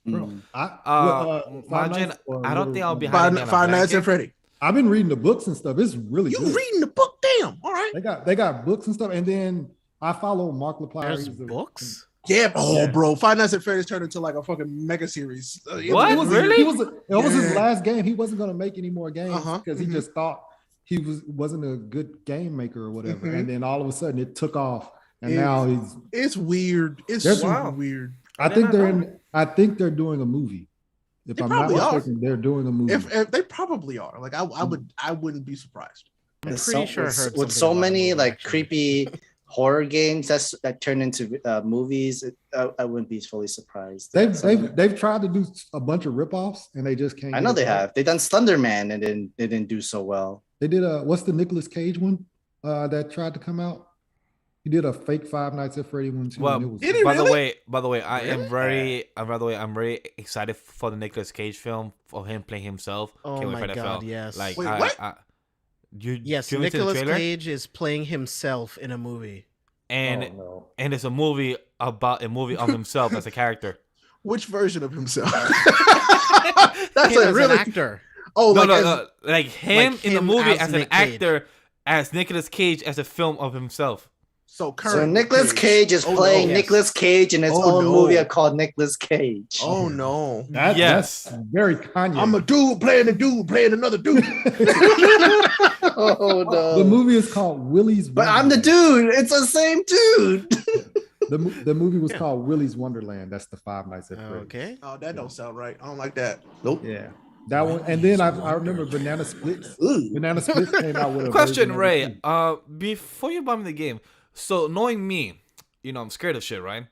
Bro, Mm. Five Margin, Nights or I don't think I'll be Little- hiding behind a Five Nights blanket. at Freddy. I've been reading the books and stuff. It's really You good. reading the book? Damn. All right. They got books and stuff, and then I follow Mark LaPlante. There's books. Yeah. Oh, Yeah. bro. Five Nights at Freddy's turned into like a fucking mega series. What? It was, Really? it was his Yeah. last game. He wasn't going to make any more games Uh-huh. because he Mhm. just thought he wasn't a good game maker or whatever. Mhm. And then all of a sudden it took off, and Yeah. now he's. It's weird. It's There's- super Wow. weird. I think they're doing a movie. If They I'm not probably are. mistaken, they're doing a movie. If they probably are. Like I wouldn't be surprised. I'm There's pretty so- sure I with, heard with something so about a many movie, like actually. creepy horror games that turn into movies. I wouldn't be fully surprised. they've tried to do a bunch of ripoffs, and they just can't. I get know it they right. have. They done Slenderman and then they didn't do so well. They did what's the Nicolas Cage one that tried to come out? He did a fake Five Nights at Freddy one too. Well, and it was, Did he by really? the way, I am Really? I'm very excited for the Nicolas Cage film for him playing himself. Oh Can't wait my for that God, film. yes. Like, Wait, I, what? Yes, you want me to see the Nicolas trailer? Cage is playing himself in a movie. and Oh, no. and it's a movie about a movie of himself as a character. Which version of himself? Him That's as a an really actor. Oh, No, like no, as, no. Like him Like in the him movie as as an Nick Cage. actor, as Nicolas Cage as a film of himself. so So current. Nicolas Cage is playing no. Nicolas Cage in his Oh, own no. movie called Nicolas Cage. Oh no! Yes. That's very Kanye. I'm a dude playing another dude. Oh The no! movie is called Willy's But I'm the Wonderland. dude. It's the same dude. The movie was called Willy's Wonderland. That's the Five Nights at Freddy's. Okay. Oh, that don't sound right. I don't like that. Nope. Yeah. That one. And then I remember Banana Splits. Ooh. Banana Splits came out with a Question, version of it Ray. too. Before you buy me the game, so knowing me, I'm scared of shit, right?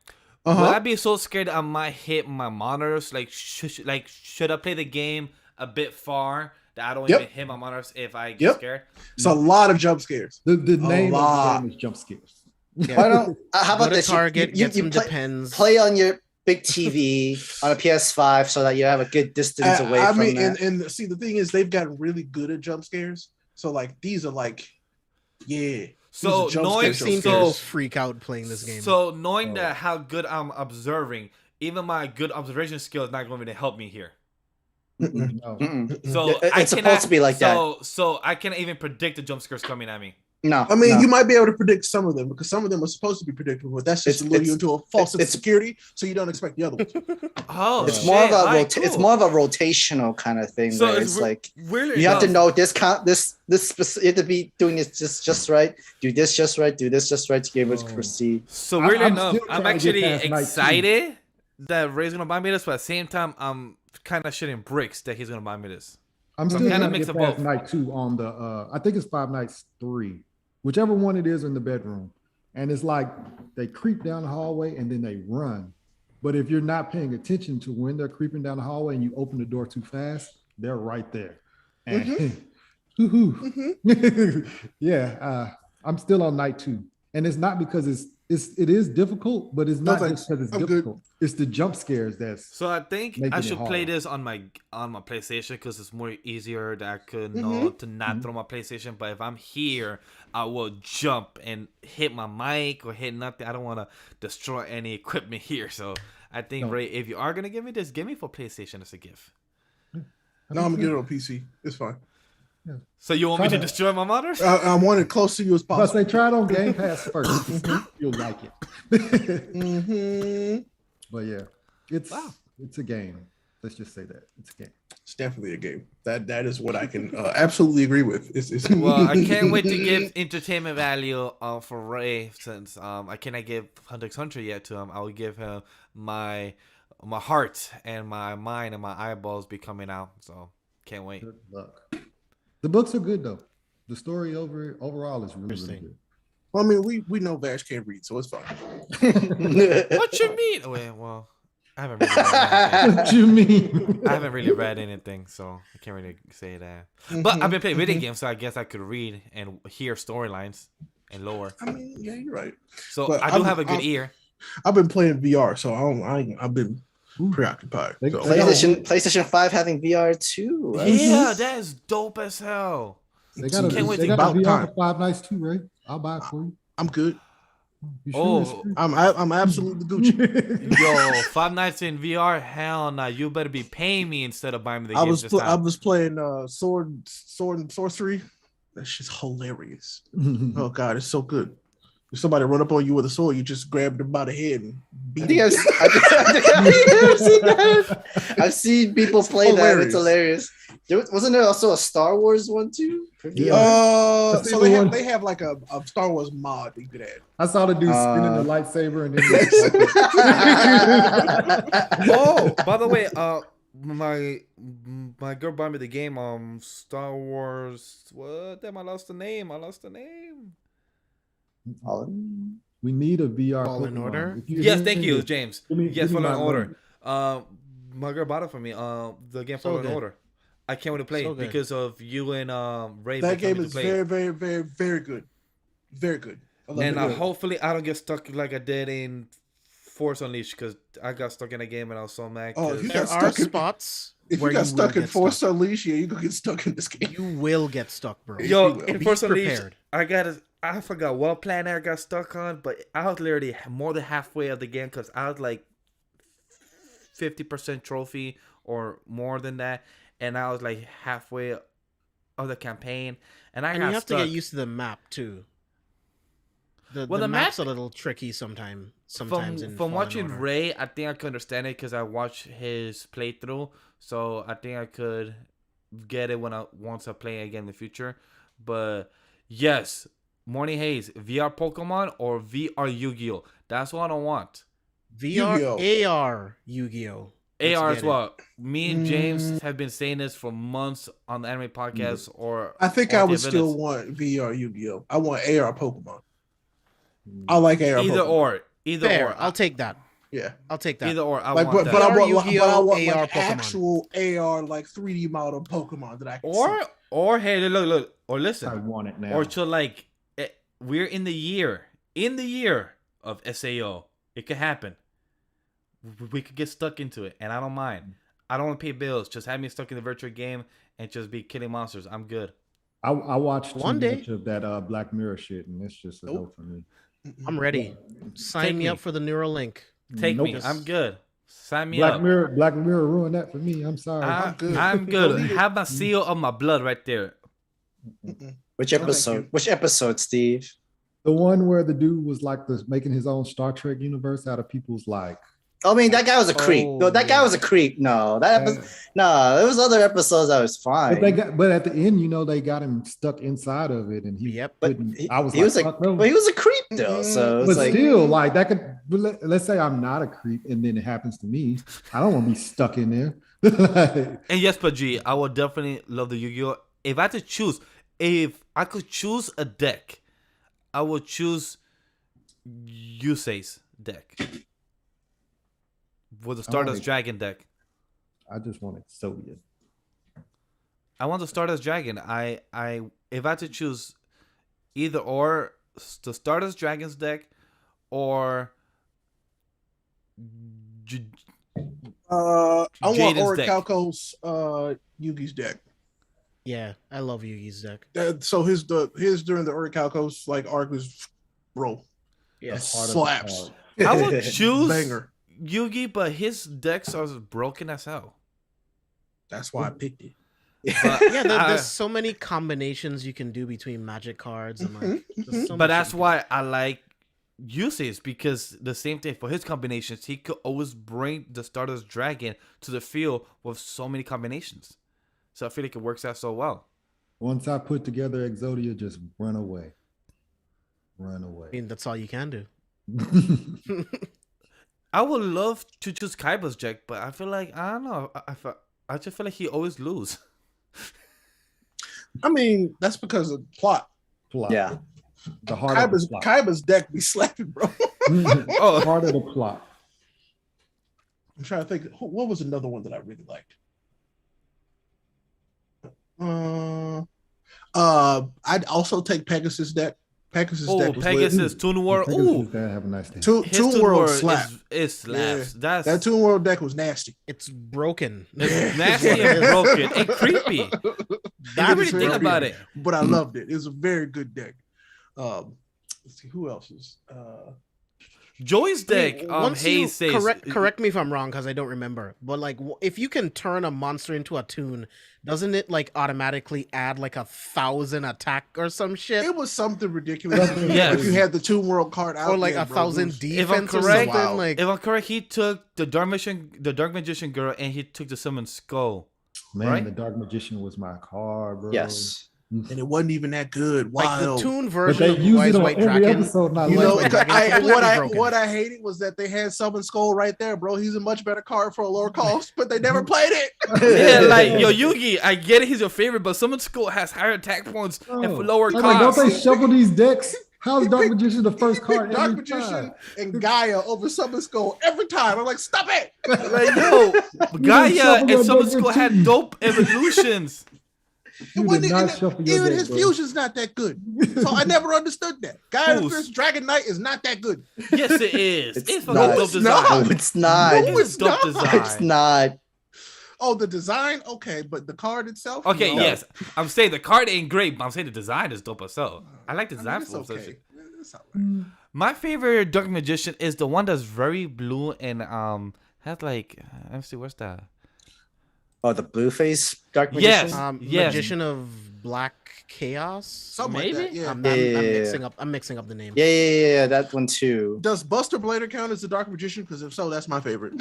Uh-huh. Would I be so scared I might hit my monitors? Like, should I play the game a bit far that I don't Yep. even hit my monitors if I get Yep. scared? It's a lot of jump scares. The name of lot. the game is Jump Scares. Why don't? How Go about to this? Target, get some play, Depends. play on your big TV on a PS5 so that you have a good distance away I from mean, that. and see, the thing is, they've gotten really good at jump scares. So like, these are like, yeah. So These are jump knowing I've scares, seen jump people scares. freak out playing this game. So knowing Oh. that how good I'm observing, even my good observation skill is not going to help me here. Mm-mm. No. Mm-mm. So Yeah, I it's supposed cannot- to be like that. So I can't even predict the jump scares coming at me. No, I mean, no. you might be able to predict some of them because some of them are supposed to be predictable, but that's just to lure you into a false sense of security, so you don't expect the other ones. Oh, It's shit. more of a Alright, it's cool. more of a rotational kind of thing. So where it's it's like weirdly you have to enough- know this you have to be doing this just right. Do this just right. Do this just right to be able to Oh. proceed. So weirdly I'm enough, still I'm trying to get actually past night two. excited that Ray's gonna buy me this, but at the same time, I'm kind of shitting bricks that he's gonna buy me this. I'm So still kinda trying to mix get of past both. night 2 on the I think it's Five Nights 3, whichever one it is in the bedroom. And it's like they creep down the hallway and then they run. But if you're not paying attention to when they're creeping down the hallway and you open the door too fast, they're right there. And yeah, I'm still on night 2. And it's not because it is difficult, but it's not thanks. just because it's I'm good. difficult. It's the jump scares that's So I think Making I it should play hard. this on my PlayStation because it's more easier that I could Mm-hmm. know to not throw my PlayStation. But if I'm here, I will jump and hit my mic or hit nothing. I don't want to destroy any equipment here. So I think No. Ray, if you are gonna give me this, give me for PlayStation as a gift. No, I'm gonna get it on PC. It's fine. So you want me Try to to- destroy my monitors? I want it close to you as But possible. they try it on Game Pass first. You'll like it. Mm-hmm. But yeah, it's a game. Let's just say that it's a game. It's definitely a game. That is what I can absolutely agree with. It's Well, I can't wait to give entertainment value for Ray since I cannot give Hunter x Hunter yet to him. I will give him my heart and my mind and my eyeballs be coming out. So can't wait. Good luck. The books are good though. The story overall is really, really Interesting. good. Well, I mean, we know Vash can't read, so it's fine. What you mean? Oh, wait, well, I haven't really read anything. What you mean? I haven't really read anything, so I can't really say that. But I've been playing video games, so I guess I could read and hear storylines and lore. I mean, yeah, you're right. So But I do I'm- have a good I'm- ear. I've been playing VR, so I've been preoccupied. They- So. they- PlayStation 5 having VR too. Right? Yeah, that is dope as hell. They got a Can't wait they to got a about VR time. for Five Nights too, right? I'll buy it for you. I'm good. You Oh. sure? I'm absolutely Gucci. Yo, Five Nights in VR? Hell nah. You better be paying me instead of buying me the I game was this I time. was playing sword and sorcery. That shit's hilarious. Oh god, it's so good. If somebody run up on you with a sword, you just grab them by the head and beat I think them. I've seen that. I've seen people play that. It's hilarious. hilarious. Wasn't there also a Star Wars one too? for Yeah. VR? That's So the one. they have like a Star Wars mod that you could add. I saw the dude spinning the lightsaber and then Oh, by the way, my girl bought me the game Star Wars. What? Damn, I lost the name. we need a VR. Fallen Pokemon. Order? If you Yes, hear thank you, this, James. give me- Yes, give me Fallen my Order. My girl bought it for me. The game So Fallen good. Order. I can't wait to play So it good. because of you and Ray. That telling game me to is play very, it. very, very, very good. Very good. I love And it. hopefully I don't get stuck like I did in Force Unleashed because I got stuck in a game and I was so mad. Oh, 'cause- you There got are stuck in- spots If where you got will stuck in get Force stuck. Unleashed, yeah, you could get stuck in this game. You will get stuck, bro. Yo, will. in Be Force Unleashed, prepared. I forgot what planet I got stuck on, but I was literally more than halfway of the game because I was like 50% trophy or more than that. and I was like halfway of the campaign, and I And got you have stuck. to get used to the map too. The the map's map a little tricky sometimes from in from Fallen watching Order. Ray, I think I could understand it because I watched his playthrough, so I think I could get it once I play again in the future. But yes, Morning Haze, VR Pokemon or VR Yu-Gi-Oh. That's what I want. VR, Yu-Gi-Oh. AR, Yu-Gi-Oh. Let's AR get as it. well. Me and James have been saying this for months on the anime podcast. Or I think or I the would still Villains. want VR Yu-Gi-Oh. I want AR Pokemon. I like AR Either Pokemon. either Fair. or. I'll take that. Yeah. I'll take that. Either or. I Like, want but that. I want, Yu-Gi-Oh, but I want AR like Pokemon. actual AR, like 3D model Pokemon that I can see. Or hey, look, or listen. I want it now. Or to like, we're in the year of SAO. It could happen. We could get stuck into it, and I don't mind. I don't want to pay bills. Just have me stuck in the virtual game and just be killing monsters. I'm good. I watched One too day. much of that Black Mirror shit, and it's just a no Nope. for me. I'm ready. Sign Take me me. up for the Neuralink. Take me. Nope. I'm good. Sign me Black up. Mirror ruined that for me. I'm sorry. I'm good. I'm Don't good. need it. Have my seal of my blood right there. Which thank episode? you. Which episode, Steve? The one where the dude was like making his own Star Trek universe out of people's like. I mean, that guy was a creep. Oh, No, that guy yeah. was a creep. No, no, there was other episodes that was fine. But at the end, they got him stuck inside of it, and he Yep. But couldn't. he, I was he like, was fuck no. but he was a creep though. So But it's like, still, like that could. Let's say I'm not a creep, and then it happens to me. I don't want to be stuck in there. And yes, but G, I would definitely love the Yu-Gi-Oh. If I could choose a deck, I would choose Yusei's deck with the Stardust Dragon deck. I just wanted Soviet. I want the Stardust Dragon. If I had to choose either or the Stardust Dragons deck or I want Jaden's deck. Orichalco's Yugi's deck. Yeah, I love Yugi's deck. So his during the Orichalco's like arc was bro. Yeah. It slaps. I would choose Banger. Yugi, but his decks are broken as hell. That's why I picked it. But, Yeah, there's so many combinations you can do between magic cards and like. there's so but much that's you can- why I like Yusei's, because the same thing for his combinations, he could always bring the Stardust Dragon to the field with so many combinations. So I feel like it works out so well. Once I put together Exodia, just run away. Run I away. mean, that's all you can do. I would love to choose Kaiba's deck, but I feel like I don't know. I just feel like he always lose. I mean, that's because of plot. Plot. Yeah. The heart of the plot. Kaiba's deck be slapping, bro. Oh. Heart of the plot. I'm trying to think. What was another one that I really liked? I'd also take Pegasus deck. Pegasus Oh, deck was Pegasus, lit. Toon World. Pegasus Ooh, gotta have a nice day. Toon his Toon World World slap. it slaps. That's That Toon World deck was nasty. It's broken. it's nasty and broken and creepy. You That really is think very about creepy, it. but I loved it. It was a very good deck. Let's see who else is. Joey's deck. Once you Hayes says correct me if I'm wrong because I don't remember. But like, if you can turn a monster into a toon, doesn't it like automatically add like 1,000 attack or some shit, It was something ridiculous. Yes. If you had the Toon World card out, or like there, bro, it 1,000 was- If I'm defense or correct- something? Wow. Like, If I'm correct, he took the Dark Magician girl, and he took the Summon Skull. Man, Right? the Dark Magician was my card, bro. Yes. and it wasn't even that good. like the Wild. toon But version they of use Wise it on White every Dragon. episode. And I You like know, it. Dragon I, completely what broken. I hated was that they had Summon Skull right there, bro. He's a much better card for a lower cost, but they never played it. Yeah, like yo, Yugi, I get it, he's your favorite, but Summon Skull has higher attack points and for lower I'm like, cost. don't they shuffle these decks? How's Dark Magician the first card Dark every Magician time? and Gaia over Summon Skull every time. I'm like, stop it. Like yo, Gaia shuffle your and Summon deck Skull had too. dope evolutions. You wasn't did not even- shuffle your Even deck, his bro. fusion's not that good. So I never understood that. Gaia Who's? versus Dragon Knight is not that good. Yes, it is. It's It's not. fucking No, dope it's design. not. No, it's not. No, It's dope not. design. It's not. Oh, the design? Okay, but the card itself? Okay, No. yes, I'm saying the card ain't great, but I'm saying the design is dope as hell. I like the I design mean, for it's such okay. It's all right. My favorite Dark Magician is the one that's very blue and has like let me see what's that? Oh, the blue face dark Yes. magician. Yes. Magician of Black Chaos. Something Maybe? like that. Yeah. I'm Yeah. mixing up the names. Yeah, that one too. Does Buster Blader count as the Dark Magician? Because if so, that's my favorite.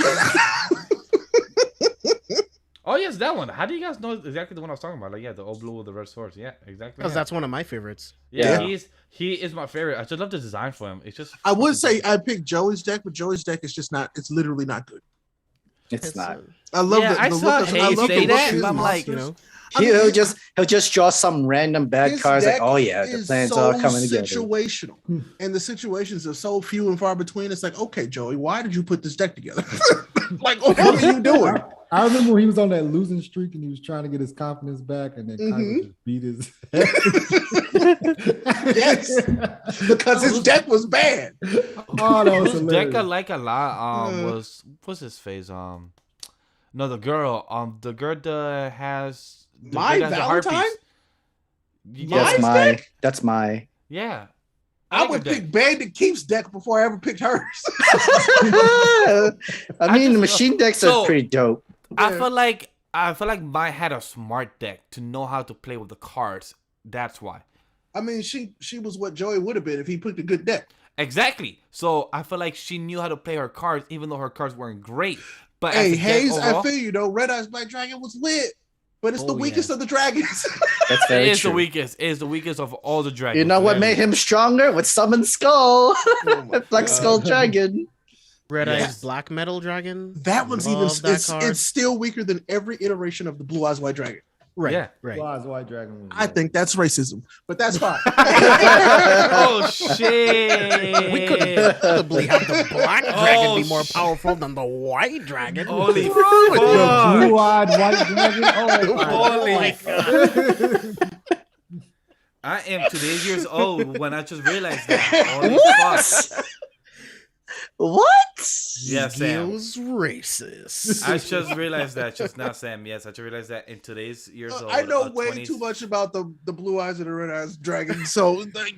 Oh yes, that one. How do you guys know exactly the one I was talking about? Like, yeah, the old blue with the red swords. Yeah, exactly. Because Yeah. that's one of my favorites. Yeah, Yeah. he is my favorite. I just love the design for him. It's just. I would say fucking- I picked Joey's deck, but Joey's deck is just not. It's literally not good. It's not. I love Yeah, I the saw look. I Hayes love say the that, look but of I'm his like, You monsters. know, I mean, He'll just draw some random bad his cards. Like, deck oh yeah, the is plan's so all coming together. situational, and the situations are so few and far between. It's like, okay, Joey, why did you put this deck together? Like, what are you doing? I remember when he was on that losing streak and he was trying to get his confidence back, and then Kyler just beat his Yes, because his deck was bad. Oh, that was Whose deck I hilarious. like a lot what's his face no, the girl that has the My girl that has the heart Valentine? piece. My Yeah, That's my. yeah. I like would her deck. pick Bandit Keith's deck before I ever picked hers. I mean, just- machine decks so- are pretty dope. I Yeah. feel like Mai had a smart deck to know how to play with the cards. That's why. I mean, she was what Joey would have been if he picked a good deck. Exactly. So I feel like she knew how to play her cards, even though her cards weren't great. But as Hey, a deck Hayes, overall, I feel you know, Red Eyes Black Dragon was lit, but it's the Oh, weakest yeah. of the dragons. That's it very is true. the weakest. It is the weakest of all the dragons. You know what made him stronger? With Summon Skull, Oh my Black God. Skull Dragon. Red Yes. Eyes Black Metal Dragon. That one's even Love that it's, card. it's still weaker than every iteration of the Blue Eyes White Dragon. right. Yeah. Right. Wise White Dragon was I dope. think that's racism, but that's fine. Oh shit! We could possibly have the Black Dragon Oh, be more powerful than the White Dragon. Holy Your fuck! blue-eyed white dragon. Oh my Holy God. I am 2 years old when I just realized that. Holy What? fuck! What? Yeah, Sam. Yu-Gi-Oh's racist. I just realized that just now, Sam. Yes, I just realized that in today's years old. I know way 20s. too much about the Blue Eyes and the Red Eyes Dragon, so like,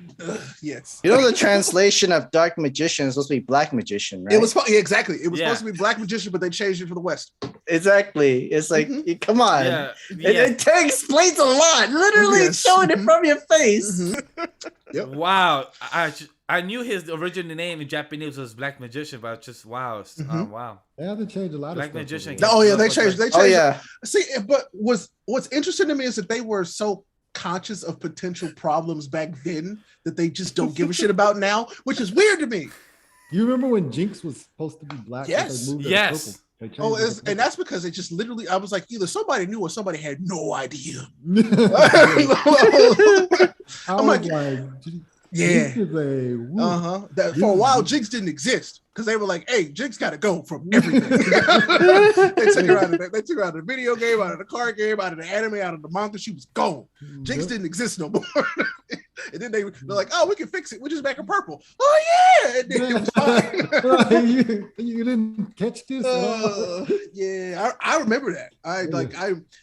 yes. You know the translation of Dark Magician is supposed to be Black Magician, right? It was yeah, exactly. It was Yeah. supposed to be Black Magician, but they changed it for the West. exactly. It's like, Mhm. come on. Yeah, It, yeah. it explains a lot. Literally Yes. showing it from your face. Yep. Wow. I knew his original name in Japanese was Black Magician, but just wow, wow. They have to change a lot Black of stuff. Magician. over there. Oh yeah, they changed. They changed. Oh yeah. See, but what's interesting to me is that they were so conscious of potential problems back then that they just don't give a shit about now, which is weird to me. You remember when Jinx was supposed to be black? but Yes. They moved it to Yes. purple? They changed Oh, it to and purple. that's because it just literally, I was like, either somebody knew or somebody had no idea. I I'm was like, like, Jinx Yeah. is a woo. Uh-huh. That for a while, Jinx didn't exist because they were like, "Hey, Jinx got to go from everything." They took her out of they took her out of the video game, out of the card game, out of the anime, out of the manga. She was gone. Jinx Yep. didn't exist no more. And then they're like, "Oh, we can fix it. We just make her purple." Oh yeah, and then it was fine. you didn't catch this? at all? Yeah, I remember that. I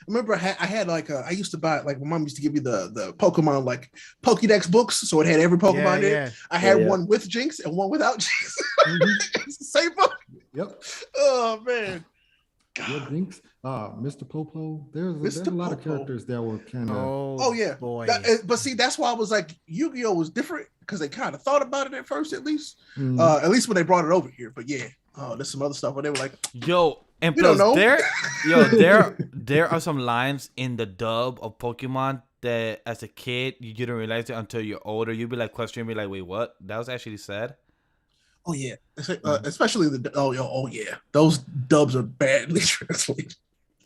remember I had like I used to buy like my mom used to give me the Pokemon like Pokédex books, so it had every Pokemon in it. yeah. I had Yeah. one with Jinx and one without Jinx. Mhm. It's the same book. Yep. Oh man. Yeah, Jinx. Mr. Popo. There's Mr. a lot of Popo. characters that were kind of. Oh yeah. boy. But see, that's why I was like, Yu-Gi-Oh was different because they kind of thought about it at first, at least. Mhm. At least when they brought it over here. But yeah, there's some other stuff where they were like, Yo, and We don't plus know. there are some lines in the dub of Pokemon that as a kid you didn't realize it until you're older. You'd be like questioning me like, wait, what? That was actually said. oh yeah, especially oh yeah, those dubs are badly translated.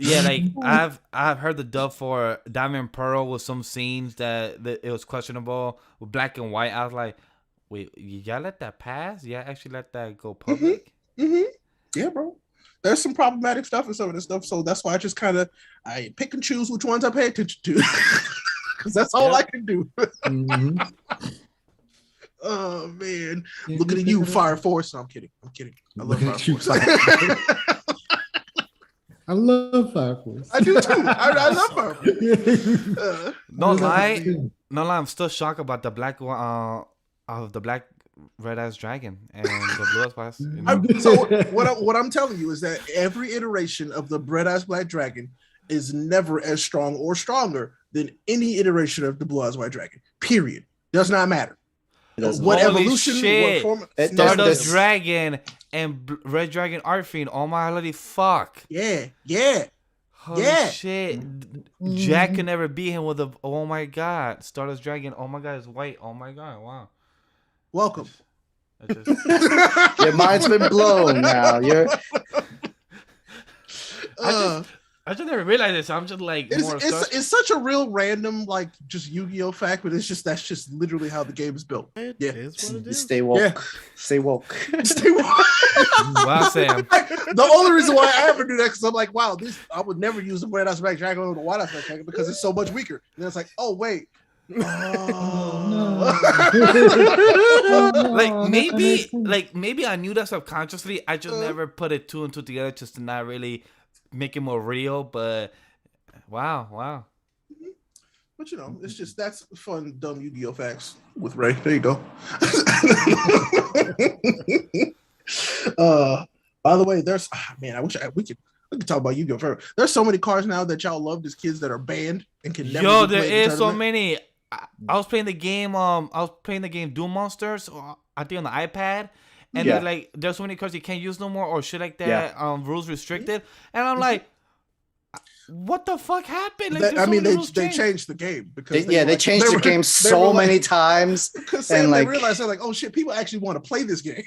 Yeah, like I've heard the dub for Diamond and Pearl with some scenes that it was questionable with Black and White. I was like, wait, y'all let that pass? Y'all actually let that go public? Yeah, bro. There's some problematic stuff in some of this stuff, so that's why I pick and choose which ones I pay attention to, because that's all I can do. Mhm. Oh man, Yeah, looking you at you, figured it Fire Force. No, I'm kidding. I love Looking Fire at you, Force. I love Fire Force. I do too. I love Fire Force. No lie, I'm still shocked about the black one of the black red eyes dragon and the blue eyes class. You know? So what I'm telling you is that every iteration of the Red Eyes Black Dragon is never as strong or stronger than any iteration of the Blue Eyes White Dragon. Period. Does not matter. What Holy evolution, shit. what form? Stardust Dragon and Red Dragon Arfiend. Oh my bloody fuck. Yeah. Holy shit. Jack can never beat him with a. Oh my god. Stardust Dragon. Oh my god, it's white. Oh my god. Wow. Welcome. Your mind's been blown now. I just never realized this. I'm just like it's such a real random like just Yu-Gi-Oh fact, but that's just literally how the game is built. It Yeah. is what it is. Stay woke. Yeah. Stay woke. Stay woke. Wow, Sam. The only reason why I ever do that because I'm like, wow, I would never use the Red Eyes Black Dragon over the White Eyes Black Dragon because it's so much weaker. And then it's like, oh wait. Maybe I knew that subconsciously. I just never put it two and two together just to not really make it more real. But wow. But it's just that's fun, dumb Yu-Gi-Oh facts with Ray. There you go. By the way, there's I wish we could talk about Yu-Gi-Oh forever. There's so many cards now that y'all loved as kids that are banned and can never. Yo, be there played in is so tournament. many. I was playing the game. I was playing the game Doom Monsters. I think on the iPad, and they're like, there's so many cards you can't use no more, or shit like that. Rules restricted, and I'm like, what the fuck happened? Like, they changed the game because they changed the game so many times, and they realized they're like, oh shit, people actually want to play this game.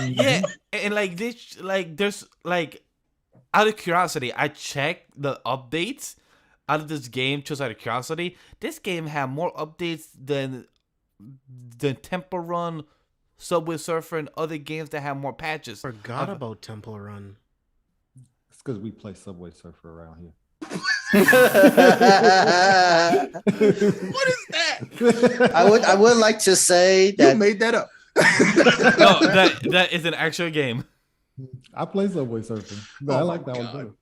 Yeah, and like this, like there's like, out of curiosity, I checked the updates out of this game just out of curiosity. This game had more updates than Temple Run, Subway Surfer, and other games that have more patches. Forgot about Temple Run. It's because we play Subway Surfer around here. What is that? I would like to say You that made that up. No, that is an actual game. I play Subway Surfer. But I like that one too.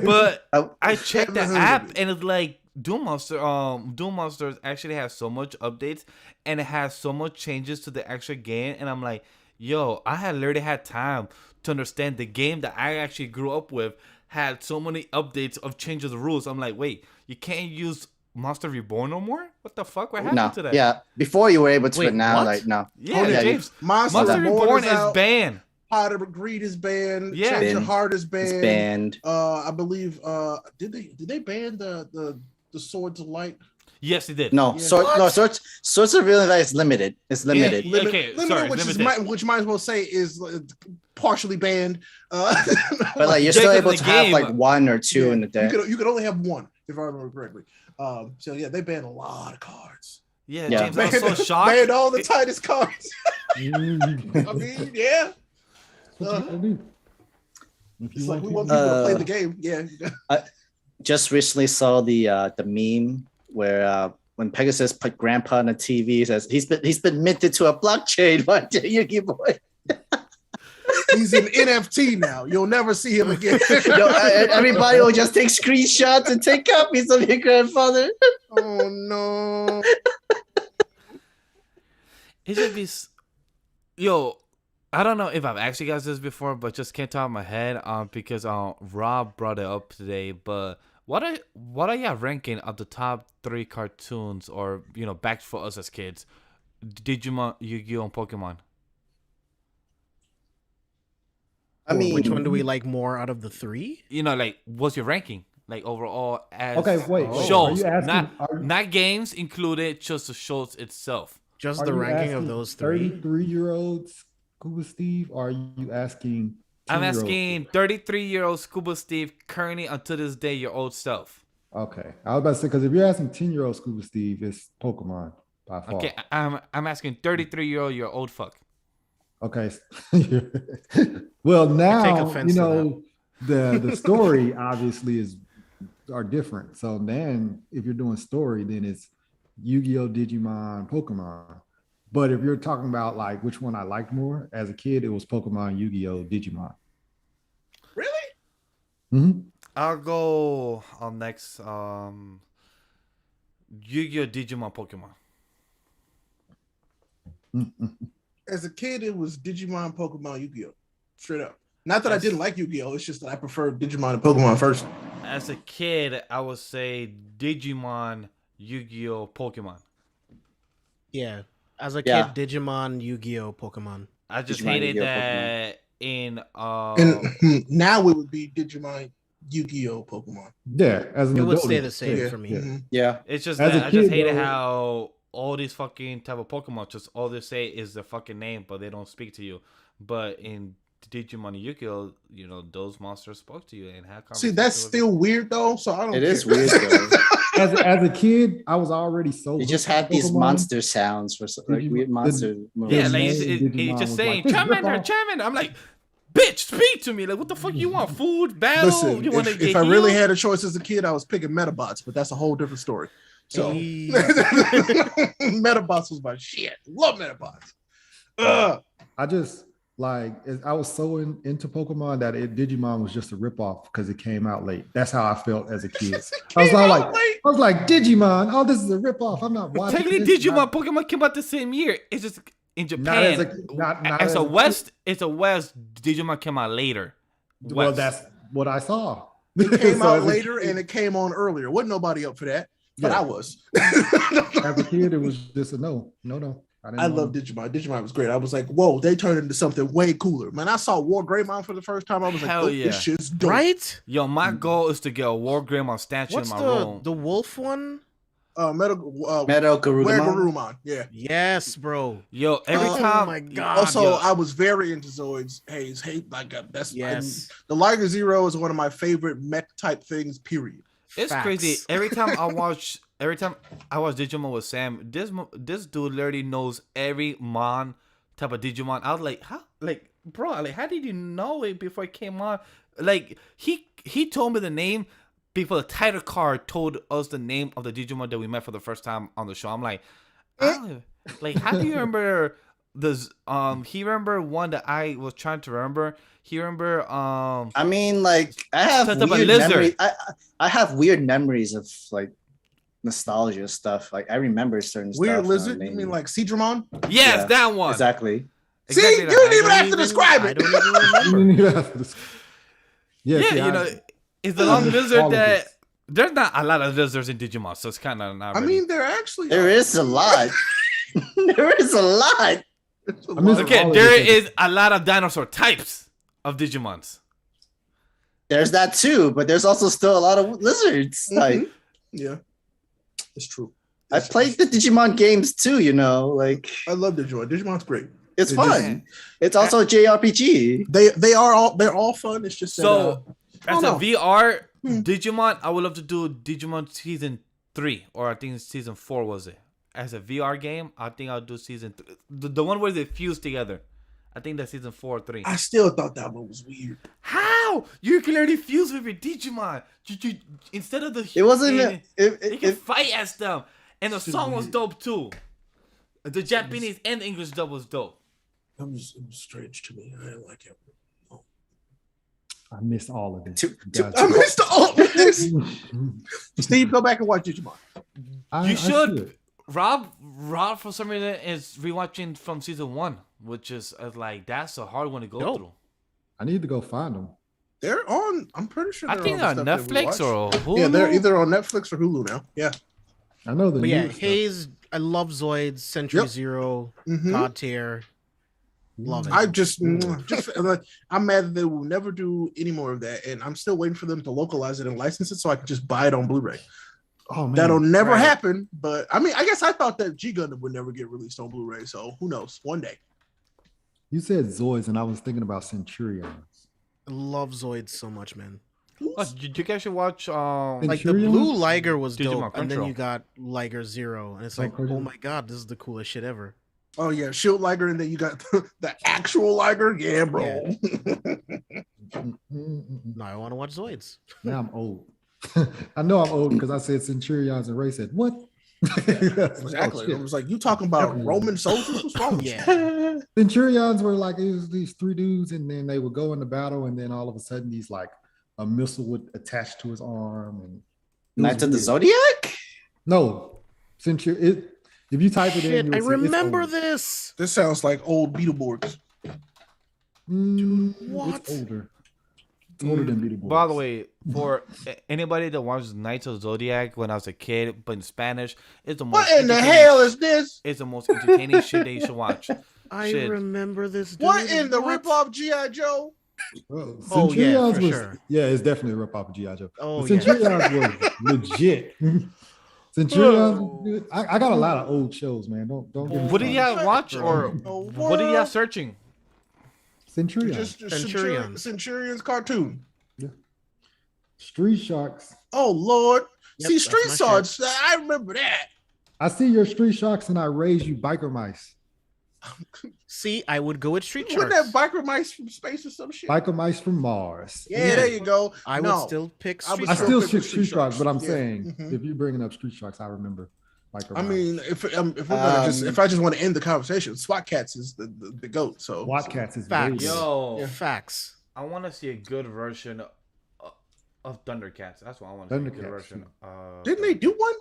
But I checked the app and it's like Doom Monsters actually has so much updates and it has so much changes to the actual game, and I'm like, yo, I had literally had time to understand the game that I actually grew up with had so many updates of changes of rules. I'm like, wait, you can't use Monster Reborn no more? What the fuck? What happened to that? Yeah, before you were able to, Wait, but now what? like no. Yeah, James. Monster Reborn is out. banned. Pot of Greed is banned. Yeah. Change of Heart is banned. It's banned. I believe. Did they ban the Swords of Light? Yes, they did. No, Yeah. Swords of Real Light is limited. It's limited. Yeah, okay, sorry, which might as well say is partially banned. But like you're still able to have like one or two in the deck. You could only have one if I remember correctly. So yeah, they banned a lot of cards. Yeah, Yeah. James, I was so shocked. Banned all the tightest cards. I mean, yeah. It's like we want people to play the game. Yeah. Just recently saw the meme where when Pegasus put Grandpa on the TV, he says he's been minted to a blockchain. One day, Yu-Gi Boy. He's an NFT now. You'll never see him again. Everybody will just take screenshots and take copies of your grandfather. Oh no! It should be, yo. I don't know if I've actually got this before, but just can't top of my head. Because Rob brought it up today. But what are y'all ranking of the top 3 cartoons or back for us as kids? Digimon, Yu-Gi-Oh, and Pokemon. I mean, which one do we like more out of the 3? Like what's your ranking? Like overall as Are shows, you asking, not games included, just the shows itself. Just the ranking of those 3. 33-year-old Scuba Steve, or are you asking? I'm asking 33-year-old Scuba Steve currently until this day, your old self. Okay, I was about to say, because if you're asking 10-year-old Scuba Steve, it's Pokemon by far. Okay, I'm asking 33-year-old your old fuck. Okay. Well, now take offense to the story obviously are different. So then if you're doing story, then it's Yu-Gi-Oh, Digimon, Pokemon. But if you're talking about like which one I liked more as a kid, it was Pokemon, Yu-Gi-Oh, Digimon. Really? Mm-hmm. I'll go on next. Yu-Gi-Oh, Digimon, Pokemon. Mm-hmm. As a kid, it was Digimon, Pokemon, Yu-Gi-Oh. Straight up. Not that I didn't like Yu-Gi-Oh. It's just that I preferred Digimon and Pokemon first. As a kid, I would say Digimon, Yu-Gi-Oh, Pokemon. Yeah. As a Yeah. kid, Digimon, Yu-Gi-Oh, Pokemon. I just Digimon, hated Yu-Gi-Oh, that in And now it would be Digimon, Yu-Gi-Oh, Pokemon. Yeah, as an It would adult, stay it's the same Yeah. for me. Mhm. Yeah. it's just As that a I just kid, hated though- how all these fucking type of Pokemon just all they say is the fucking name, but they don't speak to you. But in Digimon and Yu-Gi-Oh, you know, those monsters spoke to you and had See, conversations. that's with still weird though, so I don't. It care. is weird though. As a kid, I was already so. They just hooked on had these Pokemon. monster sounds for like Digimon- weird monster Yeah, movies. like name it's Digimon just was saying, like, this Charmander, ripoff. Charmander. I'm like, bitch, speak to me. Like, what the fuck you want? Food, battle? Listen, You want to if get I really healed? had a choice as a kid, I was picking Metabots, but that's a whole different story. So Hey. Metabots was my shit. Love Metabots. I just like I was so into Pokemon that Digimon was just a ripoff because it came out late. That's how I felt as a kid. I was Came all out like, late. I was like, Digimon. Oh, this is a ripoff. I'm not watching. Technically, this. Digimon, Pokemon came out the same year. It's just in Japan. Not as a- not as as a a West, it's a West. Digimon came out later. Well, West. that's what I saw. It came So out as a later kid- and it came on earlier. Wasn't nobody up for that, but Yeah. I was. As a kid, it was just a no. I love Digimon. Digimon was great. I was like, whoa, they turned into something way cooler. Man, I saw War Greymon for the first time. I was like, Hell oh, yeah. this shit's dope. Right? Yo, my goal is to get a War Greymon statue What's in my room. the wolf one? Metal Garurumon. Garurumon. Yeah. Yes, bro. Yo, every Oh time. my God. Also, yo. I was very into Zoids. Hate like that's Yes. the Liger Zero is one of my favorite mech type things. Period. It's Facts. crazy. Every time I watch Digimon with Sam, this dude literally knows every mon type of Digimon. I was like, how? Like, bro, like, how did you know it before it came on? Like, he told me the name before the title card told us the name of the Digimon that we met for the first time on the show. I'm like, like, how do you remember this? He remember one that I was trying to remember. He remember I mean, like I have Set up a weird lizard. memories. I have weird memories of like nostalgia stuff. Like I remember certain Weird stuff. lizard. You mean like Seedramon? yes, Yeah, that one. exactly? See, Exactly you that. didn't even I have to don't describe I it. don't even remember. Yeah, see, you I- know, it's the long lizard all of that this. there's not a lot of lizards in Digimon, so it's kind of not. I really- mean, there actually There is a lot. There is a lot. It's a I miss lot. okay, all of there this. is a lot of dinosaur types of Digimons. There's that too, but there's also still a lot of lizards. Like Mhm. Yeah, it's true. I played the Digimon games too. You know, like I love Digimon. Digimon's great. it's It fun. It's also a JRPG. They're all fun. It's just that, So, I as don't a know. VR Hmm. Digimon, I would love to do Digimon season 3, or I think season 4 was it. As a VR game, I think I'll do season 3. The one where they fuse together. I think that's season 4 or 3. I still thought that one was weird. How? You can already fuse with your Digimon. Instead of the. It wasn't even. You can fight as them. And the song was dope too. The Japanese and English dub was dope. It was strange to me. I didn't like it. I missed all of this. Too- You too- guys- I missed all of this. Steve, go back and watch Digimon. You should. Rob, for some reason, is rewatching from season 1, which is like, that's a hard one to go Dope. through. I need to go find them. They're on. I'm pretty sure. I They're think on on the stuff that we Netflix watch. or Hulu. Yeah, they're either on Netflix or Hulu now. Yeah. I know the But yeah, new stuff. Haze, I love Zoids, Century Yep. Zero, Mhm. God Tier. Love it. I just I'm mad that they will never do any more of that, and I'm still waiting for them to localize it and license it so I can just buy it on Blu-ray. Oh man, That'll never right. happen. But I mean, I guess I thought that G Gundam would never get released on Blu-ray. So who knows? One day. you said Zoids, and I was thinking about Centurions. I love Zoids so much, man. Oh, you guys should watch. Like the Centurions? blue Liger was Digimon dope, and then Control. you got Liger Zero, and it's like, Control. oh my god, this is the coolest shit ever. Oh yeah, Shield Liger, and then you got the actual Liger. Yeah, bro. Now I want to watch Zoids. Now I'm old. I know I'm old because I said Centurions, and Ray said what? Exactly. Oh, I was like, you talking about Roman soldiers? What's wrong with you? Yeah. Centurions were like it was these 3 dudes, and then they would go into battle, and then all of a sudden, these like a missile would attach to his arm, and it was Knights of the weird. Zodiac. No, if you type it in, Shit, you I will see it's remember old. this. This sounds like old Beetleborgs. What? It's older. It's older than Beetleborgs. By the way, for anybody that watches Knights of Zodiac when I was a kid, but in Spanish, it's the most. What in the hell is this? It's the most entertaining shit that you should watch. I Shit. remember this. Dude. What in the ripoff G.I. Joe? Oh, Oh, yeah, Centurions for was, sure. yeah, it's definitely a rip off of G.I. Joe. Oh, But Centurions was legit. Centurions, Whoa. dude, I got a lot of old shows, man. Don't get me What did you started. have watch or No what did you have world. searching? Centurions, Just Centurions. Centurions cartoon. Street Sharks. Oh Lord. Yep, See, that's Street my Swords. I remember that. I see your Street Sharks and I raise you biker mice. See, I would go with Street Wasn't Sharks. that biker mice from space or some shit? Biker mice from Mars. Yeah, there you go. I would still pick I would Street I Sharks. still pick shoot Street Street Sharks, but I'm Yeah. saying Mhm. if you're bringing up Street Sharks, I remember biker I mice. mean, if we're gonna if I just want to end the conversation, SWAT Cats is the goat. So SWAT Cats is Facts. way better. Yo, Facts. I want to see a good version of Thundercats. That's what I want to see. A good Thundercats, version. Didn't they do one?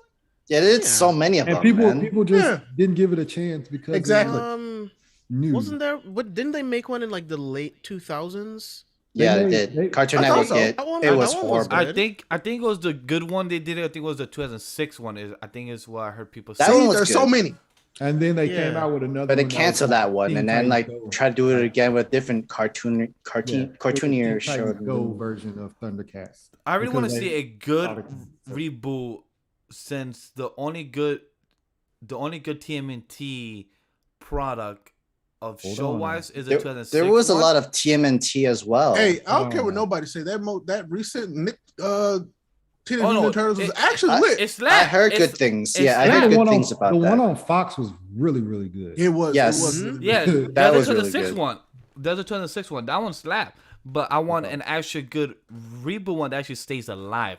Yeah, there's Yeah. so many of And them, people man. just Yeah. didn't give it a chance because Exactly. new. Wasn't there? What didn't they make one in like the late 2000s? Yeah, They they made- did. they- Cartoon I thought Network so. did. That one- It that was one was horrible. good. I think it was the good one they did. I think it was the 2006 one. I think is what I heard people That say. one was There's so good. many. And then they came Yeah. out with another But they one that was canceled like that one Teen and then like Titans Go. try to do it again with different Yeah, cartoonier Teen show. Titans Go version of Thundercats. I really want to Because see they- a good started- reboot since the only good TMNT product of Hold show on. wise is the There, 2006 there was a one. lot of TMNT as well. Hey, I don't care Oh. what nobody say. That recent Nick Teenage Oh, no, Mutant Turtles was it- actually I- lit. It's I that. heard It's- good things. it's Yeah, I that. heard the good one things on, about the that. one on Fox was really, really good. It was. Yes. It was Mhm. really Yeah, good. That the was really 2006 good. one. There's a 2006 one. That one slapped. But I want an actual good reboot one that actually stays alive.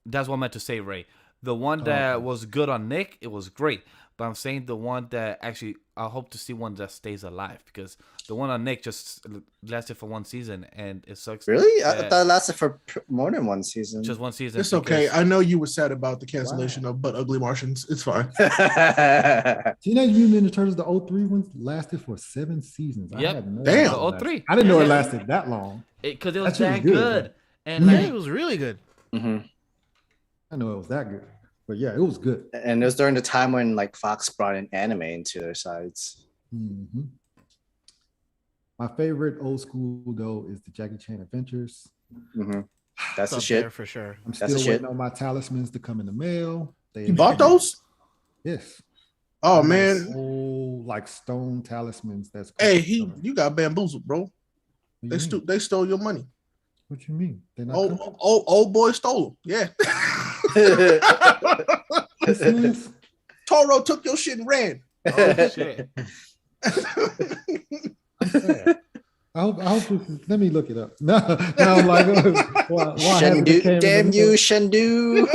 That's what I meant to say, Ray. The one that was good on Nick, it was great. But I'm saying the one that actually, I hope to see one that stays alive because the one on Nick just lasted for one season and it sucks. Really? I that- thought it lasted for more than one season. just one season. It's okay. because- I know you were sad about the cancellation of But Ugly Martians. It's fine. Teenage Mutant Ninja Turtles, the 03 ones, lasted for 7 seasons. I Yep. had no Damn. idea The that. 03. I didn't know it Yeah. lasted that long. Because it was That's really that good, good. And Yeah, like, it was really good. Mhm. I know it was that good. But yeah, it was good. And it was during the time when like Fox brought in anime into their sides. Mhm. My favorite old school though is the Jackie Chan Adventures. Mhm. That's the Up shit. there for sure. I'm That's still the waiting shit. on my talismans to come in the mail. You bought those? Yes. Oh Nice man. old like stone talismans. That's Hey, you got bamboozled, bro. What you mean? They stole your money. What you mean? They're not Oh, coming? old boy stole them. Yeah. You serious? Toro took your shit and ran. oh shit. I'm sad. I hope let me look it up. No, I'm like, why hasn't it came Shendu, in damn the you, mail? Shendu.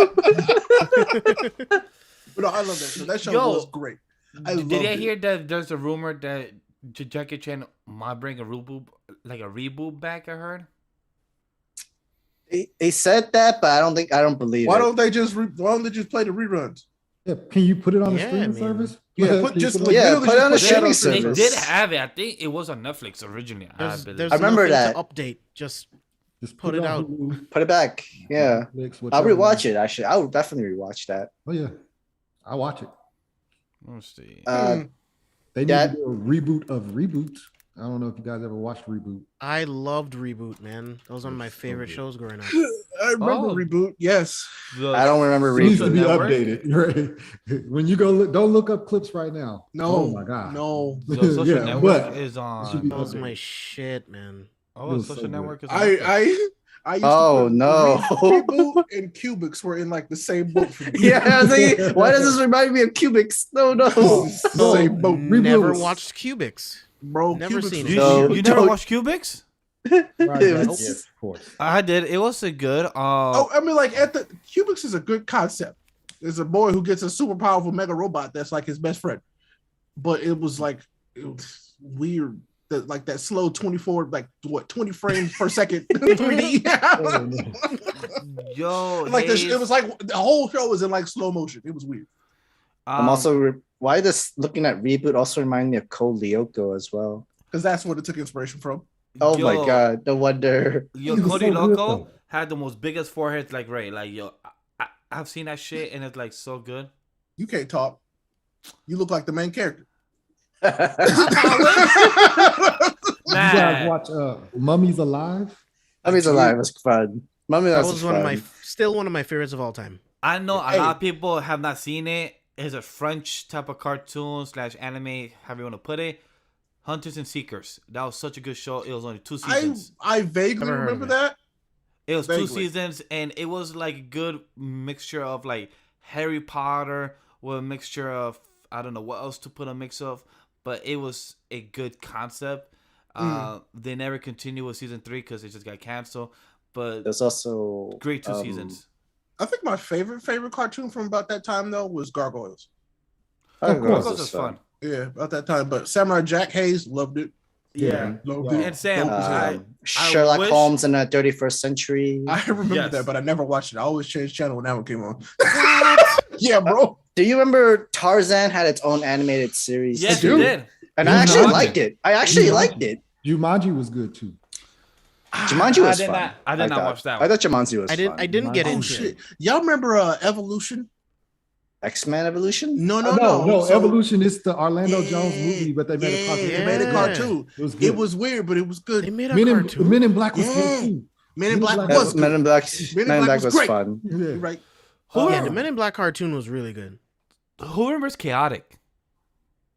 But no, I love that show. That show Yo, was great. I Did loved I it. hear that there's a rumor that Jackie Chan might bring a reboot back? I heard. They said that, but I don't believe Why it. don't they just play the reruns? Yeah, can you put it on the Yeah, streaming man. service? Yeah, Can put you just it on- Yeah, literally put it on the just streaming They service. did have it. I think it was on Netflix originally. I There's, believe. there's I remember nothing that. to update. Just Just put it on out. Hulu, Put it back. Yeah. Netflix, I'll whichever rewatch one. it. Actually, I would definitely rewatch that. Oh yeah, I'll watch it. Let's see. They need That- to do a reboot of Reboot. I don't know if you guys ever watched Reboot. I loved Reboot, man. That was one of my It's so favorite good. shows growing up. I remember Oh. Reboot. Yes. I don't remember It needs to Reboot be Network? updated. Right? When you go, don't look up clips right now. No. Oh my god. No. The social Yeah, network but is it should be That on. was my shit, man. Oh, It was social so good. network is on. Netflix. I used Oh, to put no. Reboot and Cubics were in like the same boat for me. Yeah, I was like, why does this remind me of Cubics? No, no. Same boat. Never was- watched Cubics. Bro, Never Cubics seen was it. You, No, you never don't- watched Cubics? Right, It right, was- yes, of course. I did. It was a good. Oh, I mean, like at the Cubics is a good concept. There's a boy who gets a super powerful mega robot that's like his best friend, but it was weird. That like that slow 24, like what 20 frames per second 3D. Oh, no. Yo, Like this, Hayes, it was like the whole show was in like slow motion. It was weird. I'm also why does looking at Reboot also remind me of Code Lyoko as well. Because that's what it took inspiration from. Oh my Yo, god, no wonder. Yo, He was Cody so good, Loco though. had the most biggest forehead, like Ray. Like yo, I've seen that shit and it's like so good. You can't talk. You look like the main character. You guys Man, watch Mummies Alive? Mummy's Alive was fun. Mummy That was was fun. still one of my favorites of all time. I know a Hey. lot of people have not seen it. It's a French type of cartoon / anime, however you want to put it. Hunters and Seekers. That was such a good show. It was only 2 seasons. I vaguely Never heard of remember it. that. It was 2 Vaguely. seasons, and it was like a good mixture of like Harry Potter with a mixture of I don't know what else to put a mix of, but it was a good concept. They never continued with season 3 because it just got canceled. But There's also great 2 seasons. I think my favorite cartoon from about that time though was Gargoyles. Of course. Those was fun. Yeah, about that time. But Samurai Jack Hayes loved it. Yeah. Loved Yeah. it. And Sam, Dope as hell. Sherlock wish- Holmes in the 31st century. I remember Yes. that, but I never watched it. I always changed channel when that one came on. Yeah, bro. Do you remember Tarzan had its own animated series? Yes, too? you did. And You I actually watched liked it. I actually liked it. Jumanji was good too. Jumanji was I did fun. not- I did not thought. watch that I one. thought Jumanji was I didn't fun. get Oh into shit. it. Y'all remember Evolution? X-Men Evolution? No. No, So- Evolution is the Orlando Yeah, Jones movie, but they made a cartoon. They made a Yeah. cartoon. It was good. It was weird, but it was They good. made a Men in, cartoon. Men in Black was Yeah. good too. Men in Black Men was Men good. in Black, Men in Men in Black Black was was great. fun. Yeah. You're right. Yeah, the Men in Black cartoon was really good. Who remembers Chaotic?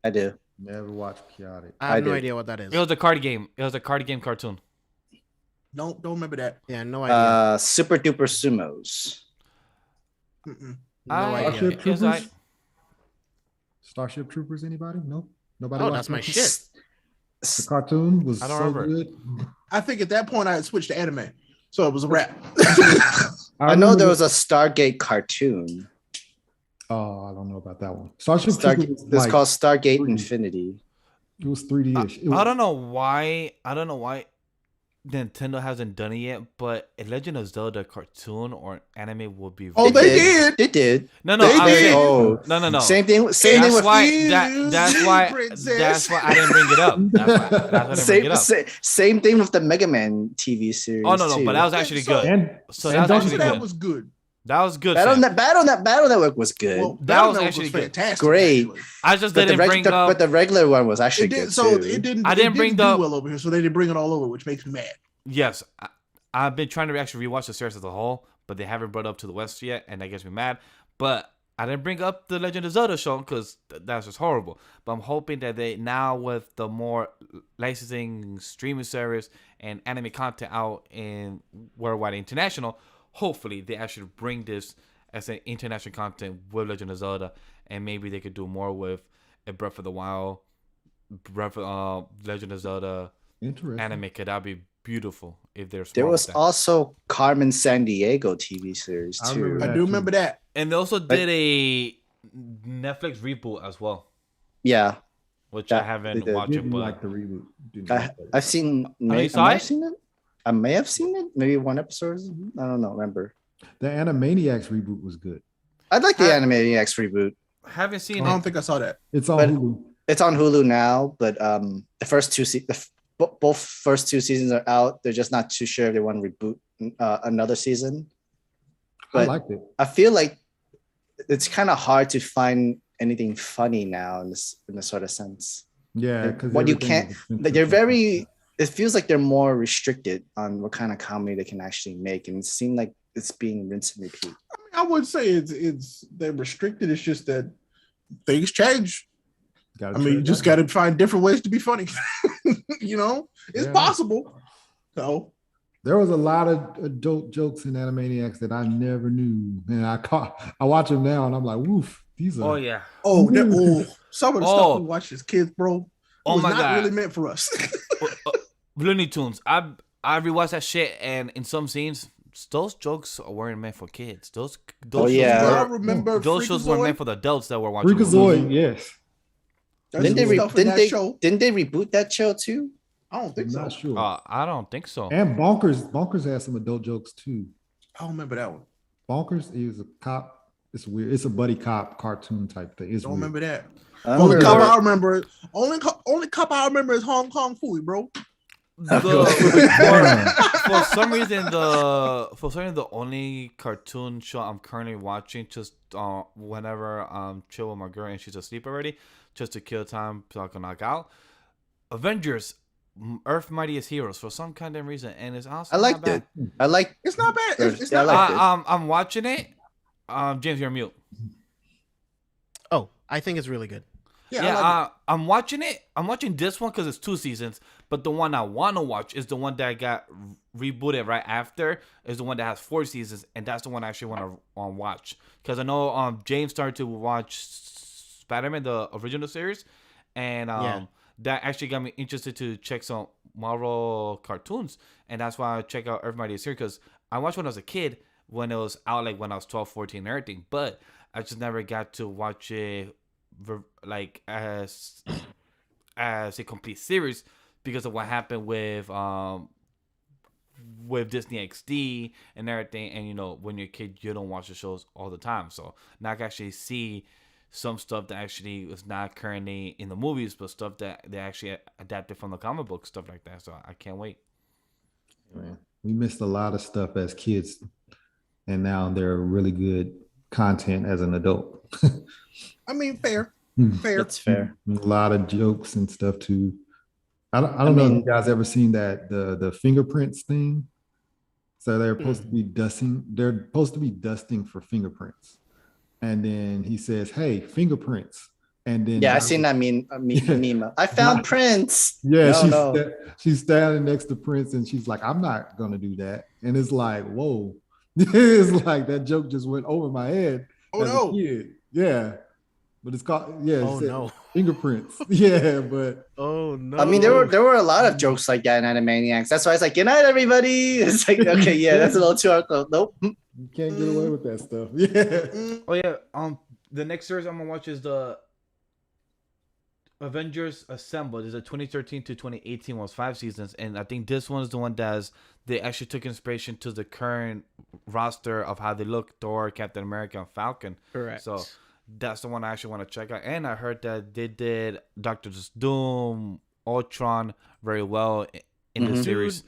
I do. Never watched Chaotic. I have I no did. idea what that is. It was a card game. It was a card game cartoon. Don't remember that. Yeah, no idea. Super Duper Sumos. Mm-mm. No I- idea. Starship it was Troopers? Starship Troopers, anybody? No? Nobody Oh, watched that's my that? shit. The cartoon was I don't so remember. good. I think at that point I had switched to anime, so it was a wrap. I know there was a Stargate cartoon. Oh, I don't know about that one. Starship Stargate, Troopers was it's like, called Stargate 3D. Infinity. It was 3D-ish. It was, I don't know why. Nintendo hasn't done it yet, but a Legend of Zelda cartoon or anime would be. Oh, really they good. did. They did. No, they I'm did. saying Oh, no. Same thing. Same thing That's with why. That's Princess. why I didn't bring it up. That's why I didn't bring same, it up. same thing with the Mega Man TV series. Oh no, too. but that was actually So- good. and, So and that was don't- actually That good. was good. That was good. Battle, Sam. Battle Network was good. Well, That Battle was Network actually good. fantastic. Great. actually. I just but, didn't bring up. but the regular one was actually It did, good so too. it didn't. I didn't it bring didn't the- do well over here, so they didn't bring it all over, which makes me mad. Yes, I've been trying to actually rewatch the series as a whole, but they haven't brought up to the West yet, and that gets me mad. But I didn't bring up the Legend of Zelda show because that's just horrible. But I'm hoping that they now with the more licensing streaming service and anime content out in worldwide international, hopefully they actually bring this as an international content with Legend of Zelda, and maybe they could do more with a Breath of the Wild, Legend of Zelda Interesting. anime. Could that be beautiful if there's There was also Carmen San Diego TV series I too. remember I that do too. remember that. And they also did a Netflix reboot as well, Yeah, which That- I haven't they did. watched it, Didn't but like the reboot. Didn't I, like that. I've seen. you saw I it? seen it. I may have seen it. Maybe one episode. I don't know. Remember? The Animaniacs reboot was good. I'd like the I- Animaniacs reboot. haven't seen I don't it. think I saw that. It's on But- Hulu. It's on Hulu now, but the first two both first two seasons are out. They're just not too sure if they want to reboot another season. I But liked it. I feel like it's kind of hard to find anything funny now in this sort of sense. Yeah, because What you can't, they're very. It feels like they're more restricted on what kind of comedy they can actually make, and it seems like it's being rinse and repeat. I would say it's they're restricted. It's just that things change. I mean, you just got to find different ways to be funny. You know, it's Yeah. possible. So There was a lot of adult jokes in Animaniacs that I never knew, and I watch them now, and I'm like, woof, these are. Oh yeah. Some of the Oh. stuff we watch as kids, bro, Oh was my not God. really meant for us. Looney Tunes. I rewatched that shit, and in some scenes, those jokes weren't meant for kids. Those Oh, shows yeah. I were, remember those shows were Freakazoid. meant for the adults that were watching. Freakazoid, yes. There's Didn't some they? stuff in that show. Didn't they reboot that show too? I don't think I'm so. not sure. I don't think so. And Bonkers has some adult jokes too. I don't remember that one. Bonkers is a cop. It's weird. It's a buddy cop cartoon type thing. It's Don't weird. remember that. I Only remember- cop I remember. Only cop I remember is Hong Kong Fooey, bro. For some reason the only cartoon show I'm currently watching just whenever I'm chill with my girl and she's asleep already, just to kill time so I can knock out. Avengers, Earth Mightiest Heroes for some kind of reason, and it's awesome. I liked it. I like. It's not bad. It's Yeah, I not liked bad. it. I'm watching it. James, you're mute. Oh, I think it's really good. Yeah, I like I'm watching it. I'm watching this one because it's 2 seasons, but the one I want to watch is the one that got rebooted right after. Is the one that has 4 seasons, and that's the one I actually want to watch because I know James started to watch Spider-Man, the original series, and that actually got me interested to check some Marvel cartoons, and that's why I check out Earth Mightiest Heroes because I watched when I was a kid when it was out, like when I was 12, 14, and everything, but I just never got to watch it like as a complete series because of what happened with Disney XD and everything. And you know, when you're a kid, you don't watch the shows all the time, so now I can actually see some stuff that actually is not currently in the movies, but stuff that they actually adapted from the comic book, stuff like that. So I can't wait. Man, we missed a lot of stuff as kids, and now they're really good content as an adult. I mean, fair. That's fair. A lot of jokes and stuff too. I don't know if you guys ever seen that the fingerprints thing. So they're supposed to be dusting. They're supposed to be dusting for fingerprints, and then he says, "Hey, fingerprints." And then I seen that meme. I found Prince. Yeah, she's standing next to Prince, and she's like, "I'm not gonna do that." And it's like, whoa, it's like that joke just went over my head. Oh as no! a kid. Yeah. But it's called Oh no, fingerprints. Yeah, but oh no. I mean, there were a lot of jokes like that in Animaniacs. That's why it's like, good night, everybody. It's like, okay, yeah, that's a little too hard. Nope. you can't get away with that stuff. Yeah. Oh yeah. The next series I'm gonna watch is the Avengers Assemble. Is a 2013 to 2018 was 5 seasons, and I think this one is the one they actually took inspiration to the current roster of how they look: Thor, Captain America, and Falcon. Correct. So that's the one I actually want to check out. And I heard that they did Doctor Doom, Ultron very well in the series.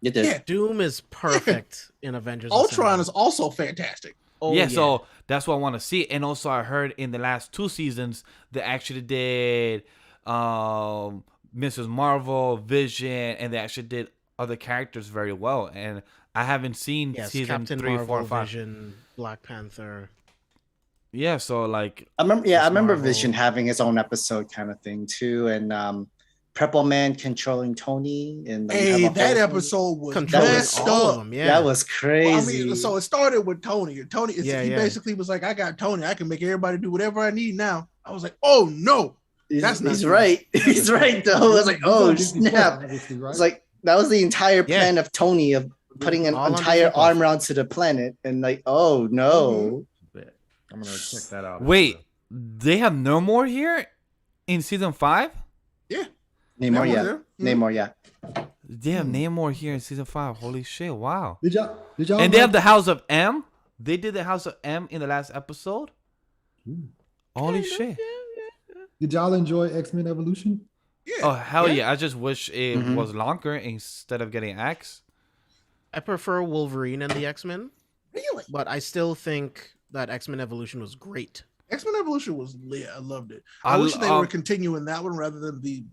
You did. Yeah. Doom is perfect in Avengers. Ultron Assemble. is also fantastic. Oh, yeah, so that's what I want to see. And also I heard in the last 2 seasons they actually did Mrs. Marvel, Vision, and they actually did other characters very well. And I haven't seen season Captain 3, Marvel, 4, and 5. Vision, Black Panther. Yeah, so like I remember Marvel. Vision having his own episode kind of thing too, and Purple Man controlling Tony. And Hey, that episode was Controlling messed all of up. them, yeah. That was crazy. Well, I mean, so it started with Tony. Tony, he Yeah. basically was like, "I got Tony. I can make everybody do whatever I need now." I was like, "Oh no, that's not he's true." right. He's right though. I was like, oh snap. Obviously, right? It's like that was the entire plan of Tony of putting an All on entire Disney arm around to the planet, and like, oh no. I'm gonna check that out. wait, they have no more here in season 5? Namor, yeah. there? Namor, yeah. They have Namor here in season 5. Holy shit! Wow. Did y'all? And they have the House of M. They did the House of M in the last episode. Holy shit! Did y'all enjoy X-Men Evolution? Yeah. Oh hell yeah! I just wish it was longer instead of getting Axe. I prefer Wolverine and the X-Men, Really? but I still think that X-Men Evolution was great. X-Men Evolution was lit. I loved it. I I wish they l- were continuing that one rather than the.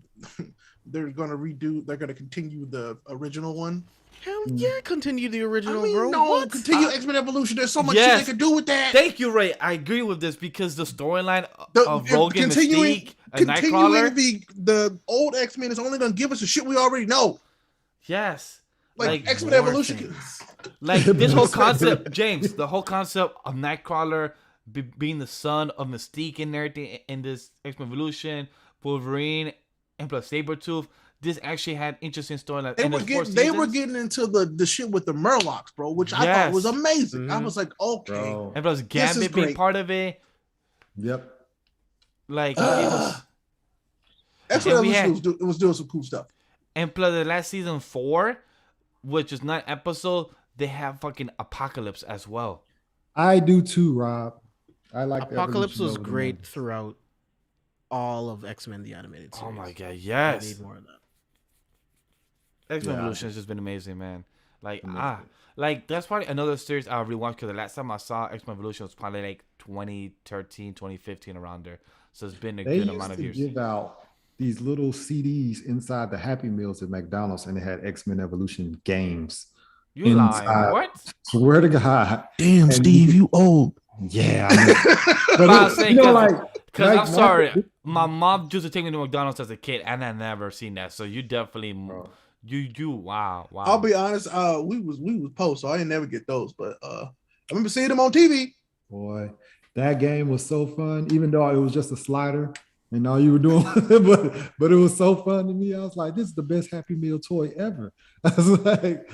They're gonna continue the original one. Hell yeah, continue the original, I mean, bro. no, What? continue X-Men Evolution. There's so much Yes. shit they could do with that. Thank you, Ray. I agree with this because the storyline The- of Rogan, Mystique, and continuing Nightcrawler. the old X-Men is only gonna give us the shit we already know. Yes. Like X-Men more Evolution. things. Like this whole concept, James, the whole concept of Nightcrawler being the son of Mystique and everything in this X-Men Evolution, Wolverine, and plus Sabretooth. This actually had interesting storyline. They were getting into the shit with the Murlocs, bro, which I thought was amazing. I was like, okay. Bro. and plus This is Gambit being great. part of it. Yep. Like it was, X-Men and we Evolution was doing some cool stuff. and plus the last season 4, which is 9 episodes, they have fucking Apocalypse as well. I do too, Rob. I like Apocalypse Evolution was over the great movies. throughout all of X-Men the animated series. Oh my god, I yes. need more of that. X-Men Yeah. Evolution has just been amazing, man. Like Amazing. like that's probably another series I'll rewatch because the last time I saw X-Men Evolution was probably like 2013, 2015 around there. So it's been a They good used amount of to years. give out these little CDs inside the Happy Meals at McDonald's, and it had X-Men Evolution games You lying? inside. What? Swear to God. Damn, And Steve, you old. Yeah. I know. But I'll it- say you know, because I'm like sorry, my mom used to take me to McDonald's as a kid, and I never seen that. So you definitely, wow. I'll be honest. We was post, so I didn't never get those. But I remember seeing them on TV. Boy, that game was so fun, even though it was just a slider and all you were doing, but it was so fun to me. I was like, this is the best Happy Meal toy ever. I was like,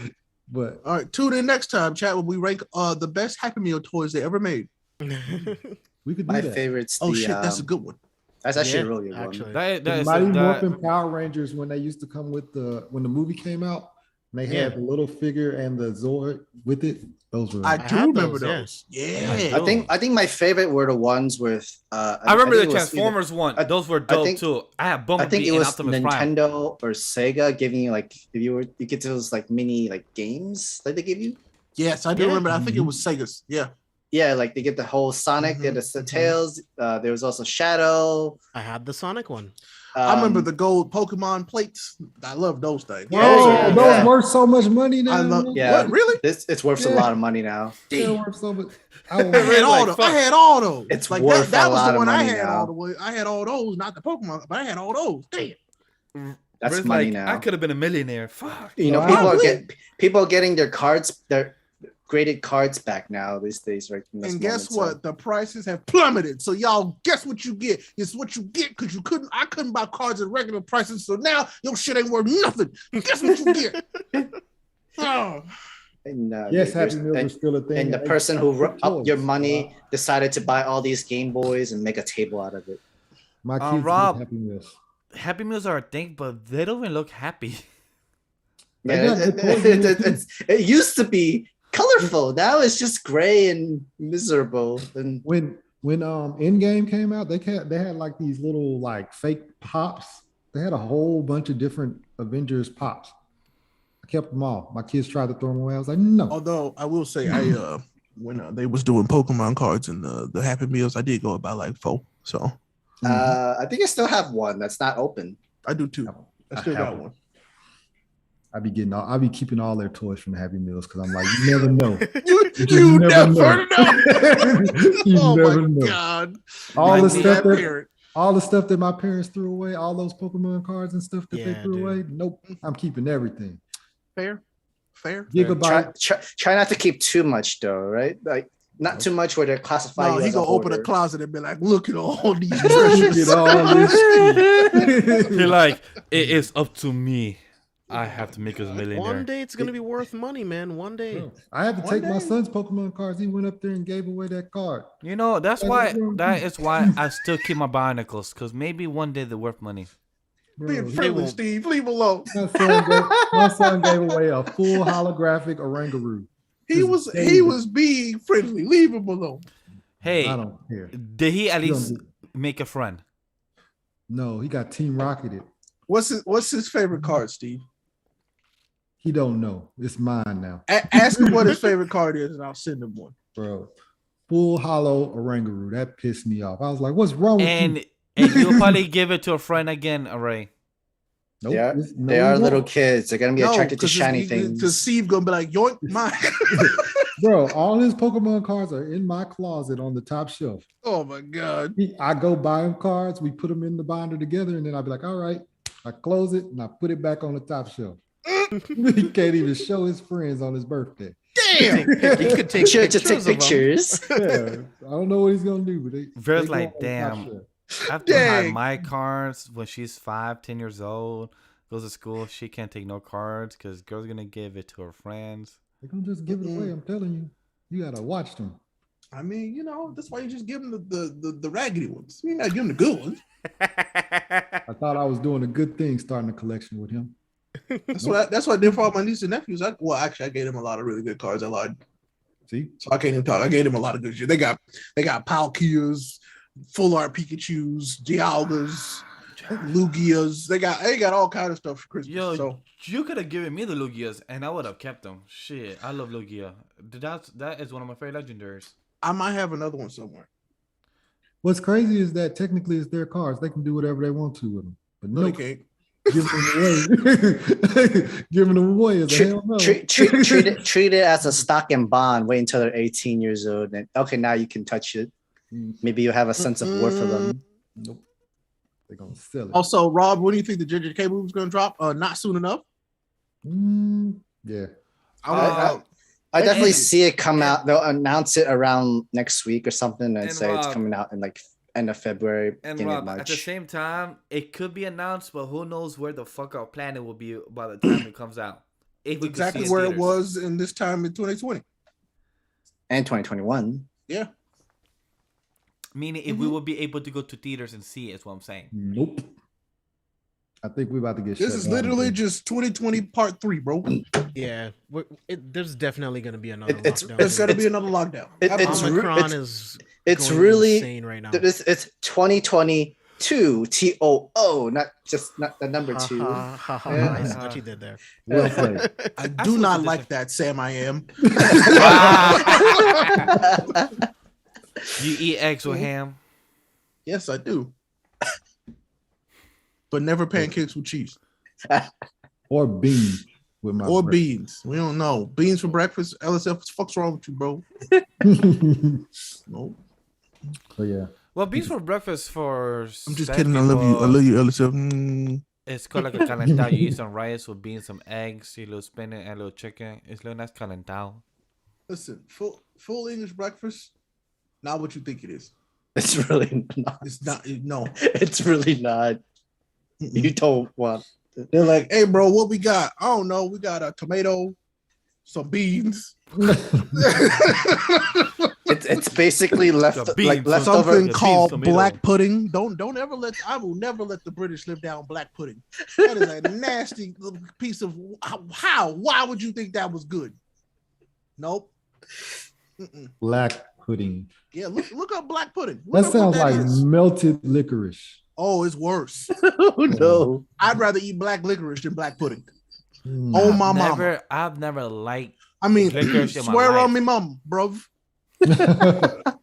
but All right, tune in next time, chat, when we rank the best Happy Meal toys they ever made. we could do My that. favorite's Oh the, shit, that's a good one. That's actually Yeah, a really good actually. one. The That Mighty is Morphin Power Rangers, when they used to come with when the movie came out, and they had the little figure and the Zord with it. Those were I had do remember those, those. Yeah. I think my favorite were the ones with. I remember think the it was Transformers one. I- Those were dope think- too. I had I Bumblebee think it and was Optimus Prime. Nintendo or Sega giving you like if you get those like mini like games that they give you. Yes, I do Yeah. remember. I think it was Sega's. Yeah. Yeah, like they get the whole Sonic, they had the Tails. There was also Shadow. I had the Sonic one. I remember the gold Pokemon plates. I love those things. Yeah, Oh, yeah, those yeah. worth so much money now. I love. Yeah. What really? It's worth a Yeah. lot of money now. They're Damn. worth so much. I had all those. I had all those. It's like worth that a was lot the of one I money had now. all the way. I had all those, not the Pokemon, but I had all those. Damn. That's It's money like, now. I could have been a millionaire. Fuck. You know, Wow. people are getting their cards, their graded cards back now these days, right? from this And guess moment, what? The prices have plummeted. So y'all, guess what you get? It's what you get because I couldn't buy cards at regular prices. So now your shit ain't worth nothing. Guess what you get? Oh. And, Yes, there's- Happy Meals are still a thing. and the person who upped your money decided to buy all these Game Boys and make a table out of it. My kids Rob. love Happy Meals. Happy Meals are a thing, but they don't even look happy. They Yeah, got good toys in there, too. it used to be colorful. Now it's just gray and miserable. And When Endgame came out, they had like these little like fake pops. They had a whole bunch of different Avengers pops. I kept them all. My kids tried to throw them away. I was like, no. Although I will say, I when they was doing Pokemon cards and the Happy Meals, I did go about like 4. So I think I still have one that's not open. I do too. I still got one. I'll be keeping all their toys from the Happy Meals because I'm like, you never know. You never know. You Oh never my know. God. All the Like stuff that that parent. all the stuff that my parents threw away, all those Pokemon cards and stuff that they Yeah, threw dude. away. Nope, I'm keeping everything. Fair. Gigabyte. Try not to keep too much though, right? Like not too much where they're classified. No, you he as a gonna open a hoarder. closet and be like, look at all these Look treasures. at all this shit. You're like, it is up to me. I have to make us a millionaire. One day it's gonna be worth money, man. One day. Bro, I had to One take my day. son's Pokemon cards. He went up there and gave away that card. You know, that is why I still keep my Bionicles, because maybe one day they're worth money. Bro, Being friendly, won't. Steve. Leave alone. my son gave away a full holographic Orangaroo. He was being friendly. Leave him alone. Hey, I don't care. did he at He don't least do- make a friend? No, he got Team Rocketed. What's his favorite card, Steve? He don't know. It's mine now, Ask him what his favorite card is, and I'll send him one. bro. Full hollow Orangaroo. That pissed me off. I was like, "What's wrong with you?" And you'll probably give it to a friend again, Ray. Nope, They are, it's- no, they are he little won't. kids. They're gonna be attracted to shiny Because things. Steve gonna be like, yoink, mine. Bro, all his Pokemon cards are in my closet on the top shelf. Oh my God. I go buy him cards. We put them in the binder together, and then I'll be like, "All right." I close it and I put it back on the top shelf. He can't even show his friends on his birthday. Damn. You could take Sure, to take pictures of 'em. pictures. Yeah, I don't know what he's gonna do, but Vera's go like, on the top damn. shelf. I have to hide Dang. my cards when she's 5, 10 years old, goes to school. She can't take no cards because girl's gonna give it to her friends. They're gonna just give it away. I'm telling you, you gotta watch them. I mean, that's why you just give him the raggedy ones. You not give him the good ones. I thought I was doing a good thing starting a collection with him. That's what I did for all my nieces and nephews. Actually, I gave them a lot of really good cards. I lied. See, So I can't even talk. I gave them a lot of good shit. They got Palkias, full art Pikachu's, Dialgas. Lugias. They got all kind of stuff for Christmas. Yo, So you could have given me the Lugias and I would have kept them. Shit, I love Lugia. That is one of my favorite legendaries. I might have another one somewhere. What's crazy is that technically it's their cards. They can do whatever they want to with them. But No, no, they can't. giving them away. Giving them away is a hell no. Treat it as a stock and bond. Wait until they're 18 years old. And okay, now you can touch it. Maybe you have a sense of worth for them. Nope. They're gonna sell it. Also, Rob, when do you think the Ginger K movie is going to drop? Not soon enough. Yeah. I definitely see it come out. They'll announce it around next week or something and say it's coming out in like end of February, And beginning of Rob, March. at the same time, it could be announced, but who knows where the fuck our planet will be by the time it comes out. If we Exactly can see where it theaters. was in this time in 2020. And 2021. Yeah. Meaning, if we will be able to go to theaters and see it, is what I'm saying. Nope. I think we're about to get. This shut is down literally again. just 2020 part 3, bro. Yeah, there's definitely going to be another It's- lockdown. There's got to be another lockdown. It's Omicron is it's going really insane right now. it's 2022 TOO, not the number Ha, 2. ha, ha, ha, Yeah. I see what you did there. Well played. I do not like that, Sam. I am. You eat eggs with ham? Yes, I do. But never pancakes with cheese Or beans with my or bread. beans. We don't know. Beans for breakfast. LSF, what the fuck's wrong with you, bro? No. But yeah. Well, beans for breakfast for. I'm just sad kidding. I love you. I people, love you, LSF. It's called like a calentado. You eat some rice with beans, some eggs, you little spinach, and a little chicken. It's a little nice calentado. Listen, full English breakfast, not what you think it is. It's really not. It's not. No. It's really not. You don't want. They're like, hey, bro, what we got? I don't know. We got a tomato, some beans. It's basically The beans, leftover. Something the called beans, tomato. black pudding. Don't ever let. I will never let the British live down black pudding. That is a nasty little piece of. How? Why would you think that was good? Nope. Mm-mm. Black pudding. Yeah, look up black pudding. Look That up sounds what like is. melted licorice. Oh, it's worse. Oh no! I'd rather eat black licorice than black pudding. Mm. Oh my mama. I've never liked. I mean, Licorice in my swear life. on me, mom, bruv.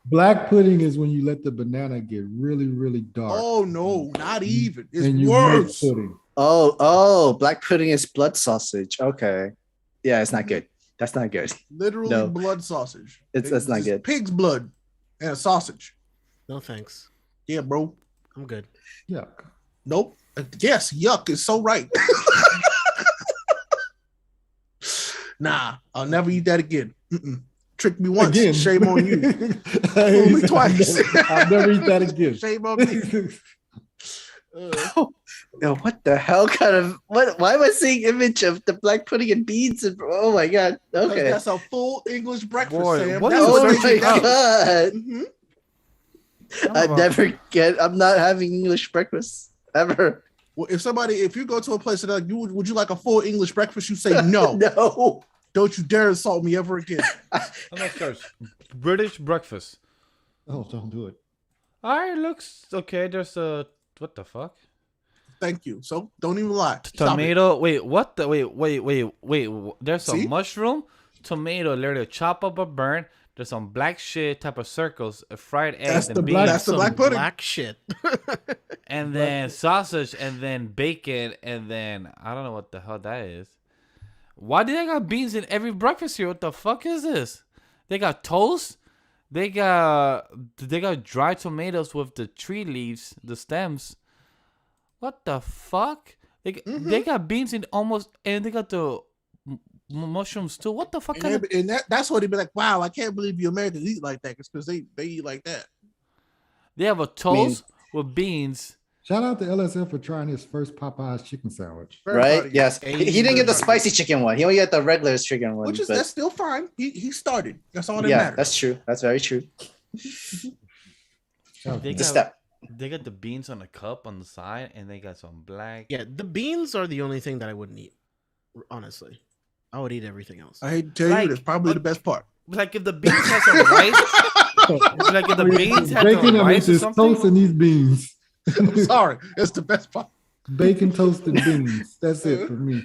Black pudding is when you let the banana get really, really dark. Oh no, not even. It's and you make worse. pudding. Oh! Black pudding is blood sausage. Okay, yeah, it's not good. That's not good. Literally No. blood sausage. That's not just good. Pig's blood and a sausage. No thanks. Yeah, bro. I'm good. Yuck. Nope. Yes, yuck is so right. Nah, I'll never eat that again. Mm-mm. Trick me once, Again. shame on you. Fool me twice. I'll never eat that again. Shame on me. Yo, what the hell kind of what? Why am I seeing image of the black pudding and beans? And, oh my god! Okay. That's a full English breakfast, Boy, Sam. what That's is Oh what searching my up? god! Mhm. I'm not having English breakfast ever. Well, if you go to a place and they're like, would you like a full English breakfast? You say no. No. Don't you dare insult me ever again. I'm not sure. British breakfast. Oh, don't do it. Alright, looks okay. There's a what the fuck? Thank you. So don't even lie. Stop it. Tomato. Wait, what the? Wait. There's some See? mushroom, tomato, literally chop up or burn. There's some black shit type of circles, fried eggs That's and the beans, black- that's the Some black pudding. Black shit. and then sausage, and then bacon, and then I don't know what the hell that is. Why do they got beans in every breakfast here? What the fuck is this? They got toast. They got dry tomatoes with the tree leaves, the stems. What the fuck? They got beans in almost, and they got the mushrooms too. What the fuck? That's what he'd be like, wow, I can't believe you Americans eat like that. It's because they eat like that. They have a toast with beans. Shout out to LSF for trying his first Popeye's chicken sandwich. Very proud Right? of you. Yes. He didn't get the spicy chicken one. He only got the regular chicken one. Which is but- that's still fine. He started. That's all that yeah, matters. that's true. That's very true. They It's a got, step. they got the beans on a cup on the side, and they got some black. Yeah, the beans are the only thing that I wouldn't eat. Honestly, I would eat everything else. I hate to tell Like, you, that's probably the best part. Like if the beans had some rice, like if the beans had Bacon some and rice or this something. toast and these beans. I'm sorry. It's the best part. Bacon toasted beans. That's it for me.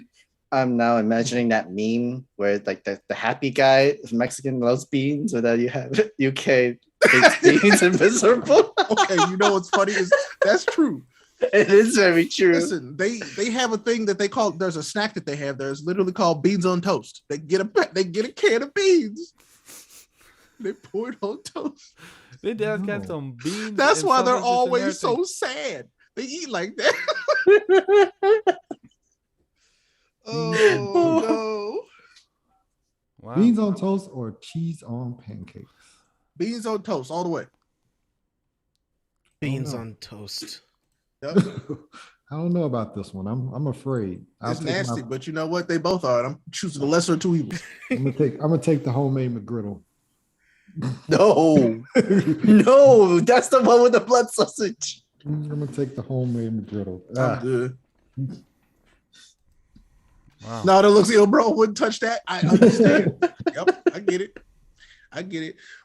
I'm now imagining that meme where like the happy guy is Mexican, loves beans, and then you have UK hates beans and miserable. Okay, you know what's funny is that's true. It is very true. Listen, they have a thing that they call. There's a snack that they have. There's literally called beans on toast. They get a can of beans. They pour it on toast. They does got some beans. That's and why they're sausages and always everything. so sad. They eat like that. Oh Wow. Beans on toast or cheese on pancakes? no. Beans on toast all the way. Beans no. on toast. Yep. I don't know about this one. I'm afraid. It's nasty, but you know what? They both are. I'm choosing the lesser of two evils. I'm gonna take the homemade McGriddle. No, no, that's the one with the blood sausage. I'm gonna take the homemade McGriddle. I'm good. Wow. No, that looks ill, bro. Wouldn't touch that. I understand. Yep, I get it.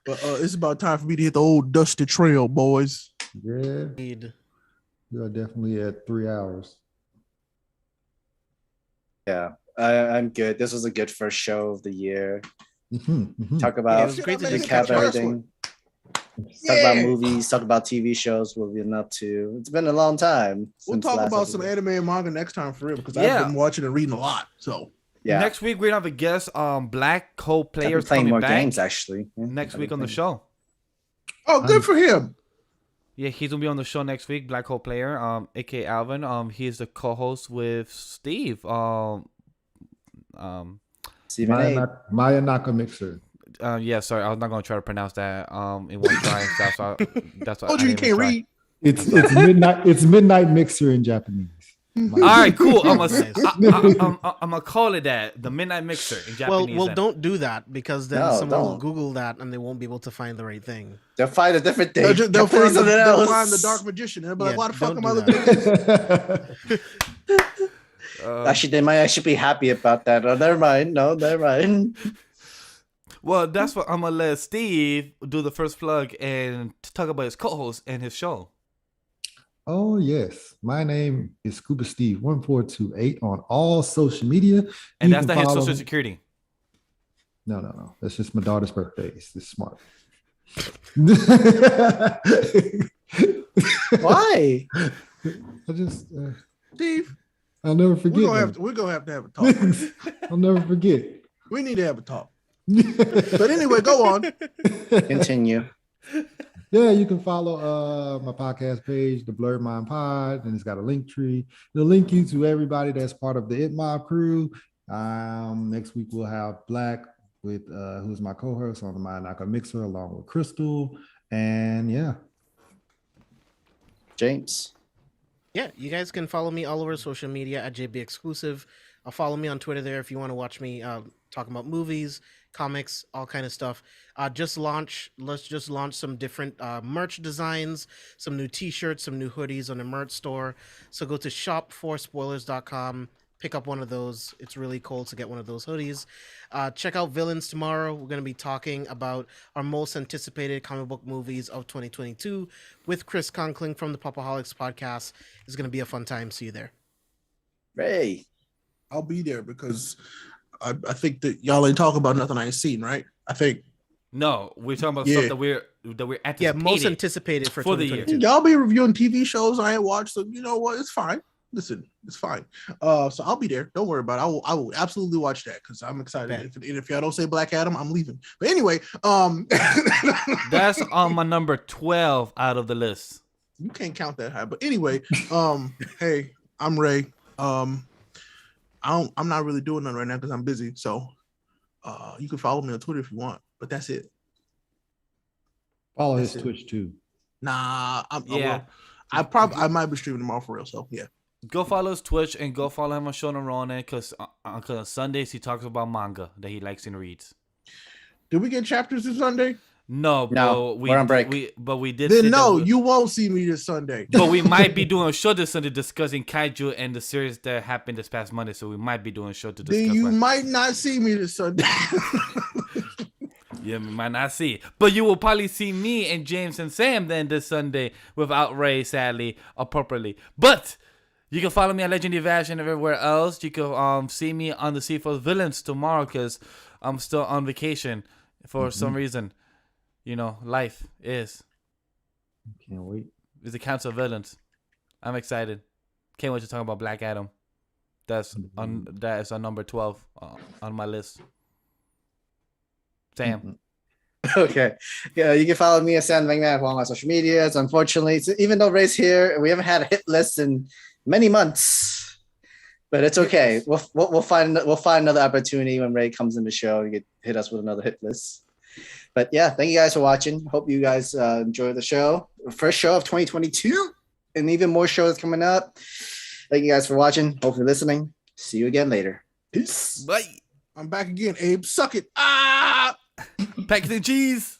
But it's about time for me to hit the old dusty trail, boys. Yeah, Indeed. we are definitely at 3 hours. Yeah, I'm good. This was a good first show of the year. Mhm. Talk Yeah, about it was great to just recap catch up. everything. Talk about movies. Talk about TV shows. What we've been up to. It's been a long time. We'll since talk last about some episode. anime and manga next time for real because Yeah. I've been watching and reading a lot. So Yeah, Next week we're gonna have a guest. Black I've been co-players playing coming more back games actually. Yeah, next I've week been on the playing. show. oh, good for him. Yeah, he's gonna be on the show next week. Black Hole Player, aka Alvin. He's the co-host with Steve. Stephen A. Maya Naka Mixer. Yeah, sorry, I was not gonna try to pronounce that. In one try and stuff. So that's what Told you you can't read. It's midnight. It's midnight mixer in Japanese. All right, cool. I'm Nice. gonna call it that. The Midnight Mixer in Japanese. Well, then. don't do that because then No, someone will don't. Google that and they won't be able to find the right thing. They'll find a different thing. They'll They'll find something they'll else. find the dark magician. They'll be like, Yeah, why the fuck don't am I do looking that. at this? Actually, they might actually be happy about that. Oh, never mind. No, never mind. Well, that's what I'm gonna let Steve do the first plug and talk about his co-host and his show. Oh yes, my name is Scuba Steve 1428 on all social media. And You that's can not his follow- social security. No. That's just my daughter's birthday. It's smart. Why? I just Steve, I'll never forget. we're gonna have to have a talk. I'll never forget. We need to have a talk. But anyway, go on. Continue. Yeah, you can follow my podcast page, The Blurred Mind Pod, and it's got a link tree. It'll link you to everybody that's part of the It Mob crew. Next week we'll have Black with who's my co-host on the Mind Knocker Mixer, along with Crystal. And yeah. James. Yeah, you guys can follow me all over social media at JB Exclusive. Follow me on Twitter there if you want to watch me talk about movies, comics, all kind of stuff. Let's just launch some different merch designs, some new t-shirts, some new hoodies on the merch store. So go to shop4spoilers.com, pick up one of those. It's really cool to get one of those hoodies. Check out Villains tomorrow. We're going to be talking about our most anticipated comic book movies of 2022 with Chris Conkling from the Popaholics podcast. It's going to be a fun time. See you there. Ray. I'll be there because I think that y'all ain't talking about nothing I ain't seen, right? I think No, we're talking about Yeah. stuff that we're anticipating. Yeah, most anticipated for for the year. 2022. y'all be reviewing TV shows I ain't watched, so you know what? It's fine. Listen, it's fine. So I'll be there. Don't worry about it. I will absolutely watch that because I'm excited. Bet. If y'all don't say Black Adam, I'm leaving. But anyway, That's on my number 12 out of the list. you can't count that high. But anyway, hey, I'm Ray. I'm not really doing nothing right now because I'm busy. So you can follow me on Twitter if you want, but that's it. Follow his That's it. Twitch too. Nah, Yeah. I might be streaming tomorrow for real. So yeah. Go follow his Twitch and go follow him on Shona Ronan because on Sundays he talks about manga that he likes and reads. Did we get chapters this Sunday? No, No, but we're on break. we did. Then say no, that you won't see me this Sunday. But we might be doing a show this Sunday discussing kaiju and the series that happened this past Monday. So we might be doing a show to discuss. Then you that. might not see me this Sunday. You might not see, but you will probably see me and James and Sam then this Sunday without Ray, sadly, appropriately. But you can follow me on Legend of Ash and everywhere else. You can see me on the Seafood Villains tomorrow because I'm still on vacation for some reason. You know, life is. Can't wait. It's the Council of Villains. I'm excited. Can't wait to talk about Black Adam. That is on number 12 on my list. Sam. Okay. Yeah, you can follow me at Sam McMahon on all my social medias. Unfortunately, even though Ray's here, we haven't had a hit list in many months. But it's okay. We'll find another opportunity when Ray comes in the show to hit us with another hit list. But yeah, thank you guys for watching. Hope you guys enjoy the show. First show of 2022, and even more shows coming up. Thank you guys for watching. Hope you're listening. See you again later. Peace. Bye. I'm back again, Abe. Suck it. Ah! Pack the cheese.